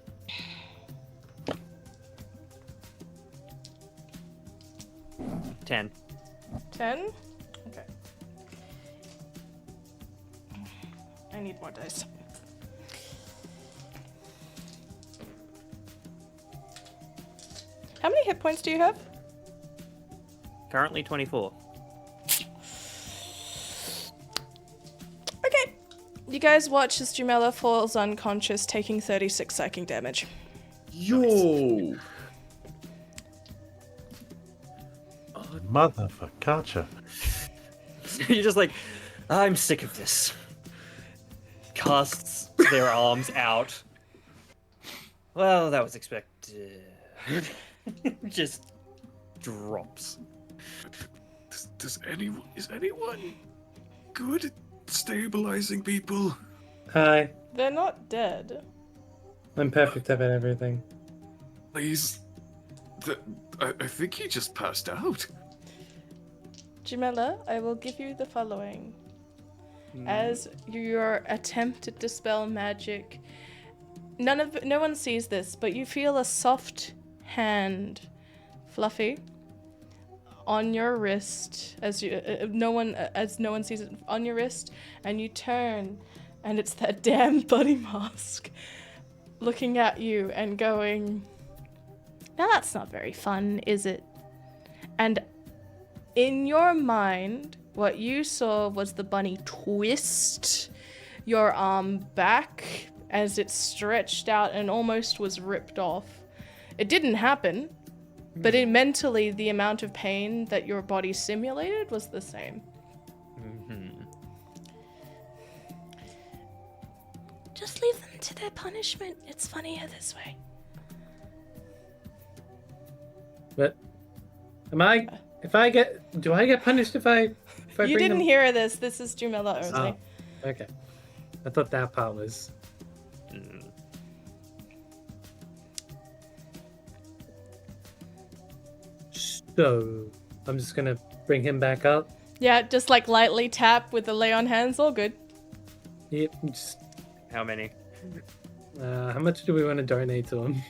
10. 10? Okay. I need more dice. How many hit points do you have? Currently 24. Okay. You guys watch as Jumella falls unconscious, taking 36 psychic damage. Yo! Motherfucker. You're just like, I'm sick of this. Casts their arms out. Well, that was expected. Just drops. Is anyone good at stabilizing people? Hi. They're not dead. I'm perfect at everything. Please. I think he just passed out. Jumella, I will give you the following. As your attempt to dispel magic, no one sees this, but you feel a soft hand, Fluffy, on your wrist as no one sees it on your wrist, and you turn, and it's that damn buddy mask looking at you and going, "Now that's not very fun, is it?" And in your mind, what you saw was the bunny twist your arm back as it stretched out and almost was ripped off. It didn't happen, but mentally, the amount of pain that your body simulated was the same. Mm-hmm. Just leave them to their punishment. It's funnier this way. But do I get punished if I You bring didn't them? hear this. This is Jumella only. Oh, okay. I thought that part was. So, I'm just gonna bring him back up. Yeah, just like lightly tap with the lay on hands. All good. Yep. Just, How many? how much do we want to donate to him?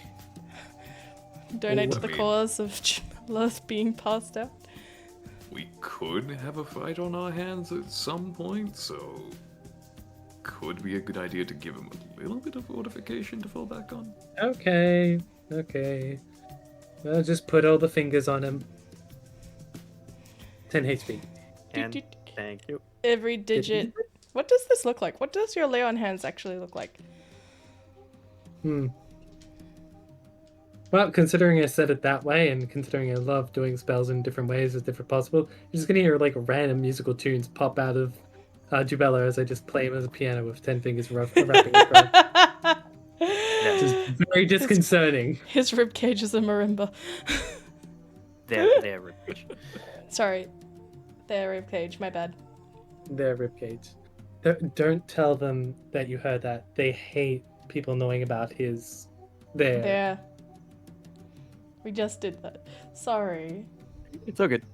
Donate to I the mean- cause of Jumella's being passed out. We could have a fight on our hands at some point, so could be a good idea to give him a little bit of fortification to fall back on. Okay. Well, just put all the fingers on him. 10 HP. And thank you. Every digit. What does this look like? What does your lay on hands actually look like? Well, considering I said it that way, and considering I love doing spells in different ways as different possible, you're just gonna hear like random musical tunes pop out of Jumella as I just play him as a piano with 10 fingers rapping across. Which is very disconcerting. His ribcage is a marimba. They're rich. Sorry. Their ribcage, my bad. Their ribcage. Don't tell them that you heard that. They hate people knowing about his. There. We just did that. Sorry. It's all good.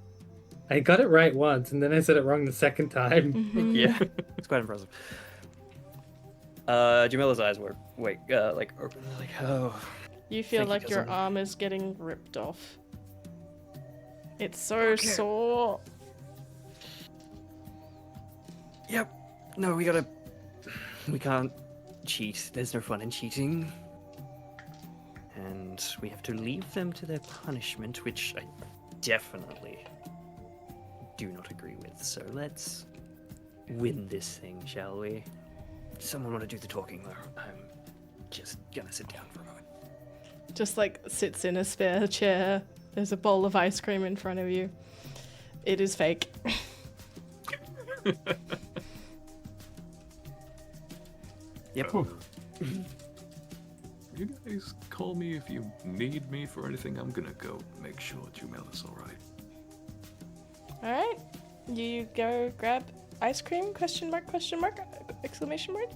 I got it right once, and then I said it wrong the second time. Mhm. Yeah, it's quite impressive. Jamella's eyes were like open, like, oh. You feel Thank you, like your cousin. arm is getting ripped off. It's so sore. Yep. No, we can't cheat. There's no fun in cheating. And we have to leave them to their punishment, which I definitely do not agree with. So let's win this thing, shall we? Someone want to do the talking, though? I'm just gonna sit down for a moment. Just like sits in a spare chair. There's a bowl of ice cream in front of you. It is fake. Yep. You guys call me if you need me for anything. I'm gonna go make sure Jumella's alright. Alright. You go grab ice cream? Question mark, exclamation mark?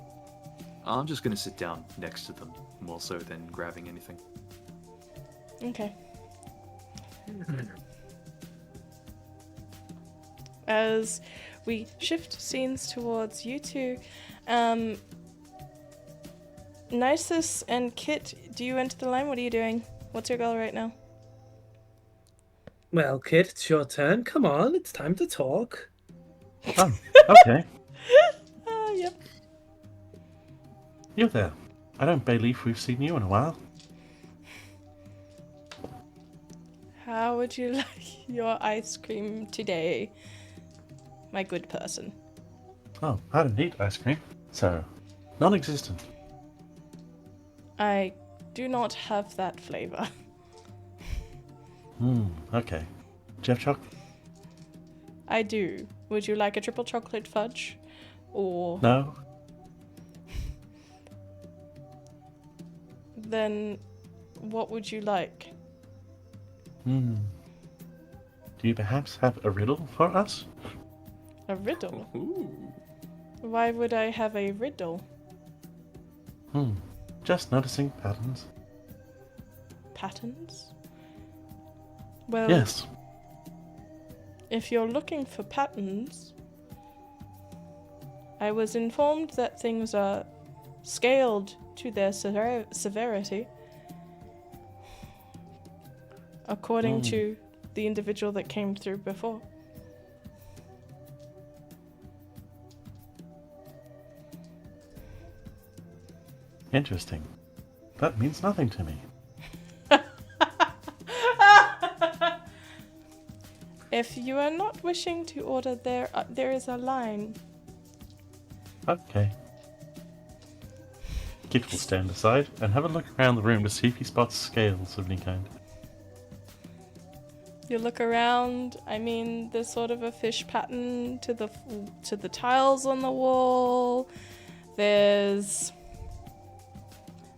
I'm just gonna sit down next to them more so than grabbing anything. Okay. as we shift scenes towards you two. Nyciss and Kitt, do you enter the line? What are you doing? What's your goal right now? Well, Kitt, it's your turn. Come on, it's time to talk. Oh, okay. Yep. You there. I don't believe we've seen you in a while. How would you like your ice cream today, my good person? Oh, I don't eat ice cream, so non-existent. I do not have that flavor. Okay. Do you have chocolate? I do. Would you like a triple chocolate fudge? Or No? then what would you like? Do you perhaps have a riddle for us? A riddle? Ooh. Why would I have a riddle? Just noticing patterns. Patterns? Well, Yes. if you're looking for patterns, I was informed that things are scaled to their severity, according to the individual that came through before. Interesting. That means nothing to me. If you are not wishing to order, there is a line. Okay. Kit will stand aside and have a look around the room to see if he spots scales of any kind. You look around. I mean, there's sort of a fish pattern to the tiles on the wall. There's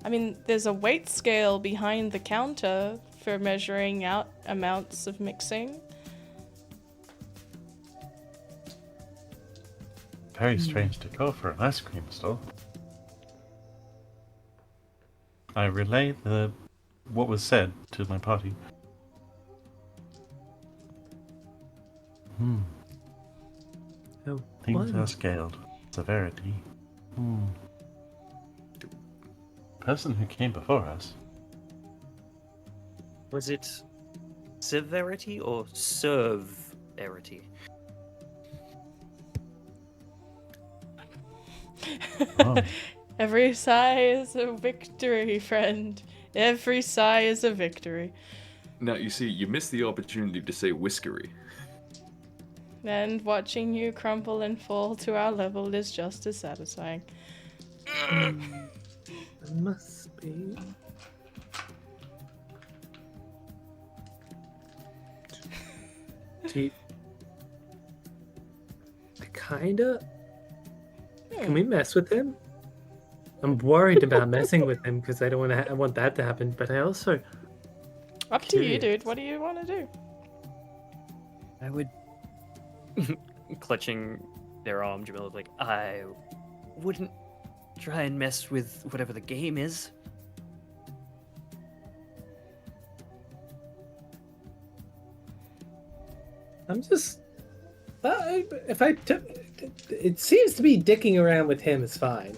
a weight scale behind the counter for measuring out amounts of mixing. Very strange decor for an ice cream store. I relay what was said to my party. Oh, Things what? are scaled. Severity. Person who came before us. Was it severity or serverity? Oh, Every sigh is a victory, friend. Every sigh is a victory. Now, you see, you missed the opportunity to say whiskery. And watching you crumple and fall to our level is just as satisfying. It must be. Gee. Kinda. Can we mess with him? I'm worried about messing with him because I don't want to. I want that to happen, but I also. Up to you, Curious. dude. What do you want to do? I would, clutching their arm, Jumella's like, I wouldn't try and mess with whatever the game is. I'm just. It seems to be dicking around with him is fine.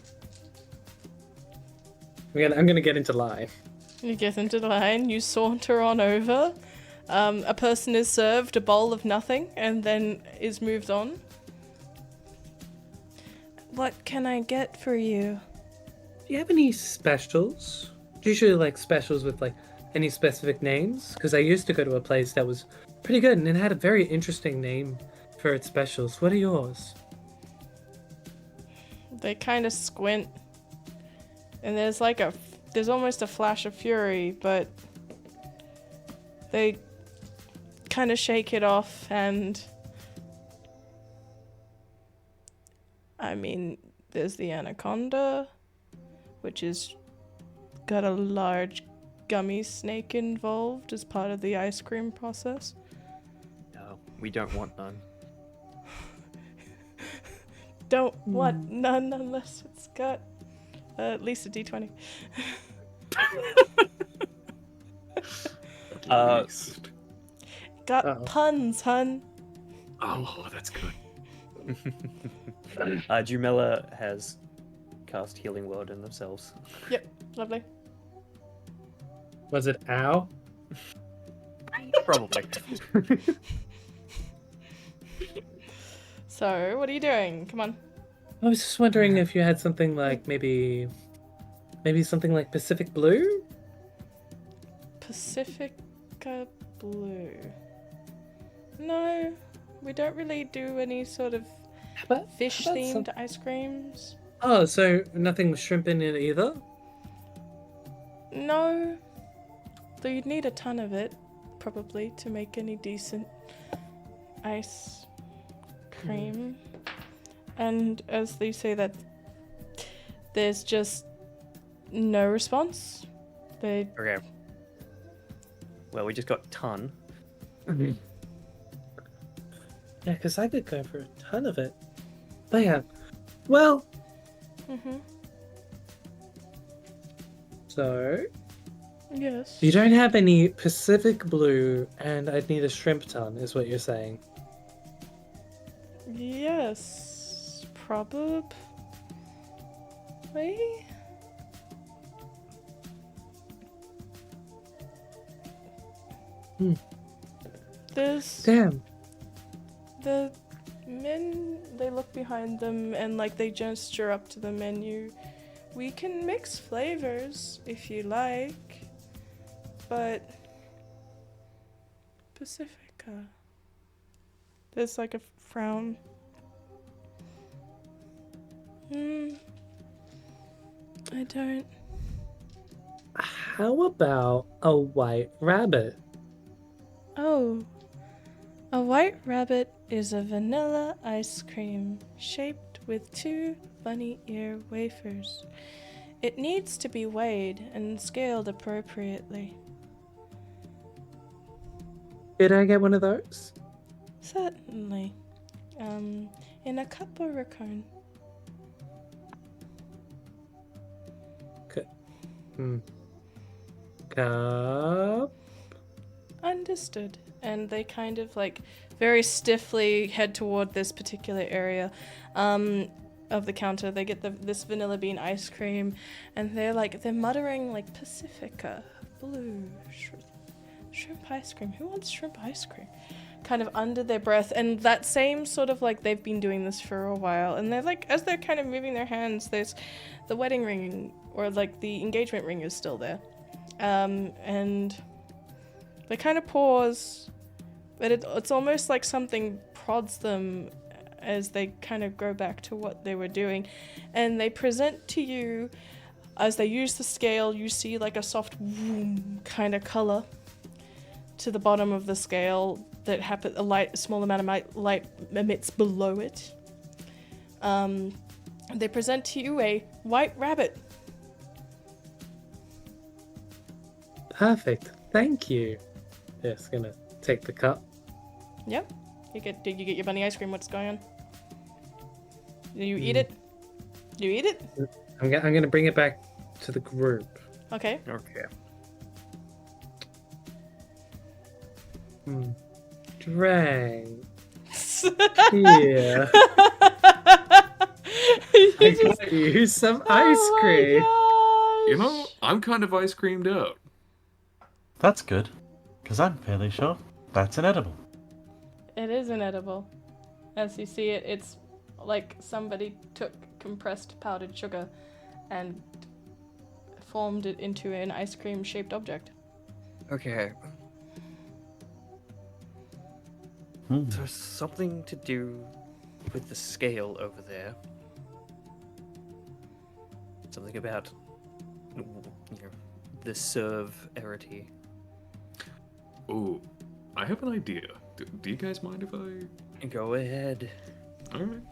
I'm gonna get into line. You get into the line, you saunter on over. A person is served a bowl of nothing and then is moved on. What can I get for you? Do you have any specials? Do you usually like specials with like any specific names? Because I used to go to a place that was pretty good and it had a very interesting name for its specials. What are yours? They kind of squint. And there's almost a flash of fury, but they kind of shake it off and I mean, there's the anaconda, which is got a large gummy snake involved as part of the ice cream process. No, we don't want none. Don't want none unless it's got at least a D20. Uh, Got Uh-oh. puns, hun. Oh, that's good. Jumella has cast Healing Word in themselves. Yep, lovely. Was it ow? Probably. So, what are you doing? Come on. I was just wondering if you had something like maybe something like Pacific Blue? Pacifica Blue. No, we don't really do any sort of How about fish-themed ice creams. Oh, so nothing with shrimp in it either? No. Though you'd need a ton of it, probably, to make any decent ice cream. And as they say that there's just no response. They Okay. Well, we just got ton. Yeah, because I could go for a ton of it. But yeah. Well, so yes. you don't have any Pacific Blue, and I'd need a shrimp ton, is what you're saying. Yes, probably. There's Damn. the men. They look behind them and like they gesture up to the menu. We can mix flavors if you like, but Pacifica. There's like a frown. I don't. How about a white rabbit? Oh, a white rabbit is a vanilla ice cream shaped with 2 bunny ear wafers. It needs to be weighed and scaled appropriately. Did I get one of those? Certainly. In a cup or a cone. Cup. Understood. And they kind of like very stiffly head toward this particular area of the counter. They get this vanilla bean ice cream, and they're muttering like Pacifica, blue, shrimp ice cream. Who wants shrimp ice cream? Kind of under their breath, and that same sort of like they've been doing this for a while, and they're like as they're kind of moving their hands, there's the wedding ring or like the engagement ring is still there, and they kind of pause, but it's almost like something prods them as they kind of go back to what they were doing, and they present to you as they use the scale. You see like a soft kind of color to the bottom of the scale that a small amount of light emits below it. They present to you a white rabbit. Perfect. Thank you. Just gonna take the cup. Yep. Did you get your bunny ice cream? What's going on? Do you eat it? You eat it? I'm gonna bring it back to the group. Okay. Okay. Drang. Yeah. I got you some ice cream. You know, I'm kind of ice creamed out. That's good, because I'm fairly sure that's an edible. It is inedible. As you see it, it's like somebody took compressed powdered sugar and formed it into an ice cream shaped object. Okay. There's something to do with the scale over there. Something about the serve-arity. Oh, I have an idea. Do you guys mind if I... Go ahead. Alright.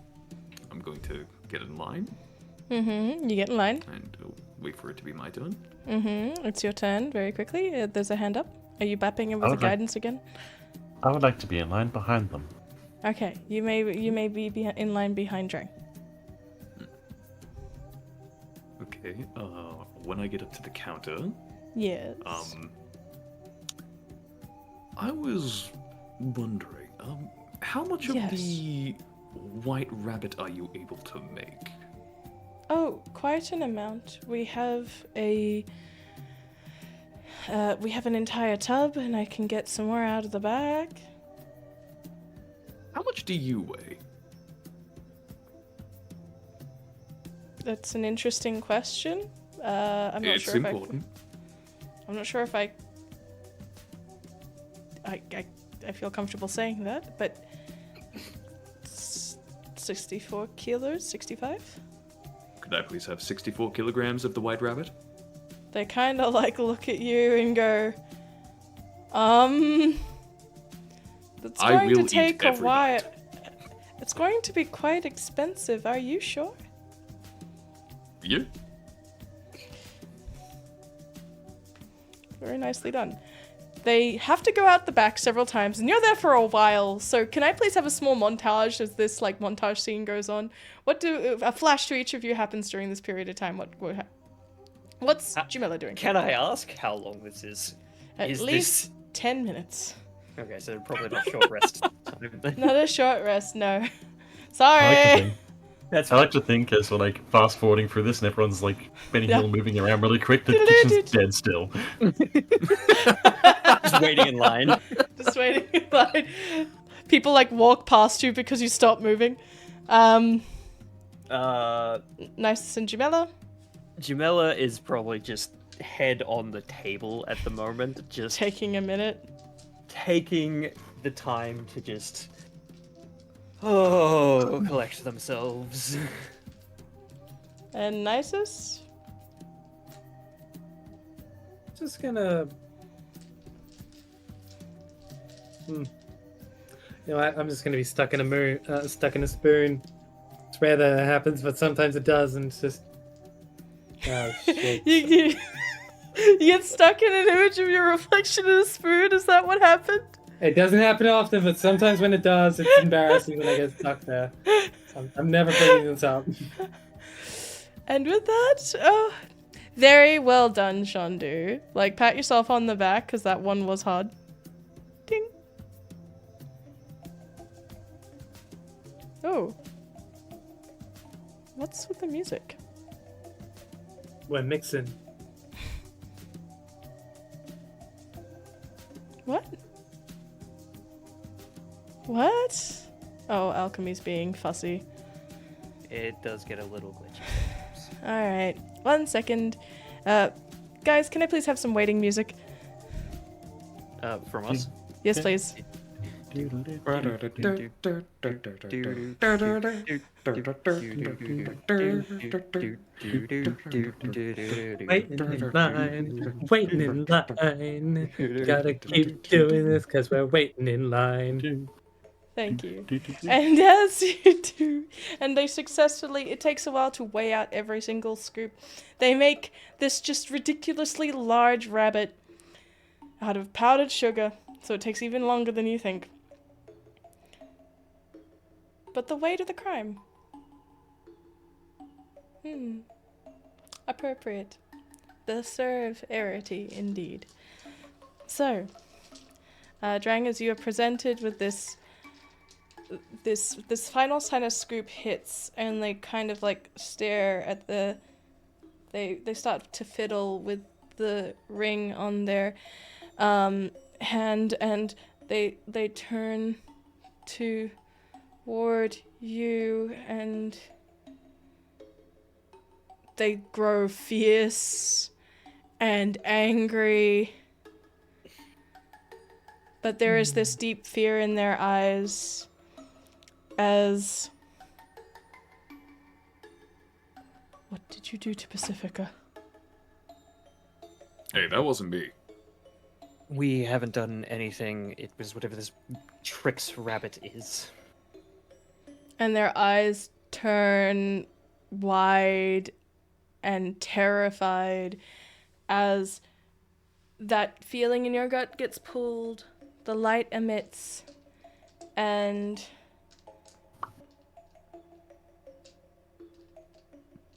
I'm going to get in line You get in line. and wait for it to be my turn. It's your turn very quickly. There's a hand up. Are you bapping him with the Okay. guidance again? I would like to be in line behind them. Okay, you may be in line behind Drang. Okay, when I get up to the counter, Yes. I was wondering, how much of Yes. the white rabbit are you able to make? Oh, quite an amount. We have an entire tub, and I can get some more out of the bag. How much do you weigh? That's an interesting question. I'm not It's sure important. I'm not sure if I feel comfortable saying that, but 64 kilos, 65? Could I please have 64 kilograms of the white rabbit? They kind of like look at you and go, that's I going will to eat take a every while. night. It's going to be quite expensive. Are you sure? Yeah. Very nicely done. They have to go out the back several times, and you're there for a while. So can I please have a small montage as this like montage scene goes on? A flash to each of you happens during this period of time? What's Jumella doing? Can I ask how long this is? At is least 10 minutes. Okay, so probably not short rest time. Not a short rest, no. I Sorry. like to think as we're like fast forwarding through this and everyone's like Benny Yeah. Hill moving around really quick, the kitchen's dead still. Just waiting in line. Just waiting in line. People like walk past you because you stop moving. Nyciss and Jumella. Jumella is probably just head on the table at the moment, just Taking a minute. taking the time to just collect themselves. And Nyciss? Just gonna. You know what? I'm just gonna be stuck in a spoon. It's rare that it happens, but sometimes it does, and it's just. Oh shit! You get stuck in an image of your reflection in a spoon? Is that what happened? It doesn't happen often, but sometimes when it does, it's embarrassing when I get stuck there. I'm never bringing this up. And with that, very well done, Shondu. Like, pat yourself on the back, because that one was hard. Ding. Oh. What's with the music? We're mixing. What? What? Oh, alchemy's being fussy. It does get a little glitchy. Alright, 1 second. Guys, can I please have some waiting music? From us? Yes, please. Waiting in line. Gotta keep doing this because we're waiting in line. Thank you. And as you do, and they successfully, it takes a while to weigh out every single scoop. They make this just ridiculously large rabbit out of powdered sugar, so it takes even longer than you think. But the weight of the crime. Appropriate. The serve-arity, indeed. So, Drang, as you are presented with this final kind of scoop hits, and they kind of like stare at they start to fiddle with the ring on their hand, and they turn toward you, and they grow fierce and angry. But there is this deep fear in their eyes as... What did you do to Pacifica? Hey, that wasn't me. We haven't done anything. It was whatever this Trix rabbit is. And their eyes turn wide and terrified as that feeling in your gut gets pulled, the light emits, and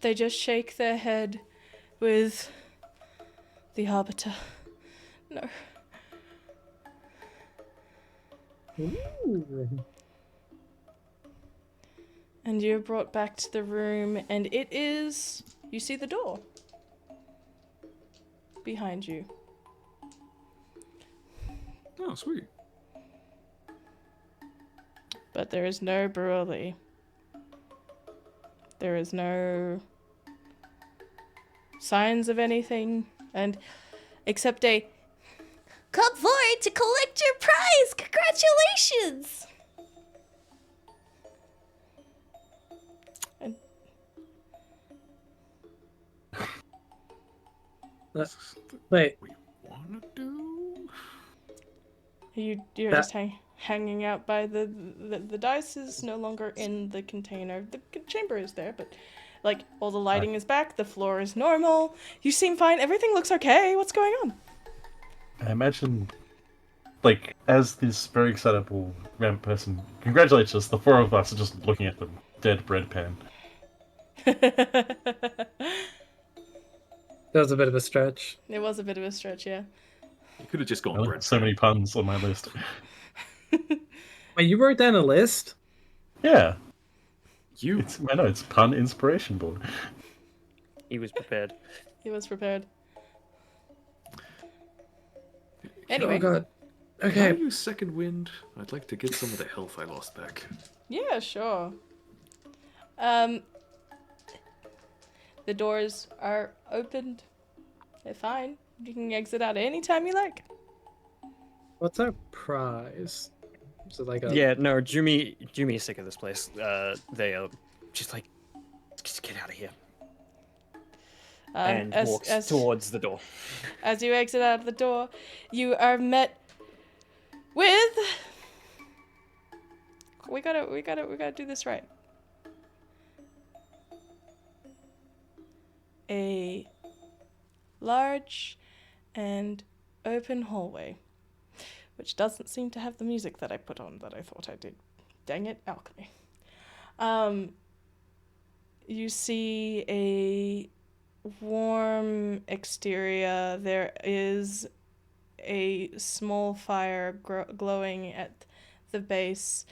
they just shake their head with the arbiter. No. Ooh. And you're brought back to the room, and it is... You see the door behind you. Oh, sweet. But there is no Brulee. There is no signs of anything, and except a Come forward to collect your prize! Congratulations! and Wait, We wanna do? you're That- just hanging out by the dice is no longer in the container. The chamber is there, but like all the lighting is back. The floor is normal. You seem fine. Everything looks okay. What's going on? I imagine, like, as this very excitable ramp person congratulates us, the four of us are just looking at the dead bread pan. that was a bit of a stretch. It was a bit of a stretch, yeah. You could have just gone Oh, bread. so many puns on my list. Wait, you wrote down a list? Yeah, You. I know, it's pun inspiration board. He was prepared. He was prepared. Oh Anyway, god. Can I Okay. use second wind? I'd like to get some of the health I lost back. yeah, sure. The doors are opened. They're fine. You can exit out anytime you like. What's our prize? Is it like a... Yeah, no, Jumi is sick of this place. They are just like, just get out of here. And walks towards the door. As you exit out of the door, you are met with... We gotta do this right. A large and open hallway, which doesn't seem to have the music that I put on that I thought I did. Dang it, alchemy. You see a warm exterior. There is a small fire glowing at the base.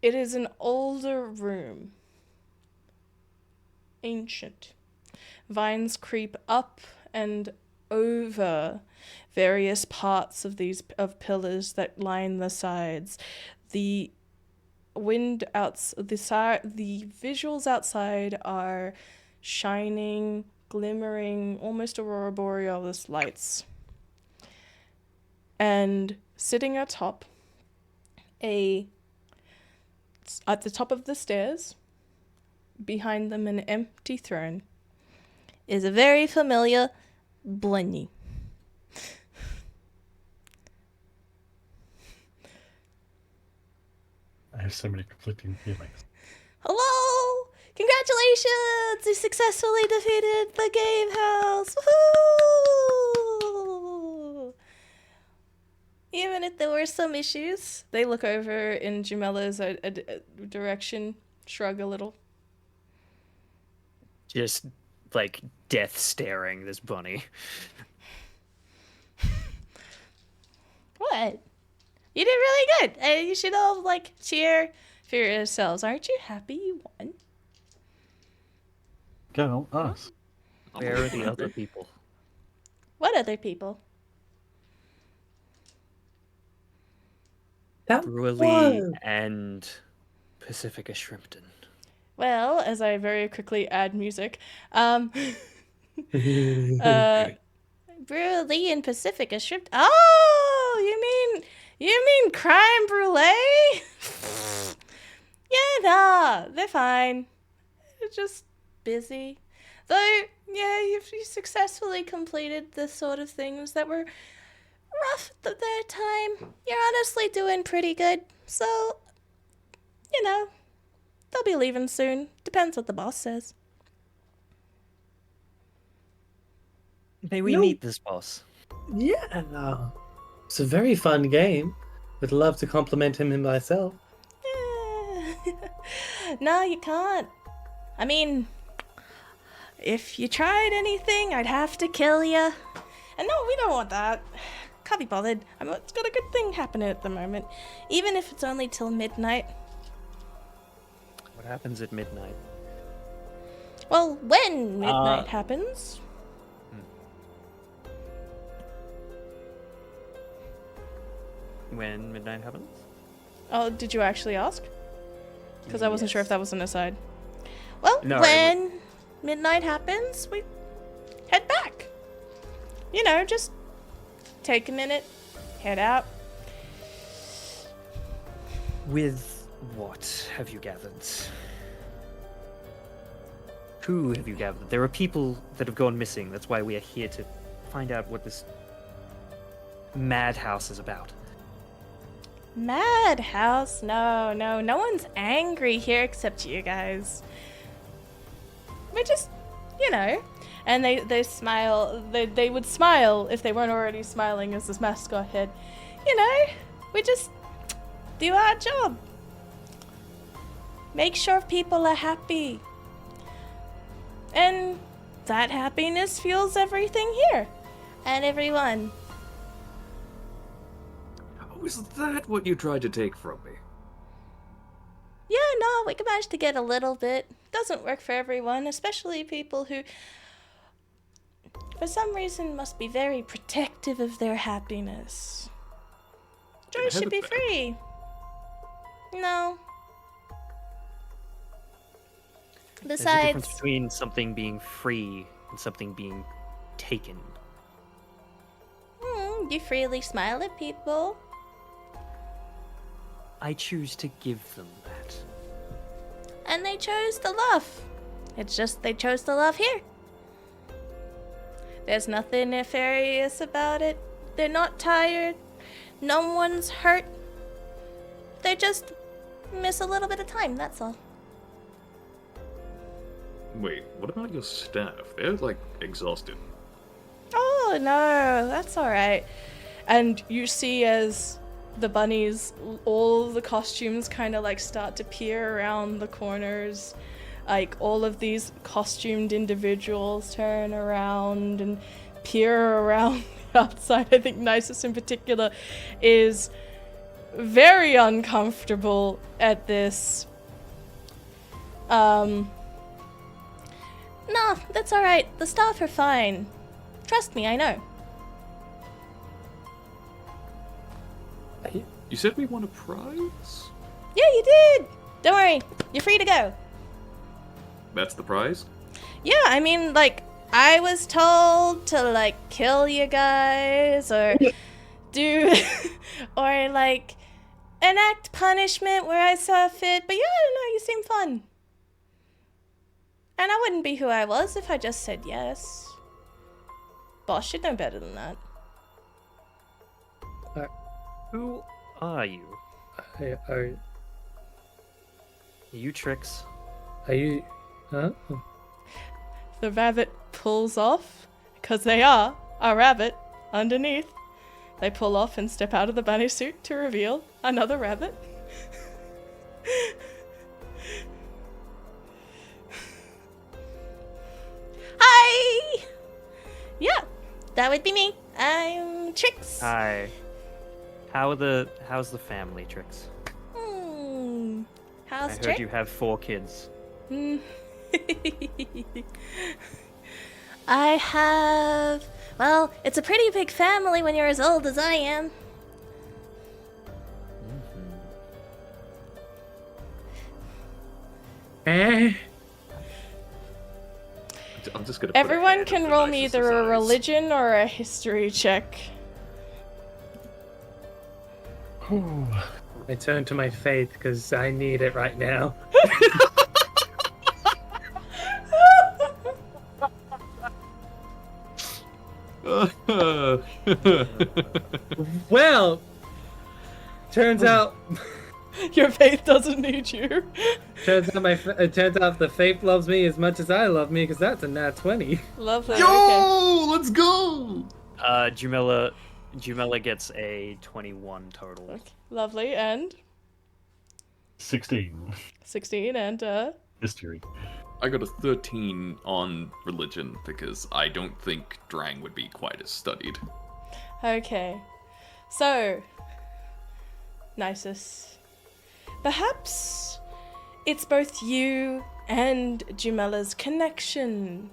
It is an older room. Ancient. Vines creep up and over various parts of these pillars that line the sides. The visuals outside are shining, glimmering, almost aurora borealis lights. And sitting atop at the top of the stairs, behind them an empty throne, Is a very familiar Blenny. I have so many conflicting feelings. Hello! Congratulations! You successfully defeated the game house! Woohoo! even if there were some issues. They look over in Jumella's direction, shrug a little. Just like death staring this bunny. What? You did really good. You should all cheer for yourselves. Aren't you happy you won? Go us. Where are the other people? What other people? That Brulee was- and Pacifica Shrimpton. Well, as I very quickly add music, Brulee and Pacifica Shrimp. Oh, you mean Crime Brulee? yeah, nah, they're fine. They're just busy. Though, yeah, you successfully completed the sort of things that were rough at their time. You're honestly doing pretty good. So, they'll be leaving soon. Depends what the boss says. May we No. meet this boss? Yeah, no. It's a very fun game. Would love to compliment him myself. No, you can't. I mean, if you tried anything, I'd have to kill you. And no, we don't want that. Can't be bothered. It's got a good thing happening at the moment. Even if it's only till midnight. What happens at midnight? Well, when midnight happens. When midnight happens? Oh, did you actually ask? Because I wasn't sure if that was an aside. Well, No, when midnight happens, we head back. You know, just take a minute, head out. With what have you gathered? Who have you gathered? There are people that have gone missing. That's why we are here to find out what this madhouse is about. Madhouse? No one's angry here except you guys. We're just, you know. And they smile. They would smile if they weren't already smiling as this mascot head. You know, we just do our job. Make sure people are happy. And that happiness fuels everything here. And everyone. Oh, is that what you tried to take from me? Yeah, no, we can manage to get a little bit. Doesn't work for everyone, especially people who, for some reason, must be very protective of their happiness. Joy should be free. No. There's a difference Besides, between something being free and something being taken. you freely smile at people. I choose to give them that. And they chose to laugh. It's just they chose to laugh here. There's nothing nefarious about it. They're not tired. No one's hurt. They just miss a little bit of time, that's all. Wait, what about your staff? They're, like, exhausted. Oh, no, that's alright. And you see as the bunnies, all the costumes kind of like start to peer around the corners. Like all of these costumed individuals turn around and peer around outside. I think Nyciss in particular is very uncomfortable at this. No, that's alright. The staff are fine. Trust me, I know. You said we won a prize? Yeah, you did! Don't worry, you're free to go. That's the prize? Yeah, I mean, like, I was told to, like, kill you guys, or do, or, like, enact punishment where I saw fit, but yeah, I don't know, you seem fun. And I wouldn't be who I was if I just said yes. Boss should know better than that. Who are you? Are You Trix? you? Huh? The rabbit pulls off, because they are a rabbit underneath. They pull off and step out of the bunny suit to reveal another rabbit. Hi! Yeah, that would be me. I'm Trix. Hi. How's the family, Trix? How's I heard Trix? you have 4 kids. I have... Well, it's a pretty big family when you're as old as I am. Eh? I'm just gonna put a Everyone hand can up roll to me Nyciss's either a eyes. religion or a history check. I turn to my faith because I need it right now. Well, turns out Your faith doesn't need you. it turns out the faith loves me as much as I love me because that's a nat 20. Lovely. Okay. Yo, let's go! Jumella gets a 21 total. Okay. Lovely. And 16. 16 and History. I got a 13 on religion because I don't think Drang would be quite as studied. Okay. So, Nyciss, perhaps It's both you and Jumella's connection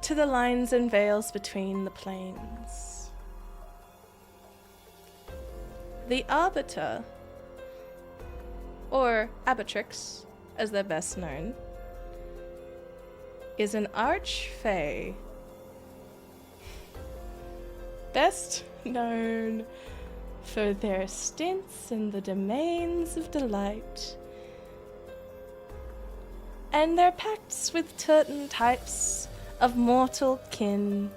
to the lines and veils between the planes. The Arbiter, or Abatrix, as they're best known, is an archfey, best known for their stints in the domains of delight and their pacts with certain types of mortal kin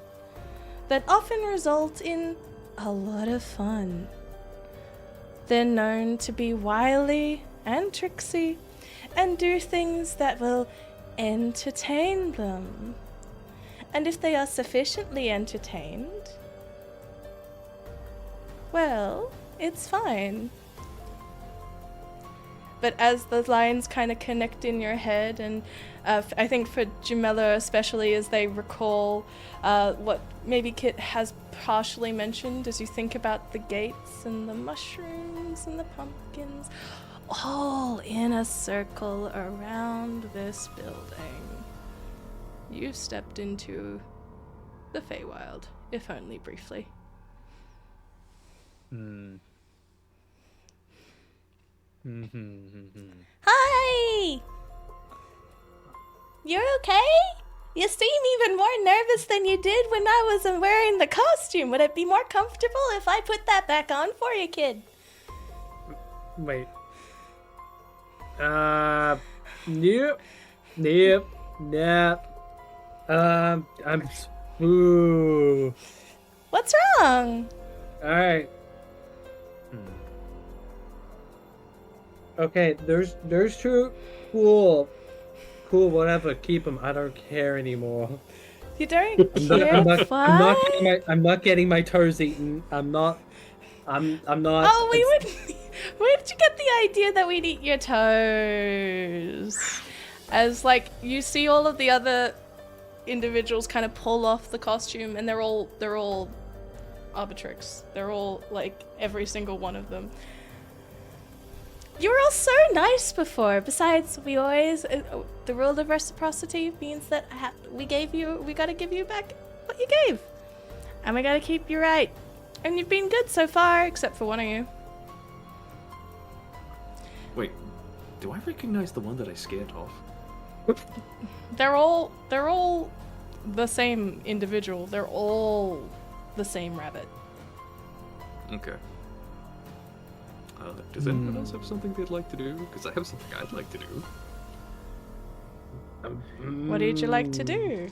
that often result in a lot of fun. They're known to be wily and tricksy and do things that will entertain them. And if they are sufficiently entertained, well, it's fine. But as the lines kind of connect in your head, and I think for Jumella especially, as they recall what maybe Kitt has partially mentioned, as you think about the gates and the mushrooms and the pumpkins, all in a circle around this building, you've stepped into the Feywild, if only briefly. Hi! You're okay? You seem even more nervous than you did when I was wearing the costume. Would it be more comfortable if I put that back on for you, kid? Wait. Nope. Nope. Nope. I'm. Ooh. What's wrong? Alright. Okay, there's two. Cool, whatever, keep them. I don't care anymore. You don't care? I'm not getting my toes eaten. I'm not. Oh, where did you get the idea that we'd eat your toes? As, like, you see all of the other individuals kind of pull off the costume, and they're all Arbitrix. They're all, like, every single one of them. You were all so nice before. Besides, we always the rule of reciprocity means that we gotta give you back what you gave, and we gotta keep you right. And you've been good so far, except for one of you. Wait, do I recognize the one that I scared off? They're all the same individual. They're all the same rabbit. Okay. Does anyone else have something they'd like to do? Because I have something I'd like to do. What did you like to do?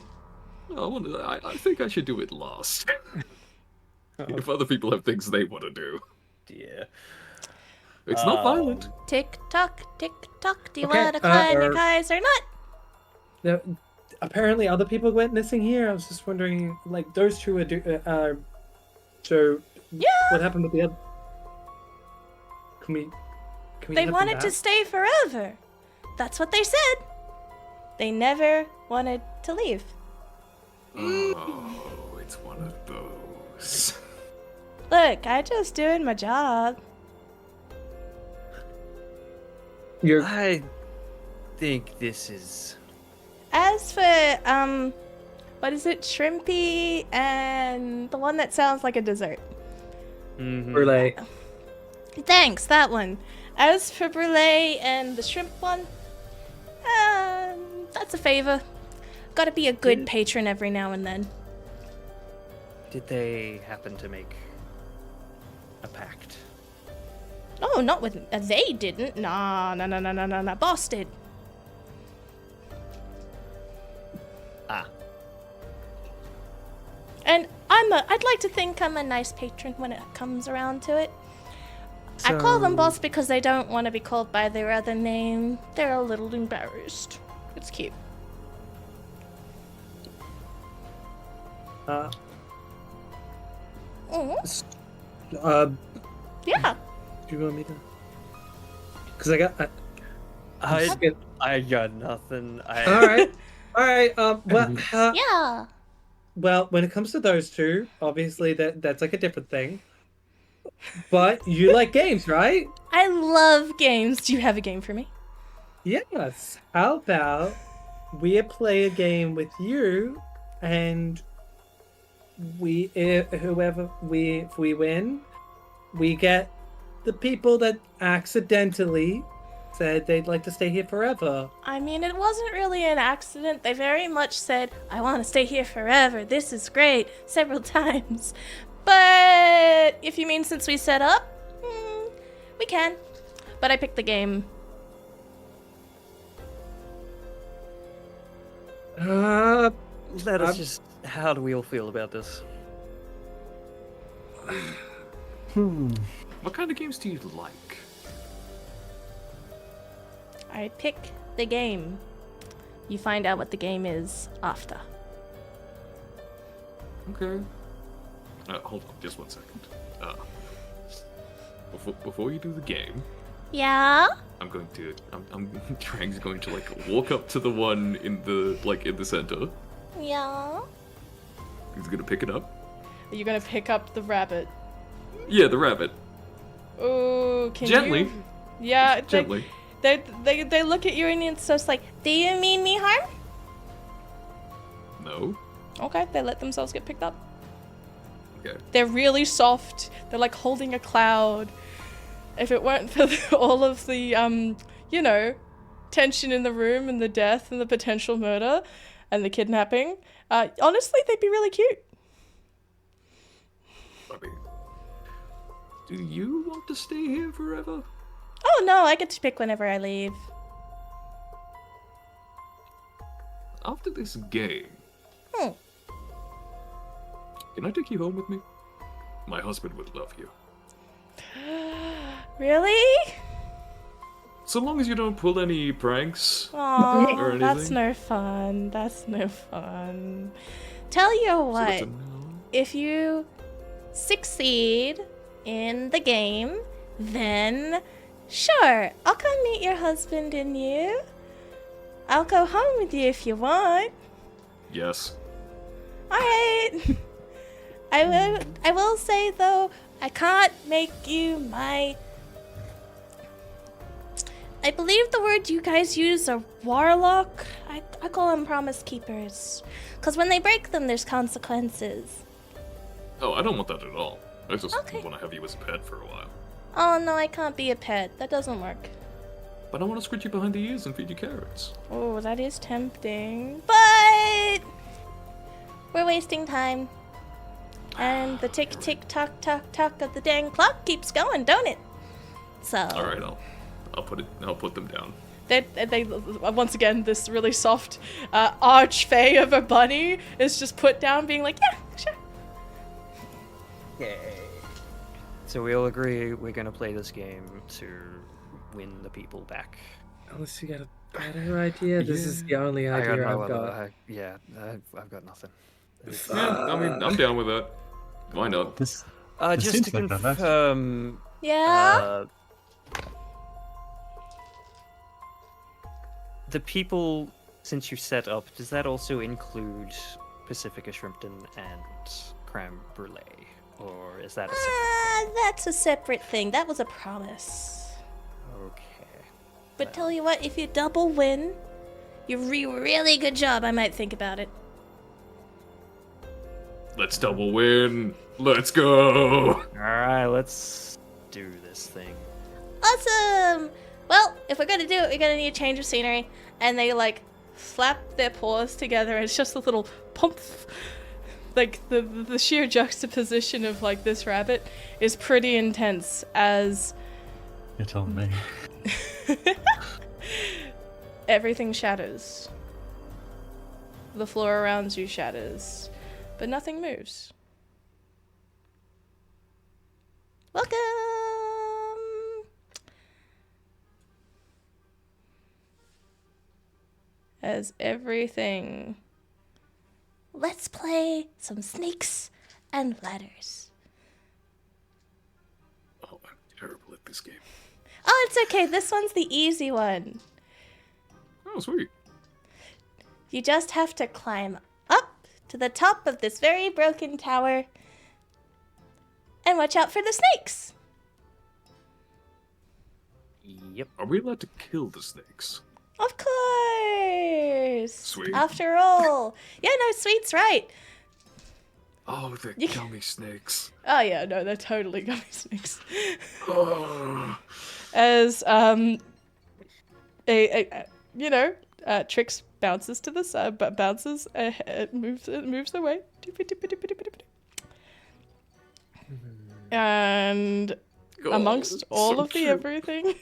I think I should do it last. If other people have things they want to do. Dear. It's not violent. Tick tock, do you Okay, want to climb your guys or not? Now, apparently, other people went missing here. I was just wondering, like, those two are. So, Yeah. what happened with the other? Can we They let them wanted to back? stay forever. That's what they said. They never wanted to leave. Oh, it's one of those. Look, I just doing my job. I think this is. As for what is it, shrimpy and the one that sounds like a dessert? Brulee. Thanks, that one. As for Brulee and the shrimp one, that's a favor. Gotta be a good patron every now and then. Did they happen to make a pact? Oh, not with they didn't. Nah. Boss did. Ah. And I'd like to think I'm a nice patron when it comes around to it. I call them boss because they don't want to be called by their other name. They're a little embarrassed. It's cute. Yeah. Do you want me to? Because I got. I got nothing. All right. Well, Yeah. well, when it comes to those two, obviously that's like a different thing. But you like games, right? I love games. Do you have a game for me? Yes. How about we play a game with you, and if we win, we get the people that accidentally said they'd like to stay here forever. I mean, it wasn't really an accident. They very much said, I want to stay here forever. This is great, several times. But if you mean since we set up, we can. But I picked the game. Let us just. How do we all feel about this? What kind of games do you like? I pick the game. You find out what the game is after. Okay. Hold on, just 1 second. Before you do the game, Yeah? I'm Drang's going to like walk up to the one in the center. Yeah? He's gonna pick it up. Are you gonna pick up the rabbit? Yeah, the rabbit. Oh, can Gently. you? Yeah, Gently. They look at you and it's just like, do you mean me harm? No. Okay, they let themselves get picked up. Okay. They're really soft. They're like holding a cloud. If it weren't for all of the, tension in the room and the death and the potential murder and the kidnapping, honestly, they'd be really cute. I mean, do you want to stay here forever? Oh no, I get to pick whenever I leave. After this game, Hmm. can I take you home with me? My husband would love you. Really? So long as you don't pull any pranks. Aw, Or that's anything. no fun. That's no fun. Tell you So what, it's a no. if you succeed in the game, then sure, I'll come meet your husband and you. I'll go home with you if you want. Yes. Alright. I will say though, I can't make you my... I believe the word you guys use are warlock. I call them promise keepers. Because when they break them, there's consequences. Oh, I don't want that at all. I just Okay. want to have you as a pet for a while. Oh no, I can't be a pet. That doesn't work. But I want to scratch you behind the ears and feed you carrots. Oh, that is tempting. But we're wasting time. And the tick tick tock tock tock of the dang clock keeps going, don't it? So All right, I'll put them down. they once again, this really soft archfey of a bunny is just put down, being like, yeah, sure. Yay. So we all agree we're gonna play this game to win the people back. Unless you got a better idea, this is the only I idea got no I've other. got. I've got nothing. Yeah, I mean, I'm down with that. Why not? This Just seems to like a nice- confirm, Yeah. the people, since you set up, does that also include Pacifica Shrimpton and Creme Brulee? Or is that a separate That's a separate thing. That was a promise. thing? Okay. But tell you what, if you double win, you really good job. I might think about it. Let's double win. Let's go. Alright, let's do this thing. Awesome! Well, if we're gonna do it, we're gonna need a change of scenery. And they like slap their paws together, and it's just a little pump. Like the sheer juxtaposition of like this rabbit is pretty intense as You're telling me. everything shatters. The floor around you shatters, but nothing moves. Welcome! As everything. Let's play some snakes and ladders. Oh, I'm terrible at this game. Oh, it's okay. This one's the easy one. Oh, sweet. You just have to climb up to the top of this very broken tower and watch out for the snakes. Yep. Are we allowed to kill the snakes? Of course. Sweet. After all. Yeah, no, Sweet's right. Oh, the gummy snakes. Oh yeah, no, they're totally gummy snakes. Oh. As Trix bounces to the side, but bounces ahead, moves away, and amongst all of the cute. everything,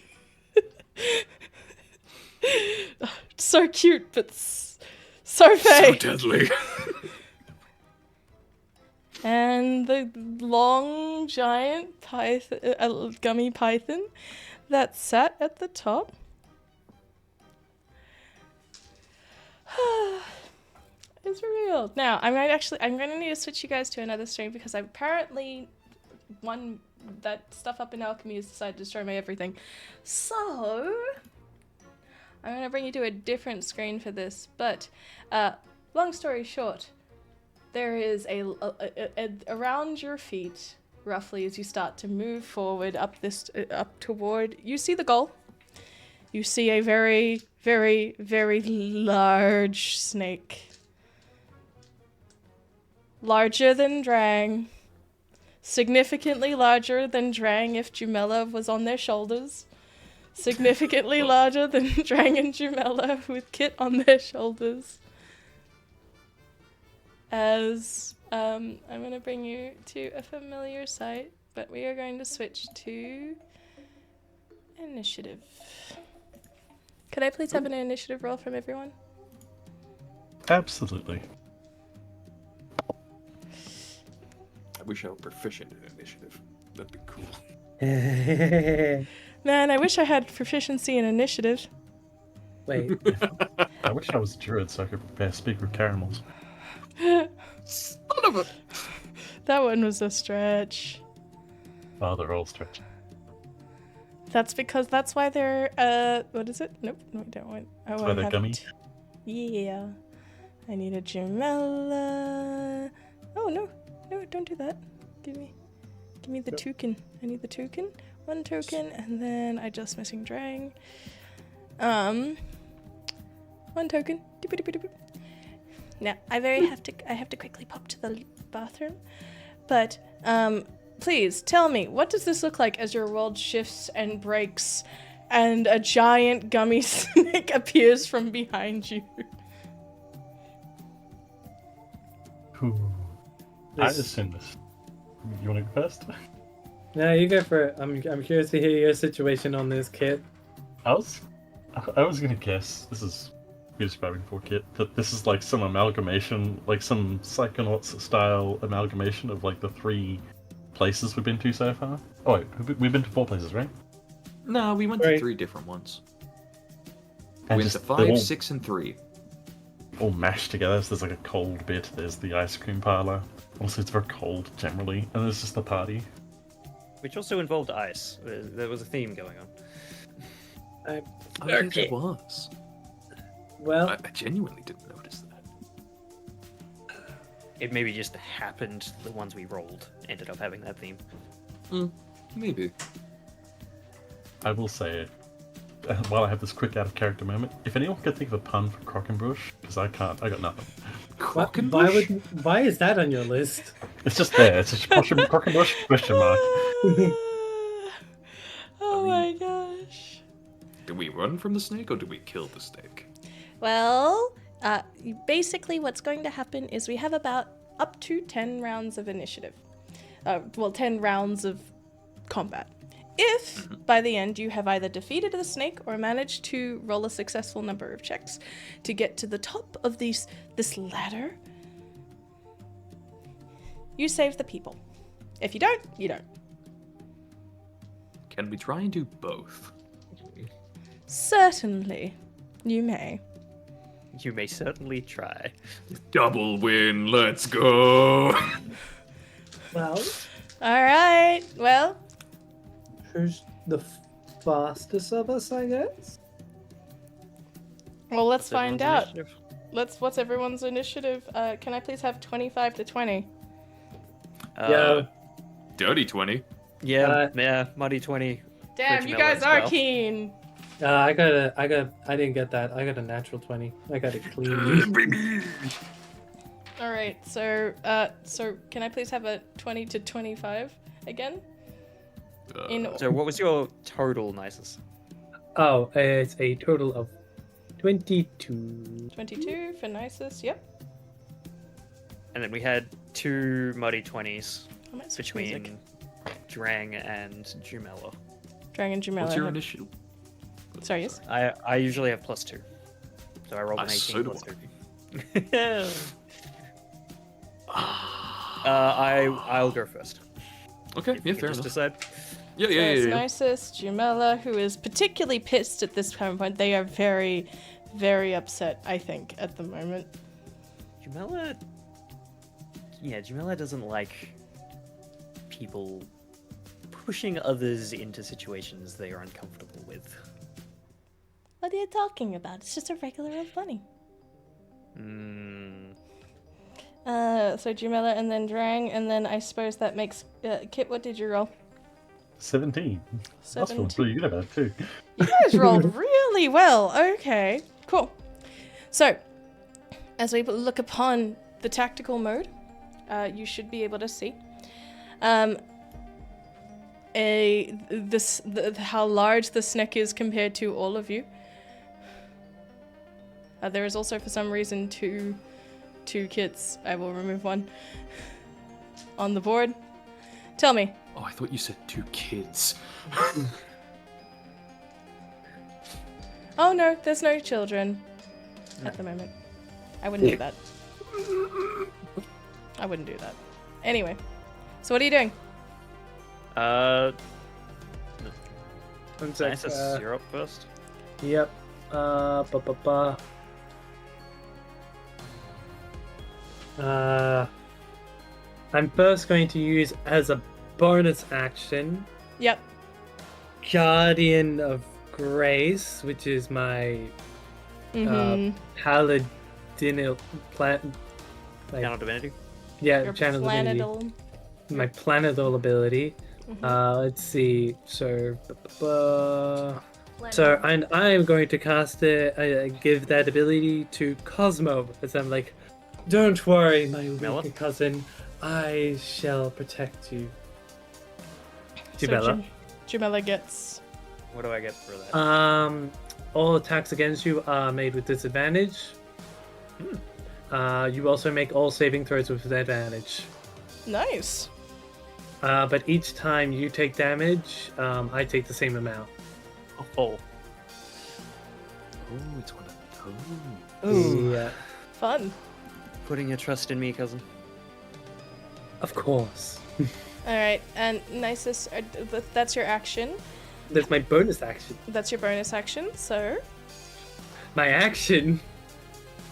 so cute, but so So fake. deadly. And the long, giant gummy python that sat at the top is revealed. Now, I'm going to need to switch you guys to another stream because I've apparently that stuff up in alchemy has decided to destroy my everything. So, I'm going to bring you to a different screen for this. But, long story short, there is around your feet, roughly, as you start to move forward up toward, you see the goal. You see a very, very, very large snake. Larger than Drang. Significantly larger than Drang if Jumella was on their shoulders. Significantly larger than Drang and Jumella with Kitt on their shoulders. As I'm going to bring you to a familiar sight, but we are going to switch to initiative. Could I please have an initiative roll from everyone? Absolutely. I wish I were proficient in initiative. That'd be cool. Man, I wish I had proficiency in initiative. Wait. I wish I was a druid so I could prepare speak with caramels. Son of a... That one was a stretch. Oh, they're all stretching. That's because that's why they're what is it? Nope, no, I don't want. I That's why want they're have gummy? Yeah. I need a Jumella. Oh no, don't do that. Give me the token. I need the token. One token, and then I just missing Drang. One token. Now I have to quickly pop to the bathroom, but please tell me, what does this look like as your world shifts and breaks, and a giant gummy snake appears from behind you? Ooh. I assume this. You want to go first? No, you go for it. I'm curious to hear your situation on this, Kitt. I was gonna guess, this is me describing for Kitt, that this is like some amalgamation, like some Psychonauts style amalgamation of like the 3 places we've been to so far. Oh wait, we've been to 4 places, right? No, we went to 3 different ones. We went to they're 5, all, 6, and 3. all mashed together, so there's like a cold bit, there's the ice cream parlor. Also, it's very cold generally, and there's just the party. Which also involved ice. There was a theme going on. I think it was. Well, I genuinely didn't notice that. It maybe just happened the ones we rolled ended up having that theme. Maybe. I will say, while I have this quick out of character moment, if anyone could think of a pun for Crockenbush, because I can't, I got nothing. why is that on your list? It's just there. It's just Crockenbush question mark. Oh my gosh. Do we run from the snake or do we kill the snake? Well, basically what's going to happen is we have about up to 10 rounds of initiative. 10 rounds of combat. If, by the end, you have either defeated the snake or managed to roll a successful number of checks to get to the top of this ladder, you save the people. If you don't, you don't. Can we try and do both? Certainly, you may. You may certainly try. Double win, let's go! Well, Alright, well, who's the fastest of us, I guess? let's What's find everyone's out. initiative? What's everyone's initiative? Can I please have 25 to 20? Yo. Dirty 20. Yeah, Muddy 20. Damn, for you Jumella guys as are well. keen. I didn't get that. I got a natural 20. I got it clean. All right. So can I please have a 20 to 25 again? So what was your total, Nyciss? Oh, it's a total of 22. 22 for Nyciss. Yep. And then we had 2 muddy 20s How much between music? Drang and Jumella. Drang and Jumella. What's your have- initial? Sorry, yes. I usually have +2. So I rolled an 18 so do plus I. 2. I'll go first. Okay, If yeah, you fair just enough. decide. Yeah, So yeah, it's yeah. Nyciss, Jumella, who is particularly pissed at this current point. They are very, very upset, I think, at the moment. Jumella doesn't like people pushing others into situations they are uncomfortable with. What are you talking about? It's just a regular old bunny. So Jumella and then Drang, and then I suppose that makes... Kitt, what did you roll? 17. That's feeling 17. pretty good about it too. You guys rolled really well. Okay, cool. So, as we look upon the tactical mode, you should be able to see how large the snack is compared to all of you. There is also, for some reason, two kits. I will remove one on the board. Tell me. Oh, I thought you said 2 kids. Oh no, there's no children at the moment. I wouldn't do that. I wouldn't do that. Anyway, so what are you doing? One sec. Nyciss, you're up first. Yep. I'm first going to use as a bonus action Yep. Guardian of Grace, which is my paladinal plant. Channel Divinity. Yeah, Your channel divinity. planetal. My planetal ability. Let's see. So, and I'm going to cast it. Give that ability to Cosmo, as I'm like, don't worry, my Jumella? weak cousin. I shall protect you. So Jumella. Jumella gets... What do I get for that? All attacks against you are made with disadvantage. You also make all saving throws with advantage. Nice. But each time you take damage, I take the same amount. Oh. Oh, it's one of those. Yeah, Fun. Putting your trust in me, cousin. of course. Alright, and Nyciss, that's your action. That's my bonus action. That's your bonus action, so... My action.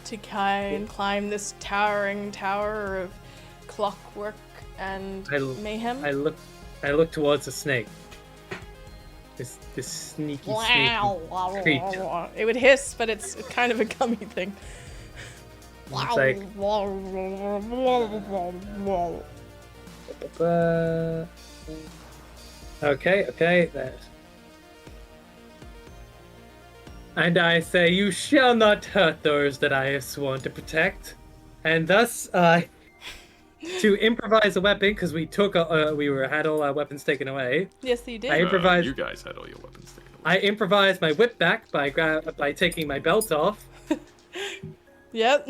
To climb this towering tower of clockwork and mayhem. I look towards the snake. This sneaky snake creature. It would hiss, but it's kind of a gummy thing. It's like, okay, that. And I say, you shall not hurt those that I have sworn to protect. And thus, to improvise a weapon, because we had all our weapons taken away. Yes, you did. I improvised. You guys had all your weapons taken away. I improvised my whip back by taking my belt off, Yep.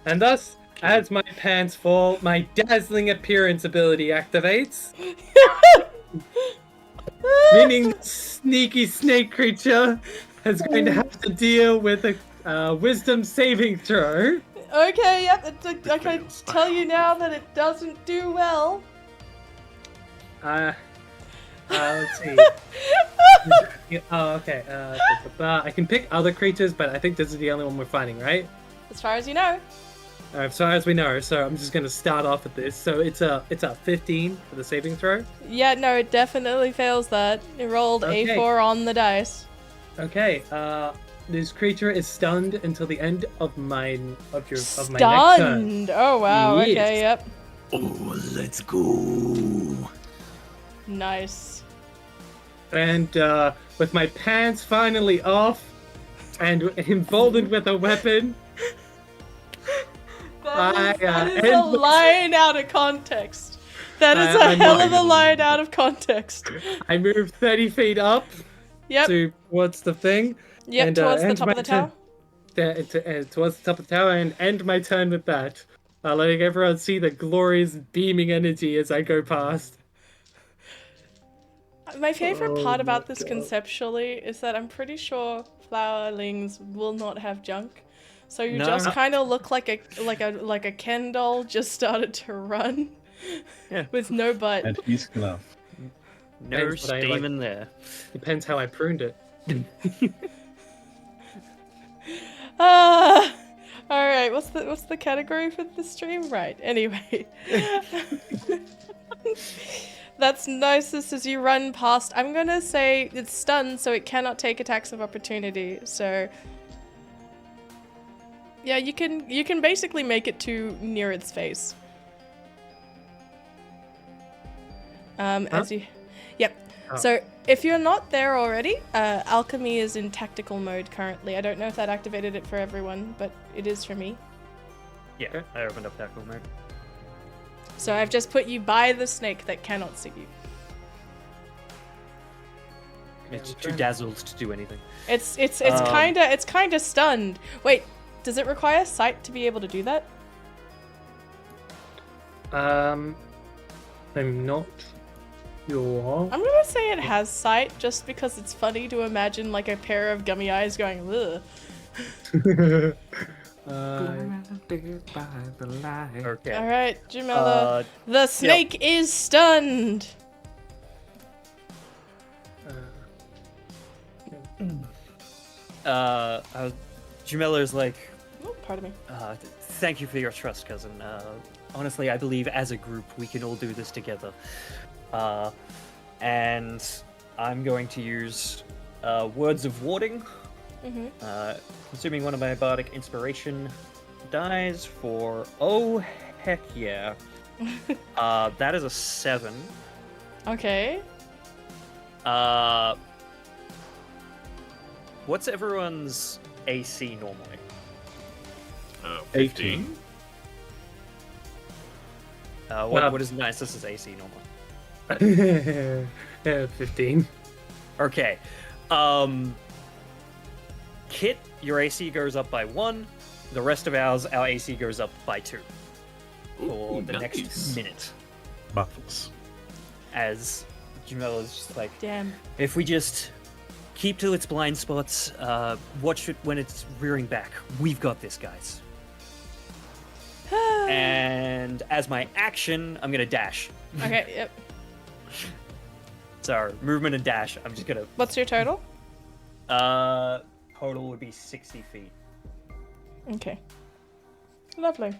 and thus, as my pants fall, my dazzling appearance ability activates. Meaning, sneaky snake creature is going to have to deal with a wisdom saving throw. Okay, yep. I can tell you now that it doesn't do well. Let's see. Okay. I can pick other creatures, but I think this is the only one we're fighting, right? As far as you know. As far as we know, so I'm just gonna start off with this. So it's a 15 for the saving throw. Yeah, no, it definitely fails that. It rolled Okay. A4 on the dice. Okay. This creature is stunned until the end of my next turn. Stunned! Oh, wow. Yes. Okay, yep. Oh, let's go. Nice. and with my pants finally off, and emboldened with a weapon, That is end a the- line out of context. That is I a hell of a might- line out of context. I moved 30 feet up Yep. towards the thing. Yep, and, towards the end top my of the tower. Towards the top of the tower, and end my turn with that. Letting everyone see the glorious beaming energy as I go past. My favorite Oh part my about this God. conceptually is that I'm pretty sure flowerlings will not have junk. So you No. just kind of look like a Ken doll just started to run. Yeah. With no butt. And he's glove. No Depends what I steam like. in there. Depends how I pruned it. Ah. All right. What's the category for the stream? Right. Anyway. That's Nyciss as you run past. I'm gonna say it's stunned, so it cannot take attacks of opportunity. So yeah, you can basically make it to near its face. As you, yep. Oh. So if you're not there already, alchemy is in tactical mode currently. I don't know if that activated it for everyone, but it is for me. Yeah, I opened up that mode. So I've just put you by the snake that cannot see you. It's too dazzled to do anything. It's Um, kinda stunned. Wait, does it require sight to be able to do that? I'm not sure. I'm gonna say it has sight just because it's funny to imagine like a pair of gummy eyes going ugh. Okay. All right, Jumella. Uh, The snake is stunned. Jumella's like, Oh, pardon me. thank you for your trust, cousin. Honestly, I believe as a group we can all do this together. And I'm going to use words of warding. Consuming one of my bardic inspiration dies for heck yeah. That is a 7. Okay. What's everyone's AC normally? 15. What is Nyciss's AC normally? 15. Okay. Kitt, your AC goes up by 1. The rest of our AC goes up by 2 for Ooh, the nice. next minute. Muffles. As Jumella's just like, Damn. if we just keep to its blind spots, watch it when it's rearing back. We've got this, guys. And as my action, I'm gonna dash. Okay. Yep. Sorry, movement and dash. I'm just gonna. What's your total? Total would be 60 feet. Okay. Lovely.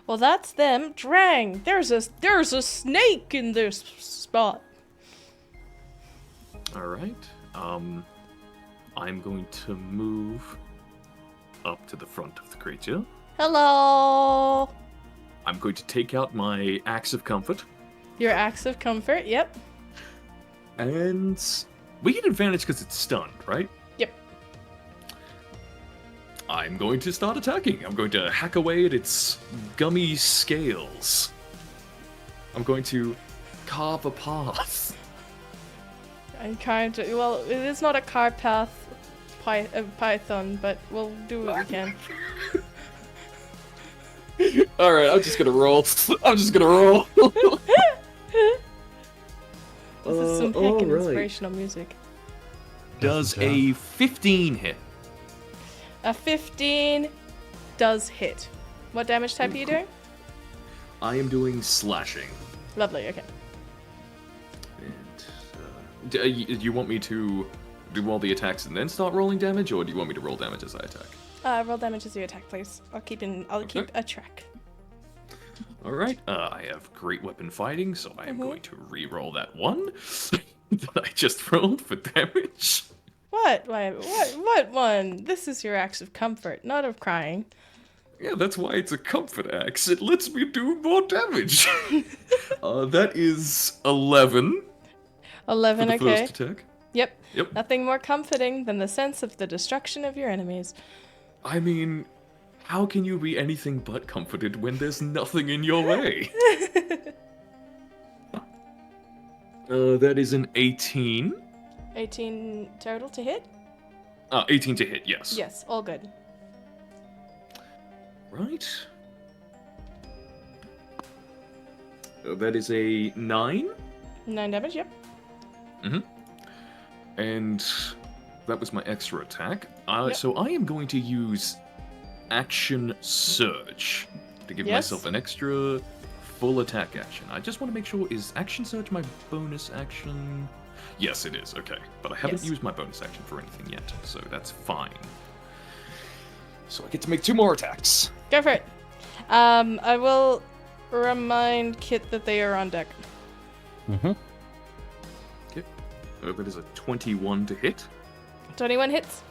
Well, that's them. Drang, there's a snake in this spot. All right. I'm going to move up to the front of the creature. Hello. I'm going to take out my axe of comfort, Your axe of comfort. Yep. and we get advantage because it's stunned, right? Yep. I'm going to start attacking. I'm going to hack away at its gummy scales. I'm going to carve a path. I'm kind of. Well, it is not a Carpath python, but we'll do what we can. All right, I'm just gonna roll. I'm just gonna roll. This is some heckin' inspirational music. Does a 15 hit? A 15 does hit. What damage type are you doing? I am doing slashing. Lovely. Okay. And do you want me to do all the attacks and then start rolling damage, or do you want me to roll damage as I attack? Roll damage as you attack, please. I'll keep a track. All right. I have great weapon fighting, so I am going to re-roll that one that I just rolled for damage. What? What one? This is your axe of comfort, not of crying. Yeah, that's why it's a comfort axe. It lets me do more damage. That is 11 for 11, the okay. first attack. Yep. Yep. Nothing more comforting than the sense of the destruction of your enemies. I mean, how can you be anything but comforted when there's nothing in your way? That is an 18. 18 total to hit? 18 to hit, yes. Yes, all good. Right. That is a 9. 9 damage, yep. And that was my extra attack. Yep. So I am going to use Action Surge to give Yes. myself an extra full attack action. I just want to make sure, is Action Surge my bonus action? Yes, it is. Okay. But I haven't Yes. used my bonus action for anything yet, so that's fine. So I get to make 2 more attacks. Go for it. I will remind Kitt that they are on deck. Mm-hmm. Okay. That is a 21 to hit. 21 hits.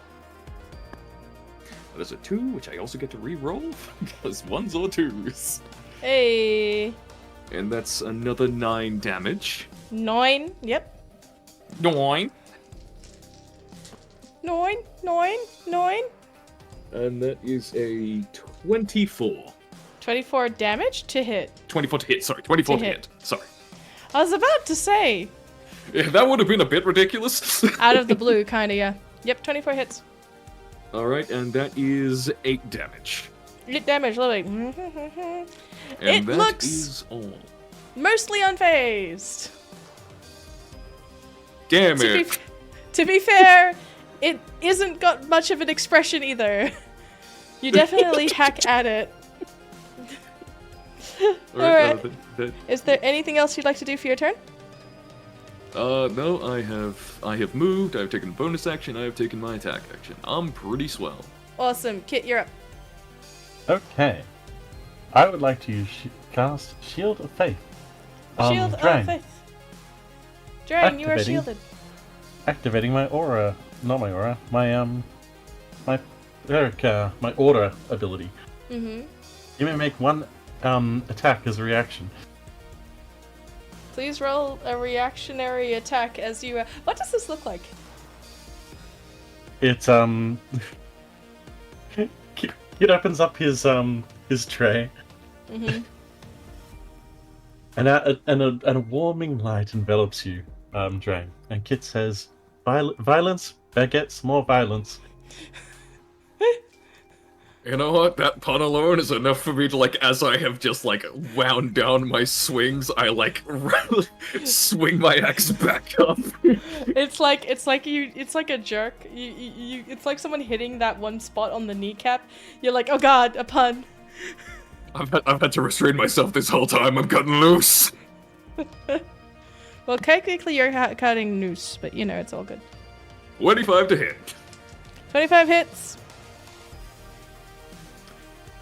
That is a 2, which I also get to re-roll, because 1s or 2s. Hey. And that's another 9 damage. 9, yep. 9. 9, 9, 9. And that is a 24. 24 damage to hit. 24 to hit, sorry. 24 to hit. hit. Sorry. I was about to say. Yeah, that would have been a bit ridiculous. Out of the blue, kinda, yeah. Yep, 24 hits. Alright, and that is 8 damage. 8 damage, lovely. And It that looks- is all. Mostly unfazed. Damn To it. be fair, it isn't got much of an expression either. You definitely hack at it. Alright, Alright. Is there anything else you'd like to do for your turn? No, I have moved, I've taken bonus action, I have taken my attack action. I'm pretty swell. Awesome. Kitt, you're up. Okay. I would like to use cast Shield of Faith. Shield Drang. of Faith. Drang, you are Activating. shielded. Activating my aura. Not my aura. My order ability. Mm-hmm. You may make one attack as a reaction. Please roll a reactionary attack as you... What does this look like? It it opens up his tray, Mm-hmm. and a warming light envelops you, Drang. And Kitt says, "Violence begets more violence." You know what? That pun alone is enough for me to, like, as I have just, like, wound down my swings, I, like, swing my axe back up. It's like a jerk. It's like someone hitting that one spot on the kneecap. You're like, oh god, a pun. I've had to restrain myself this whole time. I'm cutting loose. Well, technically you're cutting noose, but you know, it's all good. 25 to hit. 25 hits.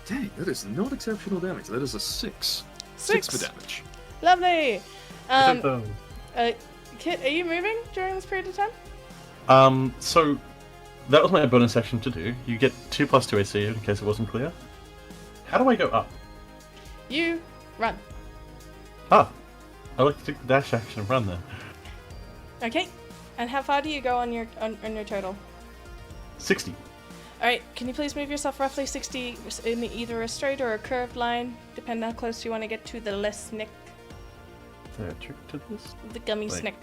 Dang, that is not exceptional damage. That is a 6. 6 for damage. Lovely. So Kitt, are you moving during this period of time? So that was my bonus action to do. You get 2+2 AC in case it wasn't clear. How do I go up? You run. I like to take the dash action and run then. Okay. And how far do you go on your total? 60. Alright, can you please move yourself roughly 60 in either a straight or a curved line, depending how close you want to get to the less snick, Is there a trick to this? the gummy Like- snick.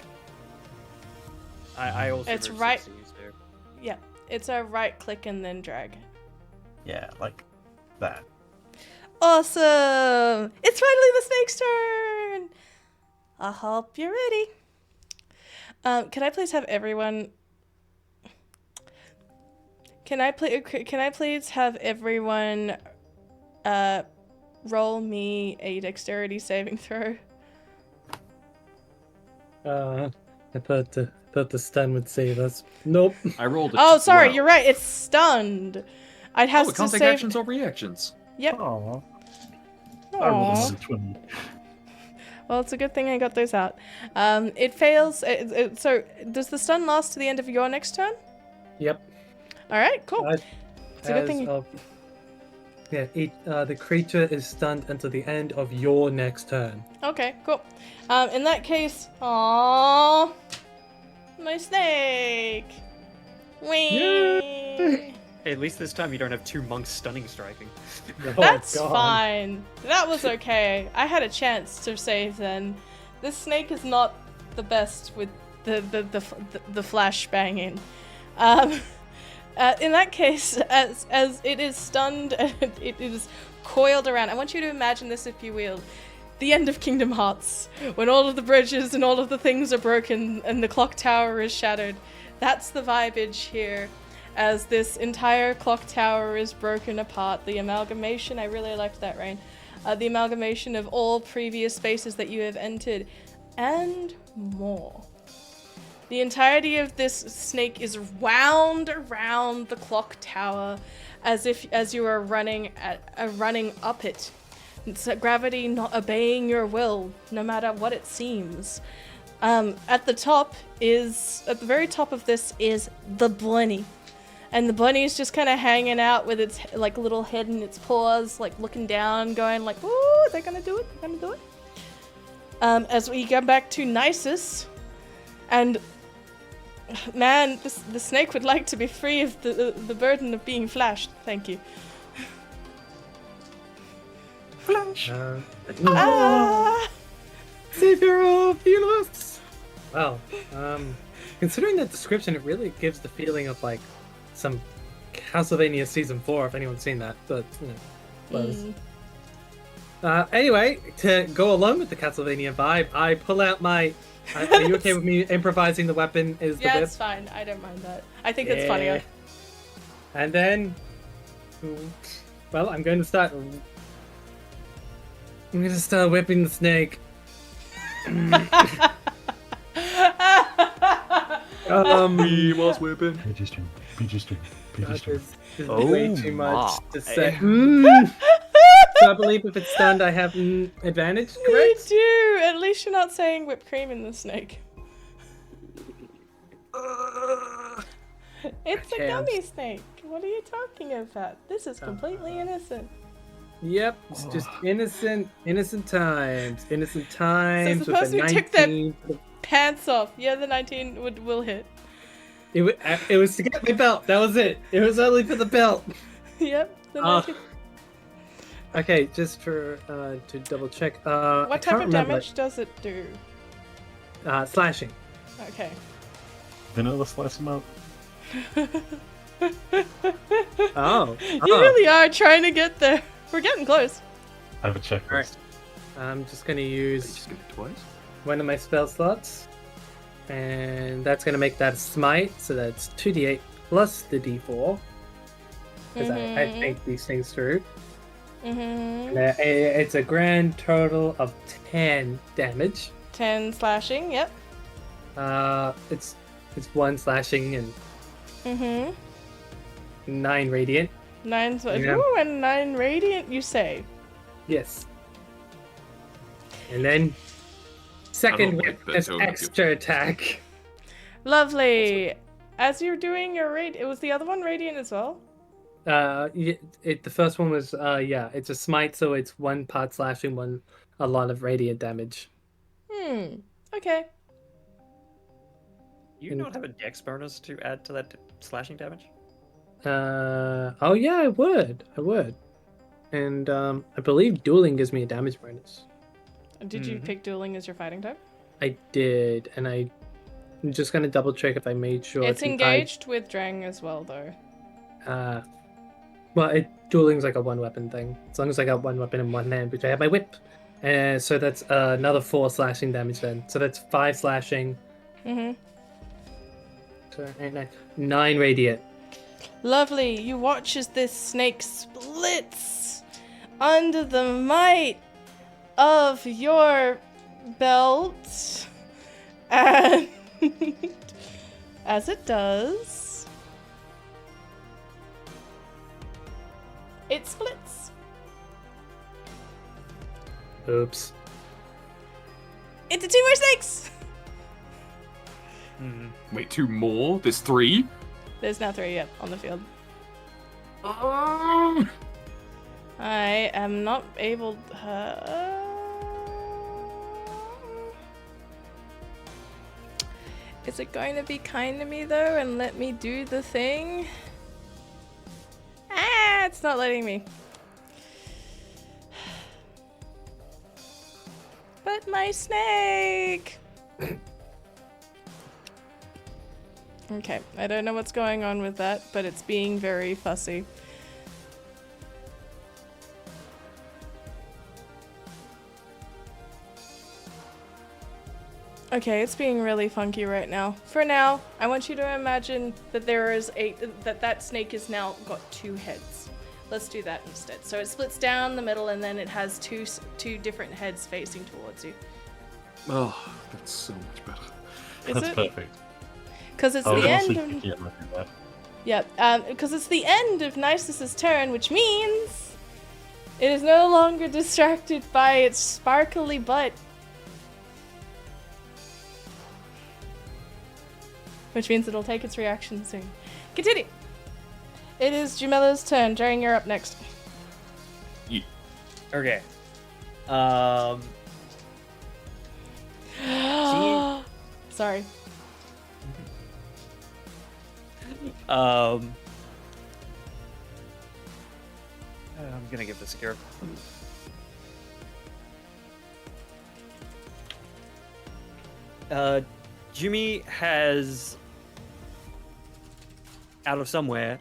I also It's heard right- 60s there. Yeah, it's a right click and then drag. Yeah, like that. Awesome! It's finally the snake's turn! I hope you're ready. Can I please have everyone... Can I please have everyone roll me a dexterity saving throw? I thought the stun would save us. Nope. I rolled a Oh, sorry, 12. you're right. It's stunned. I'd have Oh, to it can't take save. actions or reactions. Yep. Aww. I rolled Aw. a 20. Well, it's a good thing I got those out. It fails. So, does the stun last to the end of your next turn? Yep. All right, cool. I- It's a good thing. Yeah, the creature is stunned until the end of your next turn. Okay, cool. In that case, aww, my snake. Whee! Hey, at least this time you don't have 2 monks stunning striking. That's God. fine. That was okay. I had a chance to save then. This snake is not the best with the flash banging. In that case, as it is stunned and it is coiled around, I want you to imagine this, if you will. The end of Kingdom Hearts, when all of the bridges and all of the things are broken and the clock tower is shattered. That's the vibage here, as this entire clock tower is broken apart. The amalgamation, I really liked that, Rain. The amalgamation of all previous spaces that you have entered, and more. The entirety of this snake is wound around the clock tower, as you are running up it. It's gravity not obeying your will, no matter what it seems. At the very top of this is the bunny. And the bunny is just kind of hanging out with its like little head in its paws, like looking down, going like, "Ooh, they're gonna do it, they're gonna do it." As we go back to Nyciss, and man, the snake would like to be free of the burden of being flashed. Thank you. Flash! Savior of the universe! Well, considering the description, it really gives the feeling of like some Castlevania Season 4, if anyone's seen that, but, you know, close. Anyway, to go along with the Castlevania vibe, I pull out my... Are you okay with me improvising the weapon is the Yeah, whip? it's fine. I don't mind that. I think it's funnier. And then... Well, I'm going to start whipping the snake. He was whipping. That is Oh way too much my. to say. So I believe if it's stunned, I have advantage, You correct? do! At least you're not saying whipped cream in the snake. It's Okay, a gummy snake. What are you talking about? This is completely innocent. Yep, it's just innocent times. Innocent So times with suppose a we took that 19. pants off. Yeah, the 19 will hit. It was to get my belt. That was it. It was only for the belt. Yep, the Ah. 19. Okay, just for to double check. What type of damage does it do? Slashing. Okay. Vanilla slice them up. Oh. You really are trying to get there. We're getting close. I have a checklist. Alright. I'm just gonna use Just get it twice. one of my spell slots, and that's gonna make that a smite. So that's 2d8 plus the d4, because I think these things through. Mm-hmm. And, it's a grand total of 10 damage. 10 slashing, yep. It's 1 slashing and Mm-hmm. 9 radiant. 9 Yeah. Ooh, and 9 radiant, you say. Yes. And then second like whip that as tone of extra attack. Lovely. As you're doing your it was the other one radiant as well? The first one was it's a smite, so it's 1 part slashing, a lot of radiant damage. Okay. You not have a dex bonus to add to that slashing damage? Oh yeah, I would. And I believe dueling gives me a damage bonus. Did you pick dueling as your fighting type? I did, and I'm just gonna double check if I made sure. It's engaged with Drang as well, though. Well, dueling's like a 1 weapon thing. As long as I got 1 weapon in one hand, which I have my whip. So that's another 4 slashing damage then. So that's 5 slashing. Mm-hmm. So 9 radiant. Lovely. You watch as this snake splits under the might of your belt. And as it does, it splits. Oops. Into 2 more snakes! Wait, 2 more? There's 3? There's now 3, on the field. am not able. Is it going to be kind to me though and let me do the thing? Ah, it's not letting me. But my snake! Okay, I don't know what's going on with that, but it's being very fussy. Okay, it's being really funky right now. For now, I want you to imagine that there is that snake has now got 2 heads. Let's do that instead. So it splits down the middle, and then it has two different heads facing towards you. Oh, that's so much better. Is That's it? perfect. Because it's I was the honestly end. thinking it might be that. Yep. Because it's the end of Nyciss's turn, which means it is no longer distracted by its sparkly butt. Which means it'll take its reaction soon. Continue. It is Jumella's turn. Drang, you're up next. Okay. Sorry. I'm gonna give this a go. Jimmy has, out of somewhere,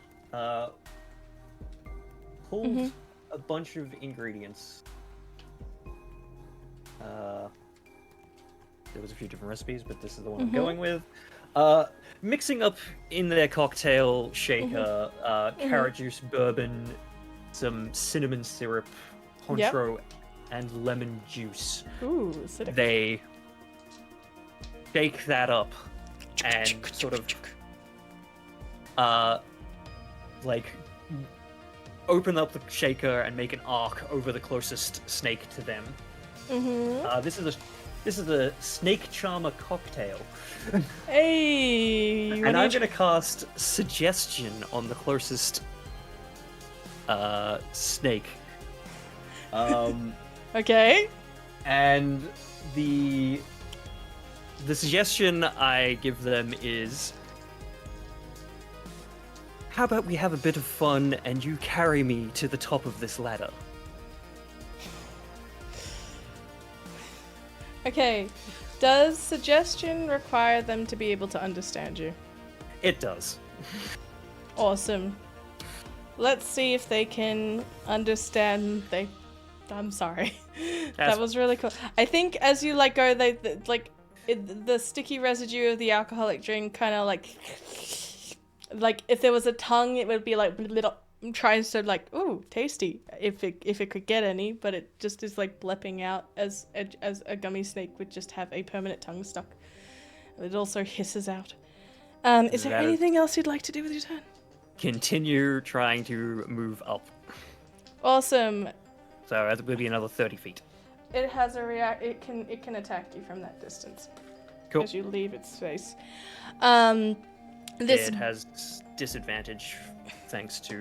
pulled a bunch of ingredients. There was a few different recipes, but this is the one I'm going with. Mixing up in their cocktail shaker, carrot juice, bourbon, some cinnamon syrup, honcho, and lemon juice. Ooh, acidic. They shake that up and sort of like open up the shaker and make an arc over the closest snake to them. This is a snake charmer cocktail. Hey! And I'm gonna cast suggestion on the closest snake. Okay. And the suggestion I give them is, how about we have a bit of fun and you carry me to the top of this ladder? Okay. Does suggestion require them to be able to understand you? It does. Awesome. Let's see if they can understand. I'm sorry. That was really cool. I think as you let go, the sticky residue of the alcoholic drink kind of like if there was a tongue, it would be like tries to like, ooh, tasty, if it could get any, but it just is like blepping out as a gummy snake would just have a permanent tongue stuck. It also hisses out. Is there anything else you'd like to do with your turn? Continue trying to move up. Awesome. So that will be another 30 feet. It has a it can attack you from that distance. Cool. As you leave its space. It has disadvantage thanks to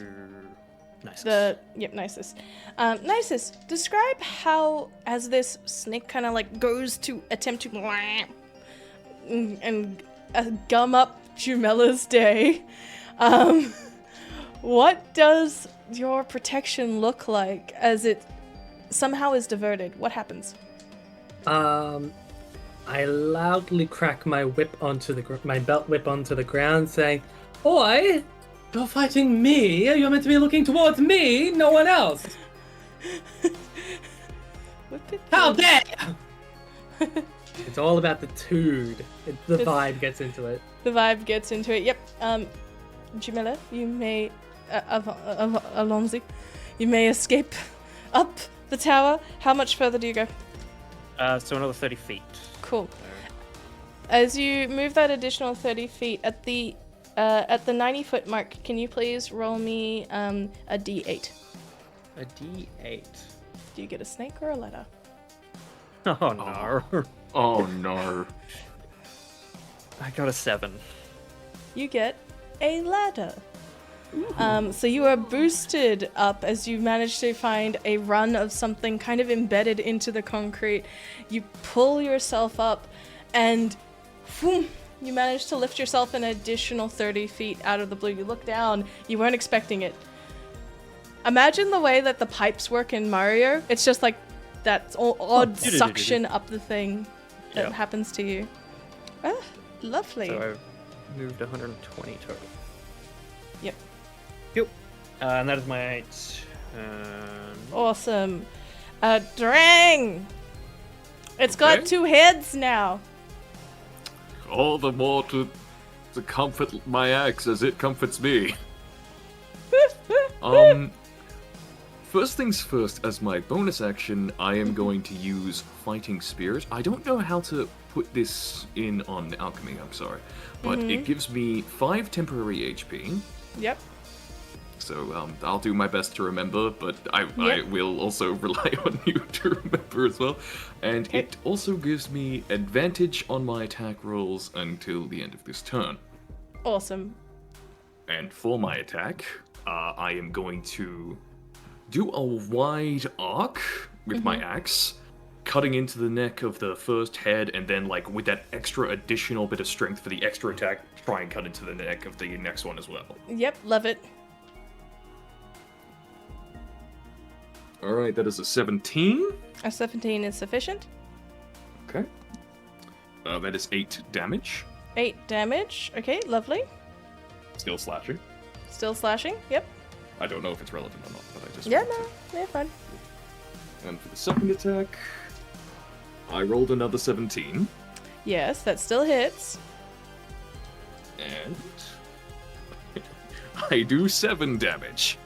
Nyciss. Nyciss. Nyciss, describe how, as this snake kind of like goes to attempt to and gum up Jumella's day, what does your protection look like as it somehow is diverted? What happens? I loudly crack my whip onto my belt whip onto the ground, saying, "Oi! You're fighting me! You're meant to be looking towards me, no one else! How dare you!" It's all about the tood. The vibe gets into it. The vibe gets into it, yep. Jumella, you may... Alonzi, you may escape up the tower. How much further do you go? So another 30 feet. Cool. As you move that additional 30 feet, at the 90-foot mark, can you please roll me a d8? A d8. Do you get a snake or a letter? Oh no. Oh no. I got a 7. You get a ladder. So you are boosted up as you manage to find a run of something kind of embedded into the concrete. You pull yourself up and whoom, you manage to lift yourself an additional 30 feet out of the blue. You look down, you weren't expecting it. Imagine the way that the pipes work in Mario. It's just like that odd suction up the thing that happens to you. Ah, lovely. So I've moved 120 total. Yep. Yep. And that is my Awesome. Drang! It's got 2 heads now. All the more to comfort my axe as it comforts me. First things first, as my bonus action, I am going to use Fighting Spirit. I don't know how to put this in on Alchemy, I'm sorry. But it gives me 5 temporary HP. Yep. So I'll do my best to remember, but I will also rely on you to remember as well. And it also gives me advantage on my attack rolls until the end of this turn. Awesome. And for my attack, I am going to do a wide arc with my axe, cutting into the neck of the first head, and then, like, with that extra additional bit of strength for the extra attack, try and cut into the neck of the next one as well. Yep, love it. Alright, that is a 17. A 17 is sufficient. Okay. That is 8 damage. 8 damage. Okay, lovely. Still slashing. Still slashing. Yep. I don't know if it's relevant or not, but I just... Yeah, no. Yeah, fine. And for the second attack, I rolled another 17. Yes, that still hits. And... I do 7 damage.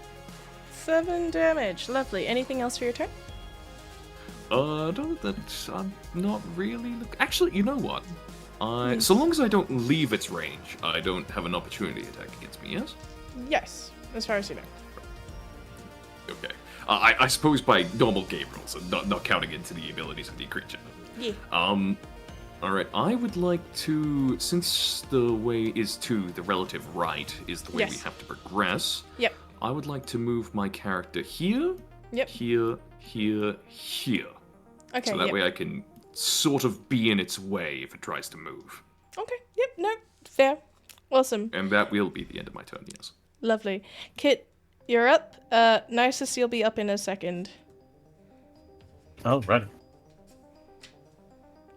7 damage. Lovely. Anything else for your turn? No, that's... I'm not really... Actually, you know what? So long as I don't leave its range, I don't have an opportunity attack against me, yes? Yes, as far as you know. Okay. I suppose by normal game rules, not counting into the abilities of the creature. Yeah. Alright, I would like to... Since the way is to the relative right is the way we have to progress, Yep. I would like to move my character here, here, here, here. Okay, So that way I can sort of be in its way if it tries to move. Okay, yep, no, fair. Awesome. And that will be the end of my turn, yes. Lovely. Kitt, you're up. Nyciss, you'll be up in a second. Alrighty.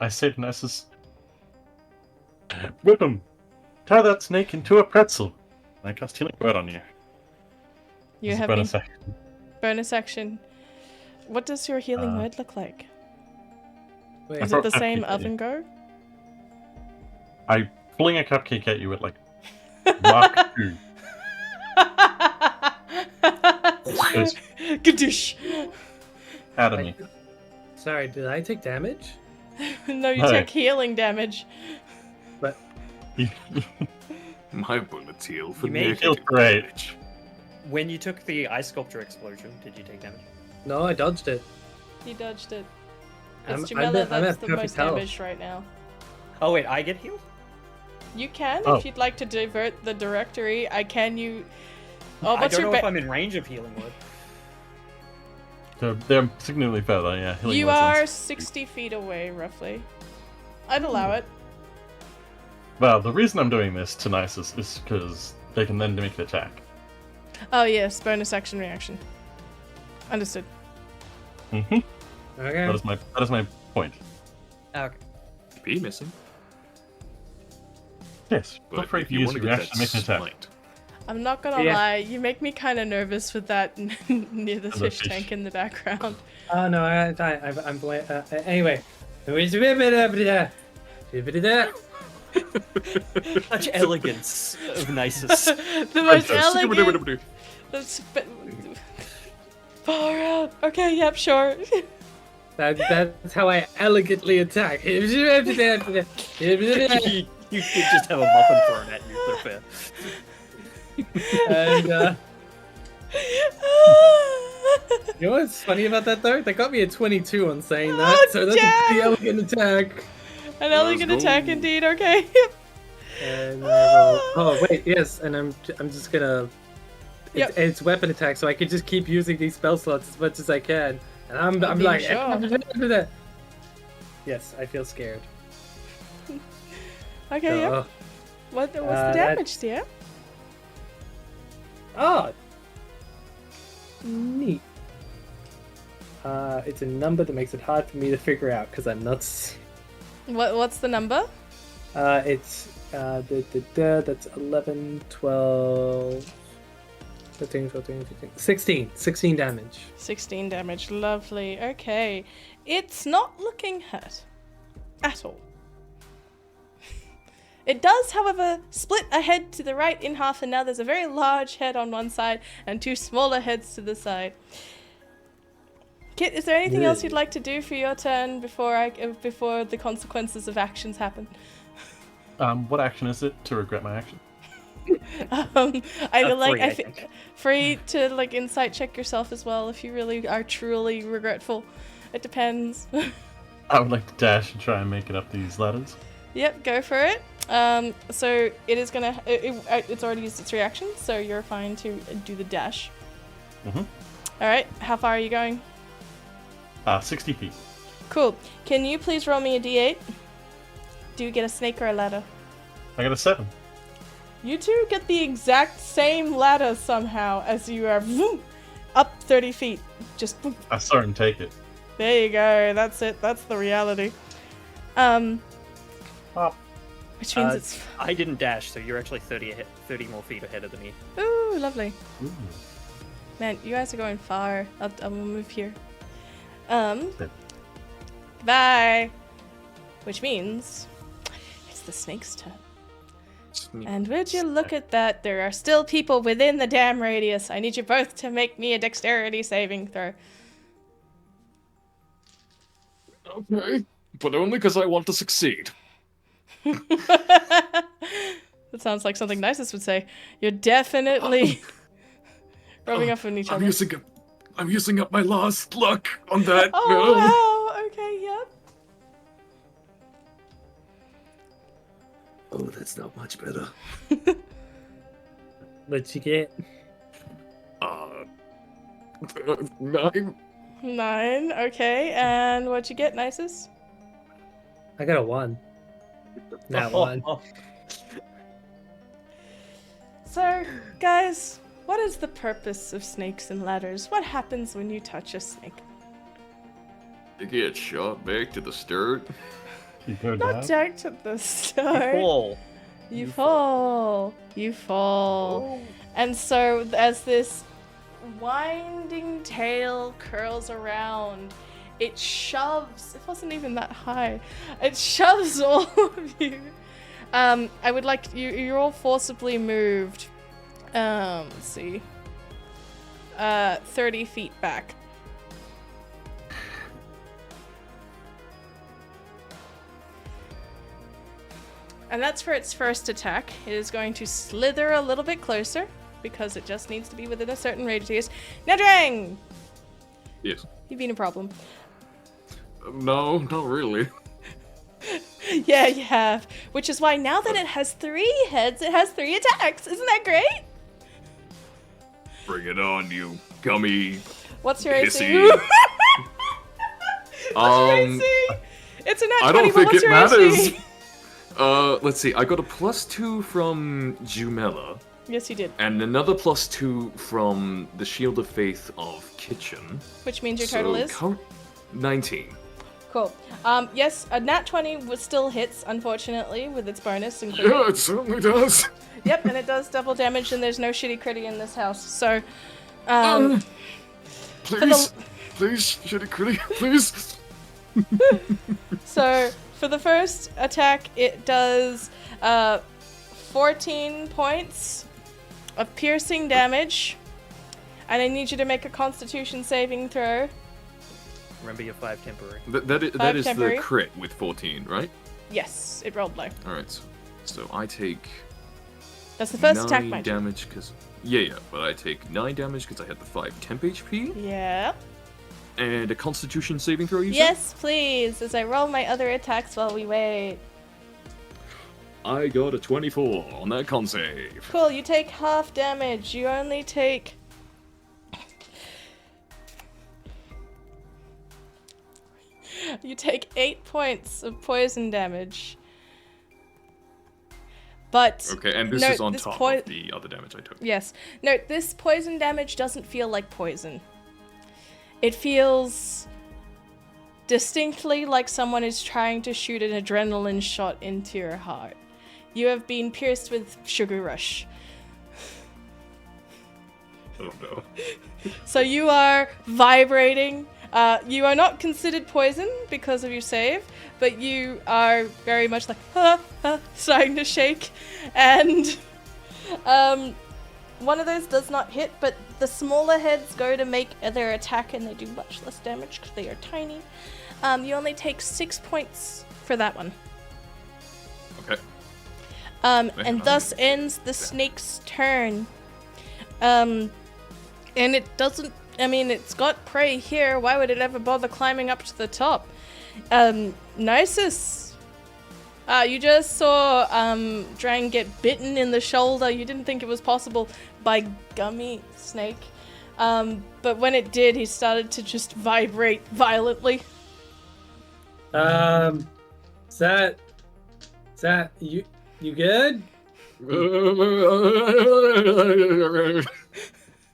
I say to Nyciss, whip him! Tie that snake into a pretzel! And I cast Healing Word on you. You As a have bonus me. action. Bonus action. What does your healing word look like? Wait, Is it the same oven go? I fling a cupcake at you with like Mark 2. Goes Gadoosh. out of me. Sorry, did I take damage? No, you No. take healing damage. But My bullets heal for You may negative feel great. damage. When you took the ice sculpture explosion, did you take damage? no, I dodged it. He dodged it. I'm It's at- Jumella I'm that's at the perfect most health. damaged right now. Oh wait, I get healed? You can Oh. if you'd like to divert the directory. I can you. Oh, I what's don't your know if I'm in range of healing word. They're significantly further, yeah. Healing You Word are sounds- 60 feet away, roughly. I'd allow it. Well, the reason I'm doing this to Nyciss is because they can then make an attack. Oh yes, bonus action reaction. Understood. Mm-hmm. Okay. That is my point. Okay. Be missing. Yes, feel But free if to you use want to your get reaction that to make an attack. smite, I'm not gonna Yeah. lie, you make me kind of nervous with that near the The fish fish. tank in the background. Oh no, I'm anyway. Such elegance of Nyciss. The most Right, elegant. That's far out. Okay, yep, sure. That's how I elegantly attack. You could just have a muffin thrown at you, they're fair. And you know what's funny about that though? They got me a 22 on saying that, Oh, so that's a pretty damn! elegant attack. An elegant Let's attack go. indeed, okay. And I roll. Oh wait, yes, and I'm just gonna Yep. It's weapon attack, so I can just keep using these spell slots as much as I can. And I'm being like, sure. yes, I feel scared. Okay, yep. So, What's the that- damage, dear? oh, neat. It's a number that makes it hard for me to figure out because I'm nuts. What's the number? It's that's 11, 12, 13, 14, 15, 16. 16 damage. 16 damage. Lovely. Okay. It's not looking hurt at all. It does, however, split a head to the right in half, and now there's a very large head on one side and two smaller heads to the side. Kitt, is there anything else you'd like to do for your turn before the consequences of actions happen? What action is it to regret my action? I think. Free to like insight check yourself as well if you really are truly regretful. It depends. I would like to dash and try and make it up these ladders. Yep, go for it. So it is gonna. It's already used its reaction, so you're fine to do the dash. Mm-hmm. All right. How far are you going? 60 feet. Cool. Can you please roll me a d8? Do you get a snake or a ladder? I got a 7. You two get the exact same ladder somehow as you are up 30 feet. Just boom. I saw him take it. There you go. That's it. That's the reality. Which means it's. I didn't dash, so you're actually 30 more feet ahead of me. Ooh, lovely. Ooh. Man, you guys are going far. I'll move here. Okay. Bye. Which means it's the snake's turn. And would you look at that? There are still people within the damn radius. I need you both to make me a dexterity saving throw. Okay, but only because I want to succeed. That sounds like something Nyciss would say. You're definitely rubbing off on each other. I'm using up my last luck on that. Oh, wow. Okay, yep. Oh, that's not much better. What'd you get? 9. 9, okay. And what'd you get, Nyciss? I got a 1. Not 1. So, guys, what is the purpose of snakes and ladders? What happens when you touch a snake? You get shot back to the start. You go Not down. down to the start. Fall. You fall. You fall. And so, as this winding tail curls around, it shoves. It wasn't even that high. It shoves all of you. I would like you. You're all forcibly moved. Let's see. 30 feet back. And that's for its first attack. It is going to slither a little bit closer because it just needs to be within a certain radius. Now, Drang! Yes. You've been a problem. No, not really. Yeah, you have. Which is why now that it has 3 heads, it has 3 attacks. Isn't that great? Bring it on, you gummy. What's your AC? Pissy. What's your AC? It's a nat 20, I don't but think what's it your matters. AC? Let's see. I got a +2 from Jumella, Yes, you did. and another +2 from the Shield of Faith of Kitchen. Which means your total is? 19. Cool. Yes, a nat 20 still hits, unfortunately, with its bonus included. Yeah, it certainly does. Yep, and it does double damage, and there's no shitty critty in this house. So, Please, please, shitty critty, please. so for the first attack, it does 14 points of piercing damage, and I need you to make a Constitution saving throw. Remember your 5 temporary. That is temporary. the crit with 14, right? Yes, it rolled low. Alright, so I take That's the first 9 attack, mind you. damage because... Yeah, but I take 9 damage because I had the 5 temp HP. Yeah. And a Constitution saving throw, you said? Yes, please, as I roll my other attacks while we wait. I got a 24 on that con save. Cool, you take half damage. You only take... You take 8 points of poison damage. But... Okay, and this note, is on this top of the other damage I took. Yes. Note, this poison damage doesn't feel like poison. It feels distinctly like someone is trying to shoot an adrenaline shot into your heart. You have been pierced with sugar rush. Oh no. So you are vibrating. You are not considered poison because of your save, but you are very much like starting to shake. And one of those does not hit, but the smaller heads go to make their attack and they do much less damage because they are tiny. You only take 6 points for that one. Okay. And thus ends the snake's turn. And it doesn't, I mean, it's got prey here. Why would it ever bother climbing up to the top? Nyciss. You just saw Drang get bitten in the shoulder. You didn't think it was possible by Gummy Snake. But when it did, he started to just vibrate violently. Is that you good?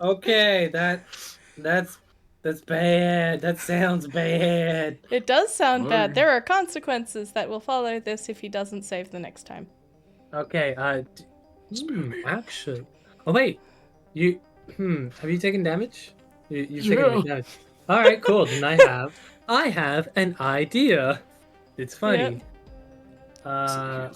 Okay, that's bad. That sounds bad. It does sound bad. There are consequences that will follow this if he doesn't save the next time. Okay, actually. Oh wait, have you taken damage? You've taken damage. All right, cool. Then I have an idea. It's funny. Yep.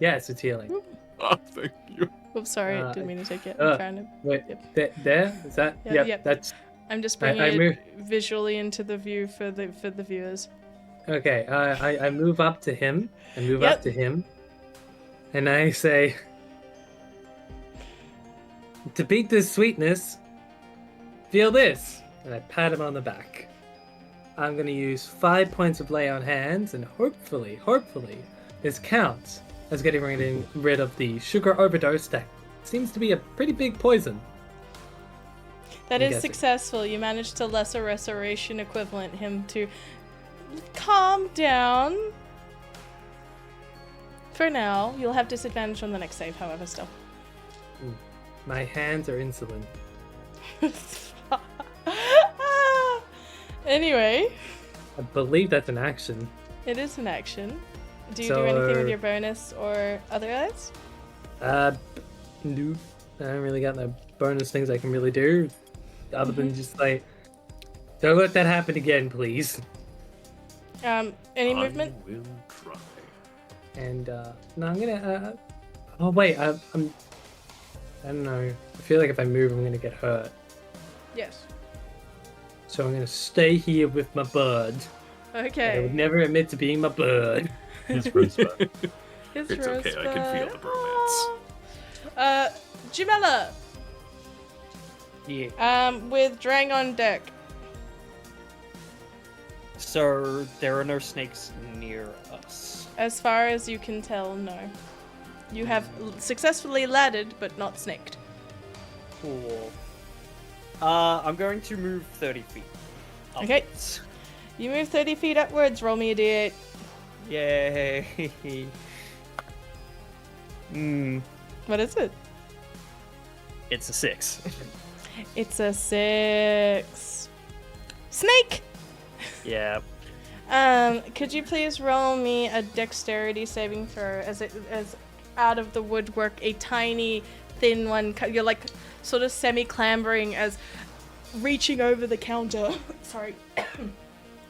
Yes, it's healing. Oh, thank you. Oops, sorry, I didn't mean to take it. I'm trying to... Wait, Yep. there? Is that? Yep. That's I'm just bringing it visually into the view for the viewers. okay. I move up to him. Up to him, and I say, "To beat this sweetness, feel this." And I pat him on the back. I'm gonna use 5 points of lay on hands, and hopefully, this counts as getting rid of the sugar overdose that seems to be a pretty big poison. That I'm is guessing. successful. You managed to lesser restoration equivalent him to calm down. For now, you'll have disadvantage on the next save, however, still. My hands are insulin. Anyway, I believe that's an action. it is an action. Do you So, do anything with your bonus or otherwise? Nope. I don't really got no bonus things I can really do, other than just like, don't let that happen again, please. Any movement? I will try. And no, I'm gonna. Oh wait, I don't know. I feel like if I move, I'm gonna get hurt. Yes. So I'm gonna stay here with my bird. I Okay. would never admit to being my bird. His Rosebud. His It's okay, I can feel the bromance. Jumella, Yeah. with Drang on deck. So there are no snakes near us. As far as you can tell, no. You have successfully laddered, but not snaked. Cool. I'm going to move 30 feet. Okay. Upwards. You move 30 feet upwards, roll me a d8. Yay. What is it? It's a 6. It's a 6. Snake! Yeah. Could you please roll me a dexterity saving throw as out of the woodwork, a tiny, thin one, you're like sort of semi-clambering as reaching over the counter, sorry,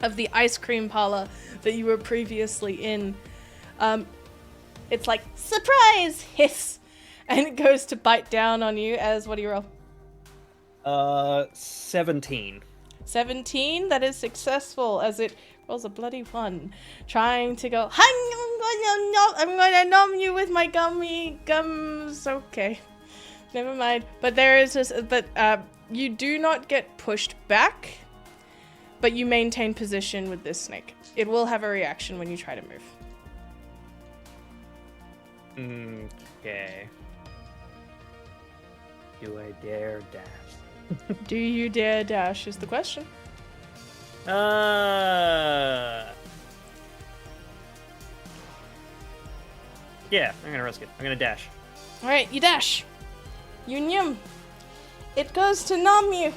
of the ice cream parlor that you were previously in. It's like, surprise, hiss, and it goes to bite down on you as, what do you roll? 17. 17, that is successful as it rolls a bloody 1, trying to go, I'm gonna numb you with my gummy gums. Okay, never mind. But there is just, you do not get pushed back, but you maintain position with this snake. It will have a reaction when you try to move. Okay. Do I dare dash? Do you dare dash is the question. Yeah, I'm gonna risk it. I'm gonna dash. Alright, you dash. You nyum. It goes to numb you.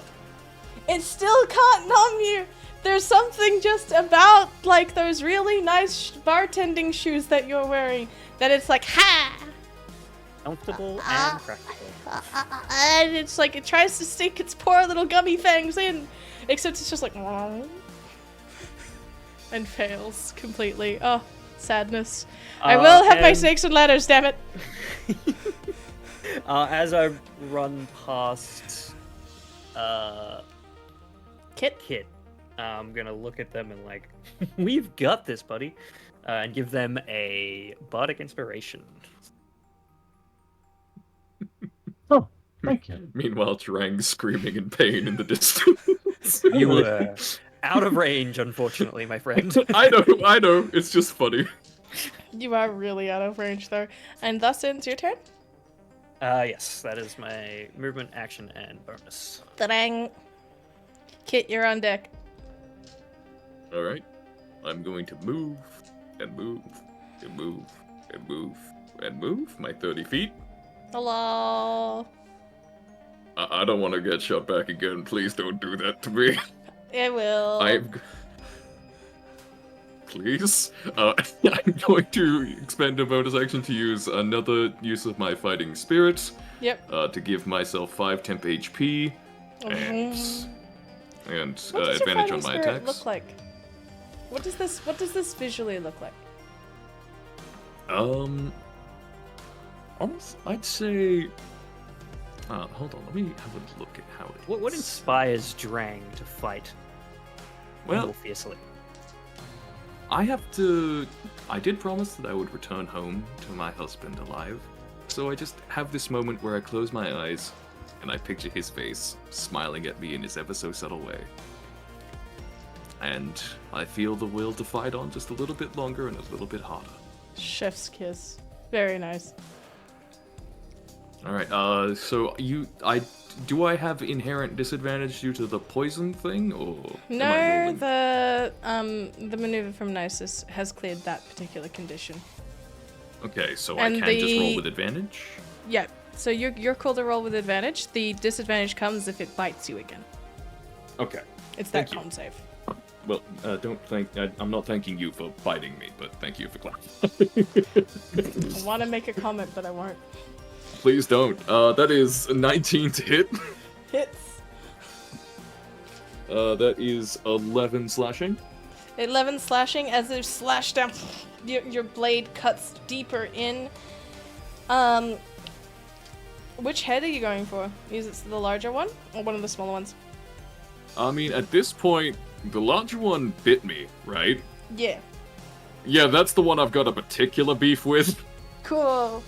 It still can't numb you. There's something just about, like, those really nice bartending shoes that you're wearing that it's like, ha! Comfortable and practical. And it's like, it tries to stick its poor little gummy fangs in. Except it's just like, and fails completely. Oh, sadness. I will have my snakes and ladders, damn it. As I run past Kitt. I'm gonna look at them and like, we've got this, buddy, and give them a bardic inspiration. Oh, thank you. Meanwhile, Drang screaming in pain in the distance. You were out of range, unfortunately, my friend. I know. It's just funny. You are really out of range there. And thus ends your turn. Yes, that is my movement, action, and bonus. Drang. Kitt, you're on deck. All right. I'm going to move and move and move and move and move my 30 feet. Hello. I don't want to get shot back again. Please don't do that to me. It will. Please. I'm going to expend a bonus action to use another use of my fighting spirit. Yep. To give myself 5 temp HP and What does advantage your on my fighting spirit attacks. look like? What does this visually look like? Almost, I'd say. Hold on. Let me have a look at how it. What inspires Drang to fight more Well, fiercely? I did promise that I would return home to my husband alive. So I just have this moment where I close my eyes and I picture his face smiling at me in his ever so subtle way. And I feel the will to fight on just a little bit longer and a little bit harder. Chef's kiss. Very nice. All right. So do I have inherent disadvantage due to the poison thing, or am I No, rolling? the maneuver from Nyciss has cleared that particular condition. Okay, so And I can just roll the- with advantage. Yeah. So you're cool to roll with advantage. The disadvantage comes if it bites you again. Okay. It's that Thank you. con save. Well, I'm not thanking you for biting me, but thank you for clarifying. I want to make a comment, but I won't. Please don't. That is 19 to hit. Hits. That is 11 slashing. 11 slashing as you slash down. Your blade cuts deeper in. Which head are you going for? Is it the larger one or one of the smaller ones? I mean, at this point, the larger one bit me, right? Yeah. Yeah, that's the one I've got a particular beef with. Cool.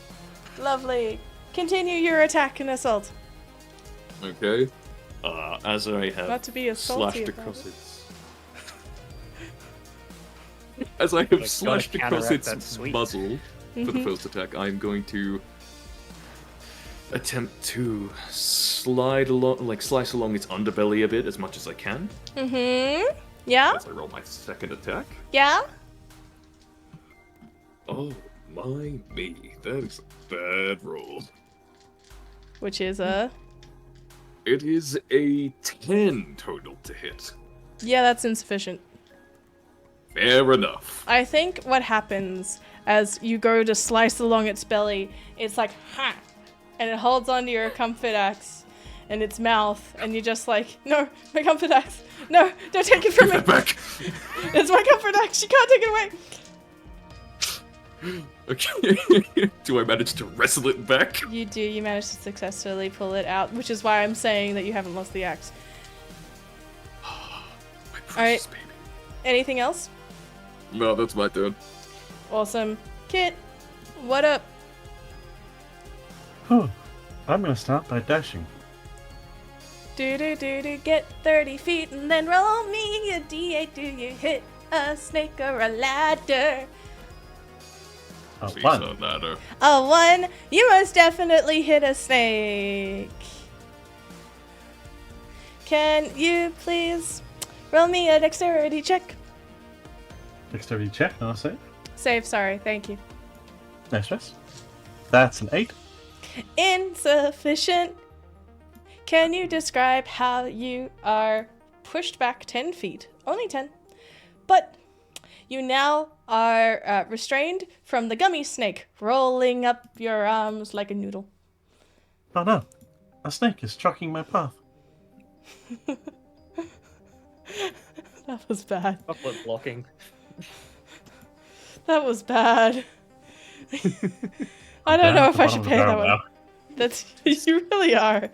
Lovely. Continue your attack and assault. Okay. As I have Not to be assaulty slashed about across it. its... As I have Gotta slashed across counteract that its sweet. muzzle for the first attack, I'm going to attempt to slice along its underbelly a bit as much as I can Mm-hmm. Yeah? as I roll my second attack. Yeah? Oh my me, that is a bad roll. Which is a... It is a 10 total to hit. Yeah, that's insufficient. Fair enough. I think what happens as you go to slice along its belly, it's like, ha! And it holds onto your comfort axe in its mouth, and you're just like, no, my comfort axe! No, don't take it from me! Get back! It's my comfort axe! You can't take it away! Okay. Do I manage to wrestle it back? You do, you manage to successfully pull it out, which is why I'm saying that you haven't lost the axe. My precious Alright. baby. Anything else? No, that's my turn. Awesome. Kitt, what up? I'm gonna start by dashing. Do, get 30 feet and then roll me a d8. Do you hit a snake or a ladder? Oh, Please, one. ladder. A 1. You most definitely hit a snake. Can you please roll me a dexterity check? Dexterity check, I'll say. Save, sorry, thank you. No stress. That's an 8. Insufficient. Can you describe how you are pushed back 10 feet? Only 10. But you now are restrained from the gummy snake, rolling up your arms like a noodle. Oh no. A snake is blocking my path. That was bad. Chocolate blocking. That was bad. I don't know if I should pay that one. Now. That's you really are.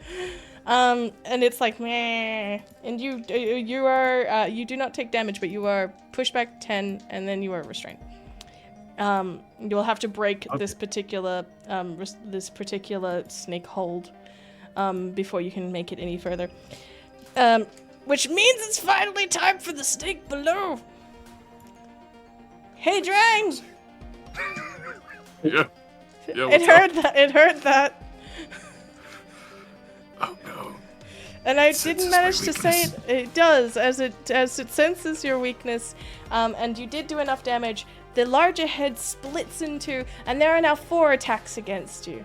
And it's like meh. And you are you do not take damage, but you are pushed back 10, and then you are restrained. You'll have to break this particular snake hold before you can make it any further. Which means it's finally time for the snake below. Hey, Drang! Yeah. It hurt that. Oh no. And I Senses didn't my manage to say weakness. it does, as it senses your weakness, and you did do enough damage. The larger head splits in two, and there are now 4 attacks against you.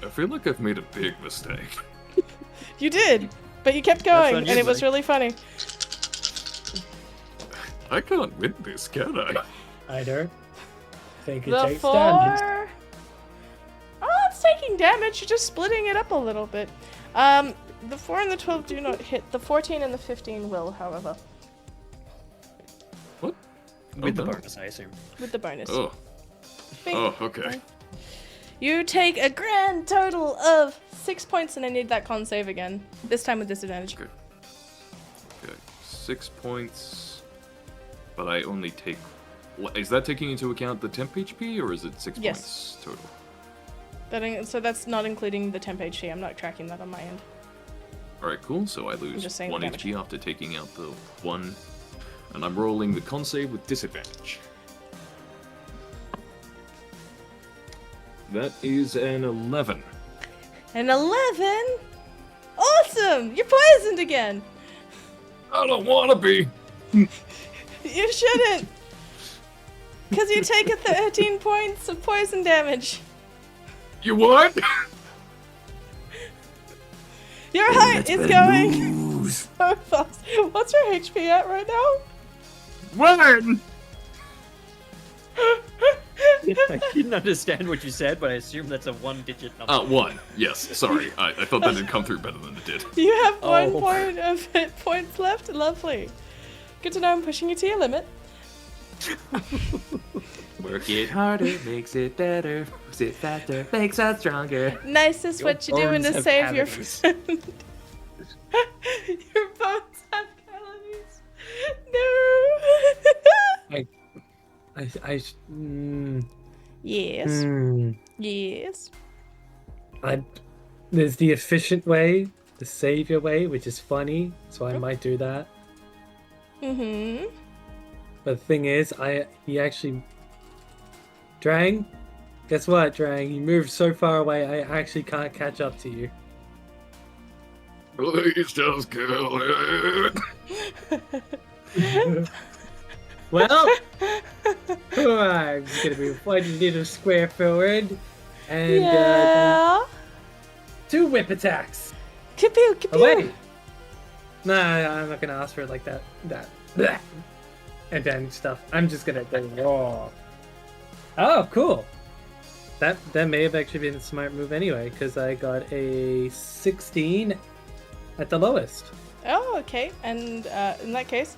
I feel like I've made a big mistake. You did, but you kept going, on you, and it was buddy. really funny. I can't win this, can I? Heiser. Think it The takes 4... damage. Oh, it's taking damage. You're just splitting it up a little bit. The 4 and the 12 do not hit. The 14 and the 15 will, however, What? With the no. bonus, I assume. with the bonus. Oh. Bing. Oh, okay. You take a grand total of 6 points, and I need that con save again. This time with disadvantage. Okay. Okay. 6 points. But I only take. Is that taking into account the temp HP, or is it 6 Yes. points total? So that's not including the temp HP. I'm not tracking that on my end. Alright, cool. So I lose just saying 1 damage. HP after taking out the 1. And I'm rolling the con save with disadvantage. That is an 11. An 11? Awesome! You're poisoned again! I don't want to be! You shouldn't! Because you take a 13 points of poison damage. You what? Your heart is going so fast. What's your HP at right now? 1! I didn't understand what you said, but I assume that's a 1-digit number. 1. Yes, sorry. I thought that had come through better than it did. You have 1 Oh. point of hit points left. Lovely. Good to know I'm pushing you to your limit. Work it harder, makes it better. Makes it faster, makes us stronger. Nicest, what you doing to bones have save your cavities. friend? Your bones have calories. No. Yes. Yes. There's the efficient way, the savior way, which is funny, so I might do that. Mm-hmm. But the thing is, he actually... Drang? Guess what, Drang? You moved so far away, I actually can't catch up to you. Please just kill it. Well, I'm just gonna be 1 little square forward, and Yeah. 2 whip attacks. Kapew, kapew. Oh, wait! Nah, I'm not gonna ask for it like that. Bleh. And then stuff. I'm just gonna go raw. Oh, cool. That may have actually been a smart move anyway, because I got a 16 at the lowest. Oh, okay. And in that case,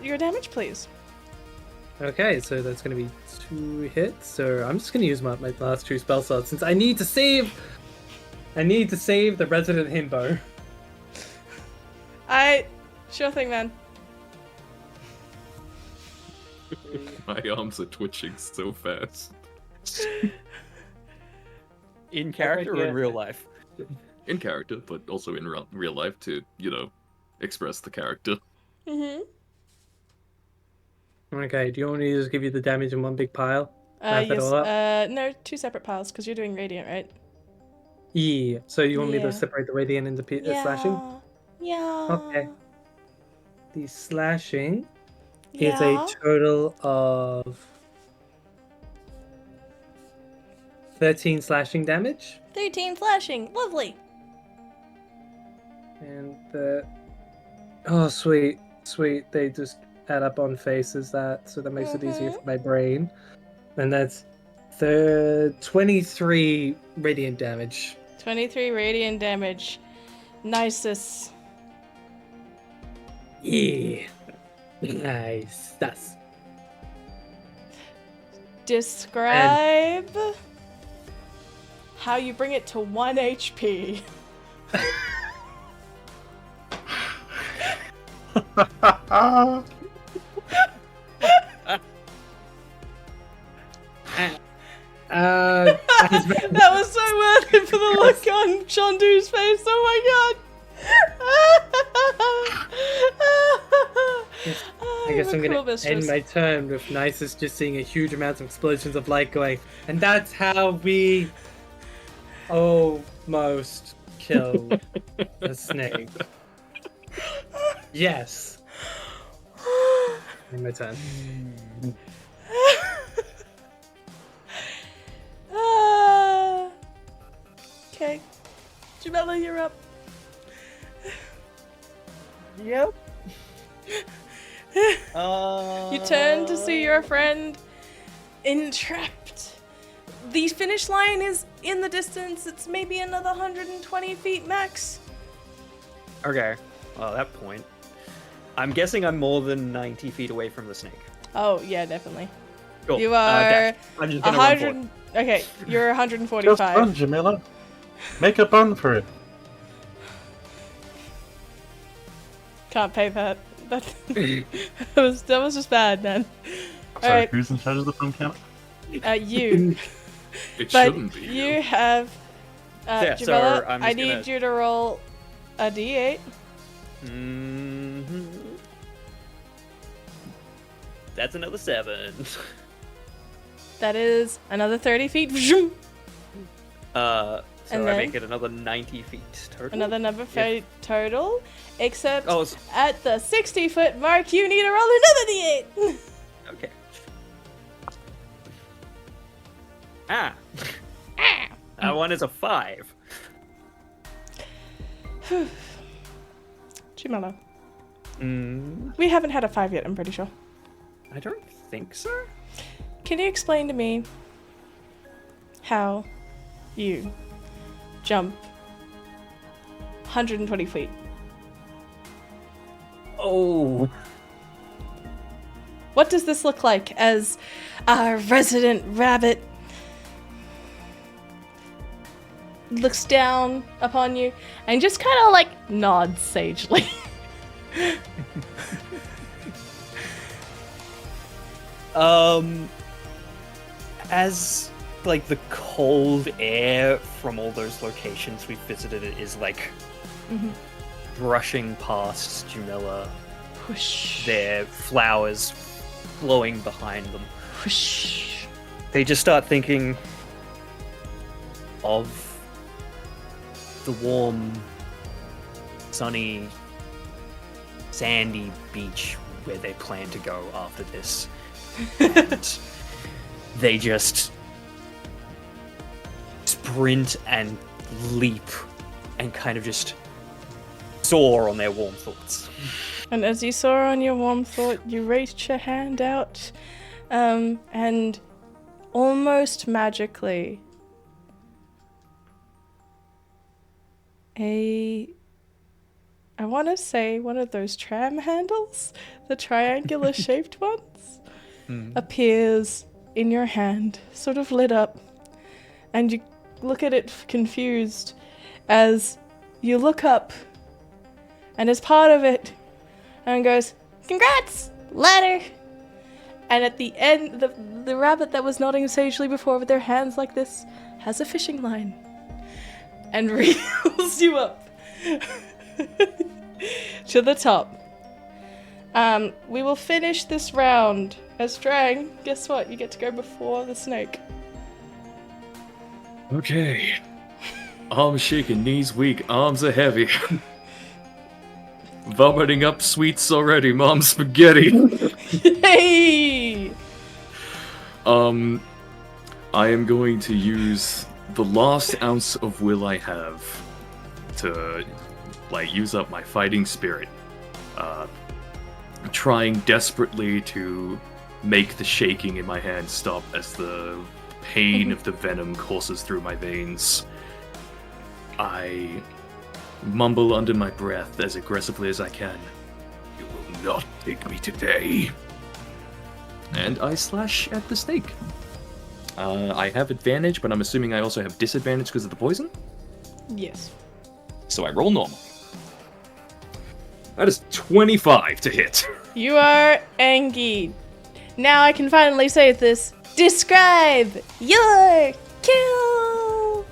your damage, please. Okay, so that's gonna be 2 hits. So I'm just gonna use my last 2 spell slots since I need to save. I need to save the resident himbo. Sure thing, man. My arms are twitching so fast. In character or in real life? In character, but also in real life to, express the character. Mm-hmm. Okay, do you want me to just give you the damage in one big pile? Math it Yes. all up? No, 2 separate piles because you're doing radiant, right? Yeah. So you want me Yeah. to separate the radiant into slashing? Yeah. Okay. The slashing Yeah. is a total of 13 slashing damage. 13 flashing. Lovely. And oh, sweet. They just add up on faces so that makes it easier for my brain. And that's 23 radiant damage. 23 radiant damage. Nyciss. Yeah. Nice. That's Describe how you bring it to 1 HP. That was so worth it for the look on Shondu's face. Oh my god. I guess I'm cool gonna mistress. end my turn with Nyciss just seeing a huge amount of explosions of light going, and that's how we almost killed a snake. Yes. End my turn. Okay. Jumella, you're up. Yep. You turn to see your friend entrapped. The finish line is in the distance. It's maybe another 120 feet max. Okay. Well, at that point, I'm guessing I'm more than 90 feet away from the snake. Oh, yeah, definitely. Cool. You are dash. I'm just gonna run for it. 100. Okay, you're Just 145. run, Jumella. Make a bun for it. Can't pay that. That was just bad, man. Sorry, Alright. who's in charge of the bun count? You. It But shouldn't be. you have. Yeah, so Jumella, I'm I just need gonna- you to roll a d8. Mm-hmm. That's another 7. That is another 30 feet. So And I then- make it another 90 feet total. Another number Yeah. total. Except Oh, at the 60-foot mark, you need to roll another d8. okay. Ah. That one is a 5. Jumella. Mm, We haven't had a 5 yet, I'm pretty sure. I don't think so. Can you explain to me how you jump 120 feet? Oh. What does this look like as our resident rabbit looks down upon you and just kind of like nods sagely? As like the cold air from all those locations we visited is like brushing past Jumella, Whoosh. their flowers blowing behind them. Whoosh. They just start thinking of the warm, sunny, sandy beach where they plan to go after this. And they just sprint and leap and kind of just soar on their warm thoughts. And as you saw on your warm thought, you reached your hand out, and almost magically, I want to say one of those tram handles, the triangular shaped ones, appears in your hand, sort of lit up, and you look at it confused as you look up, and as part of it, and goes, "Congrats, ladder!" And at the end, the rabbit that was nodding sagely before with their hands like this has a fishing line and reels you up to the top. We will finish this round as Drang. Guess what? You get to go before the snake. Okay. Arms shaking, knees weak, arms are heavy. Vomiting up sweets already, mom's spaghetti. Hey! I am going to use the last ounce of will I have to, use up my fighting spirit. Trying desperately to make the shaking in my hand stop as the pain of the venom courses through my veins. I mumble under my breath as aggressively as I can. You will not take me today. And I slash at the snake. I have advantage, but I'm assuming I also have disadvantage because of the poison. Yes. So I roll normal. That is 25 to hit. You are angry. Now I can finally say this. Describe your kill.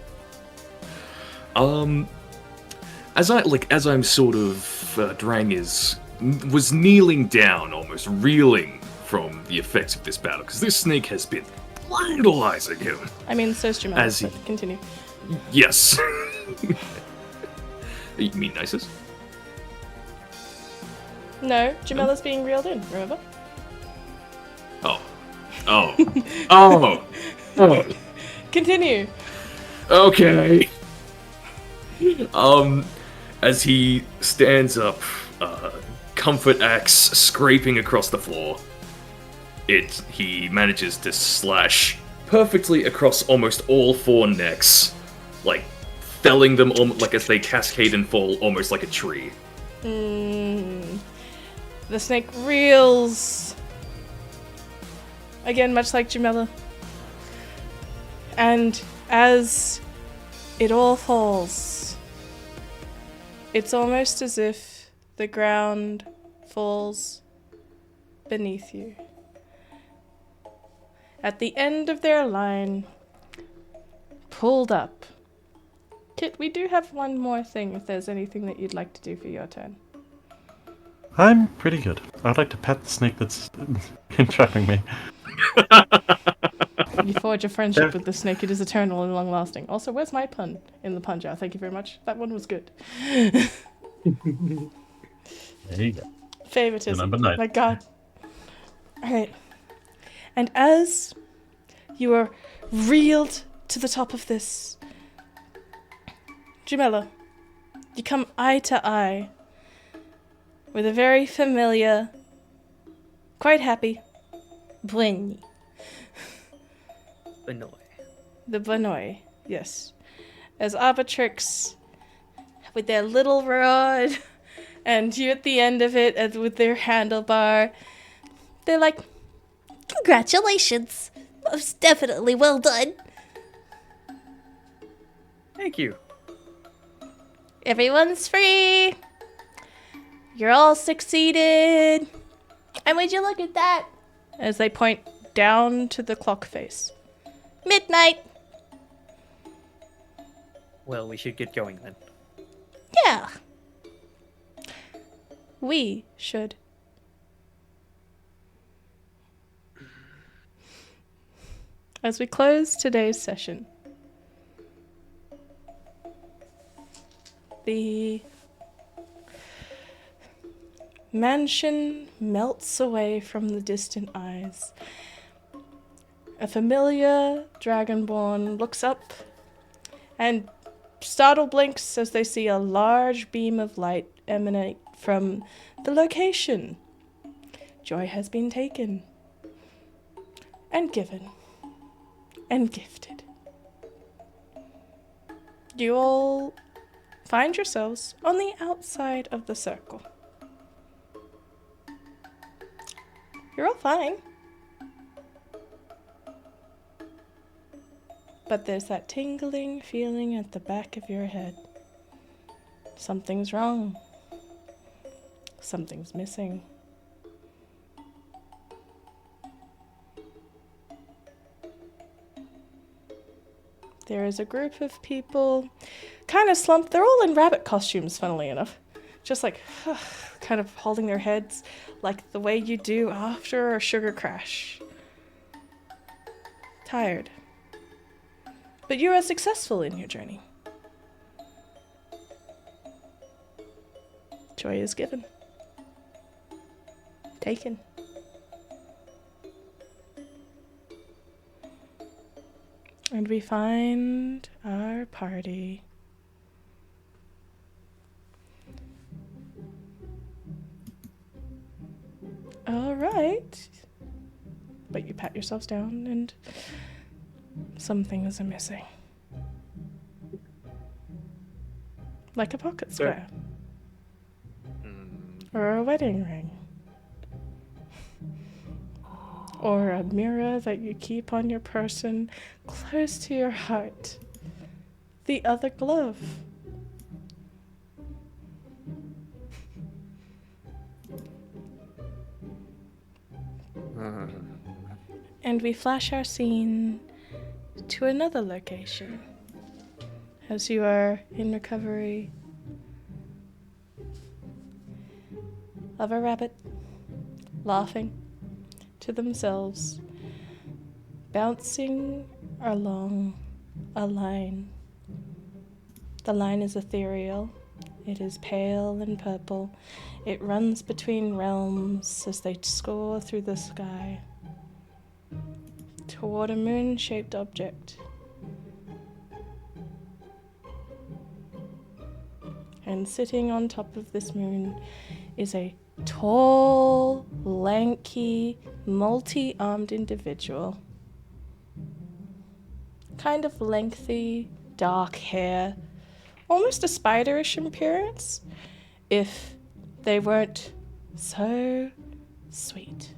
As I'm sort of Drang was kneeling down, almost reeling from the effects of this battle, because this snake has been brutalizing him. I mean, so's Jumella, As he- but continue. Yes. You mean Nyciss? No, Jumella's being reeled in, remember? Oh. Continue. Okay. As he stands up, comfort axe scraping across the floor, he manages to slash perfectly across almost all four necks, felling them as they cascade and fall almost like a tree. The snake reels. Again, much like Jumella. And as it all falls, it's almost as if the ground falls beneath you. At the end of their line, pulled up. Kitt, we do have one more thing if there's anything that you'd like to do for your turn. I'm pretty good. I'd like to pet the snake that's entrapping me. You forge a friendship with the snake. It is eternal and long-lasting. Also, where's my pun in the pun jar? Thank you very much. That one was good. There you go. Favoritism. Number 9. My God. All right. And as you are reeled to the top of this, Jumella, you come eye to eye with a very familiar, quite happy Bweny. Annoy. The Bweny, yes. As Trix, with their little rod, and you at the end of it with their handlebar, they're like, Congratulations. Most definitely well done. Thank you. Everyone's free. You're all succeeded. And would you look at that? as they point down to the clock face. Midnight. Well, we should get going then. Yeah. We should. As we close today's session, the mansion melts away from the distant eyes. A familiar dragonborn looks up and startled blinks as they see a large beam of light emanate from the location. Joy has been taken and given and gifted. You all find yourselves on the outside of the circle. You're all fine. But there's that tingling feeling at the back of your head. Something's wrong. Something's missing. There is a group of people kind of slumped. They're all in rabbit costumes, funnily enough. Just like kind of holding their heads like the way you do after a sugar crash. Tired. But you are successful in your journey. Joy is given. Taken. And we find our party. All right. But you pat yourselves down and some things are missing. Like a pocket square. Or a wedding ring. Or a mirror that you keep on your person close to your heart. The other glove. And we flash our scene to another location as you are in recovery of a rabbit laughing to themselves, bouncing along a line. The line is ethereal. It is pale and purple. It runs between realms as they score through the sky toward a moon-shaped object. And sitting on top of this moon is a tall, lanky, multi-armed individual. Kind of lengthy, dark hair. Almost a spiderish appearance, if they weren't so sweet.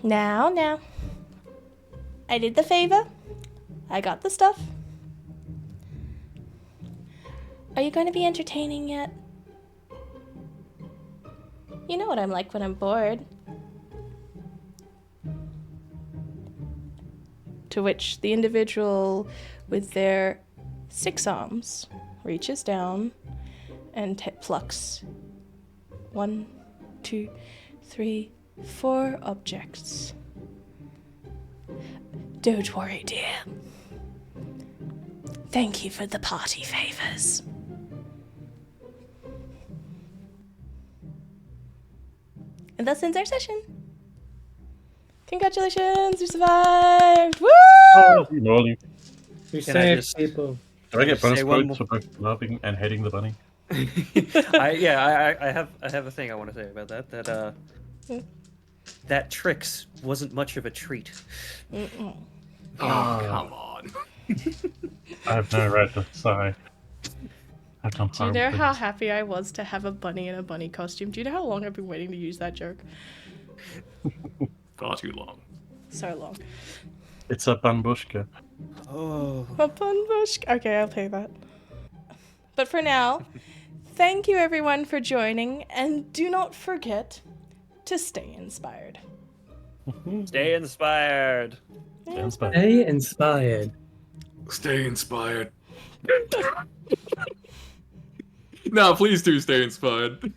Now. I did the favor. I got the stuff. Are you going to be entertaining yet? You know what I'm like when I'm bored. To which the individual with their 6 arms reaches down and plucks 1, 2, 3, 4 objects. Don't worry, dear. Thank you for the party favors. And that ends our session. Congratulations, you survived! Woo! Oh, Molly. You Can I saved just- people. Do I get bonus Say one points for both laughing and hating the bunny? I have a thing I want to say about that. That Trix wasn't much of a treat. Mm-mm. Oh, come on. I have no right to sigh. I've done Do you horrible know how things. happy I was to have a bunny in a bunny costume? Do you know how long I've been waiting to use that joke? Far too long. So long. It's a bambushka. Oh. A bun bush. Okay, I'll pay that. But for now, thank you everyone for joining, and do not forget to stay inspired. Stay inspired. Sounds bad. Stay inspired. Stay inspired. No, please do stay inspired.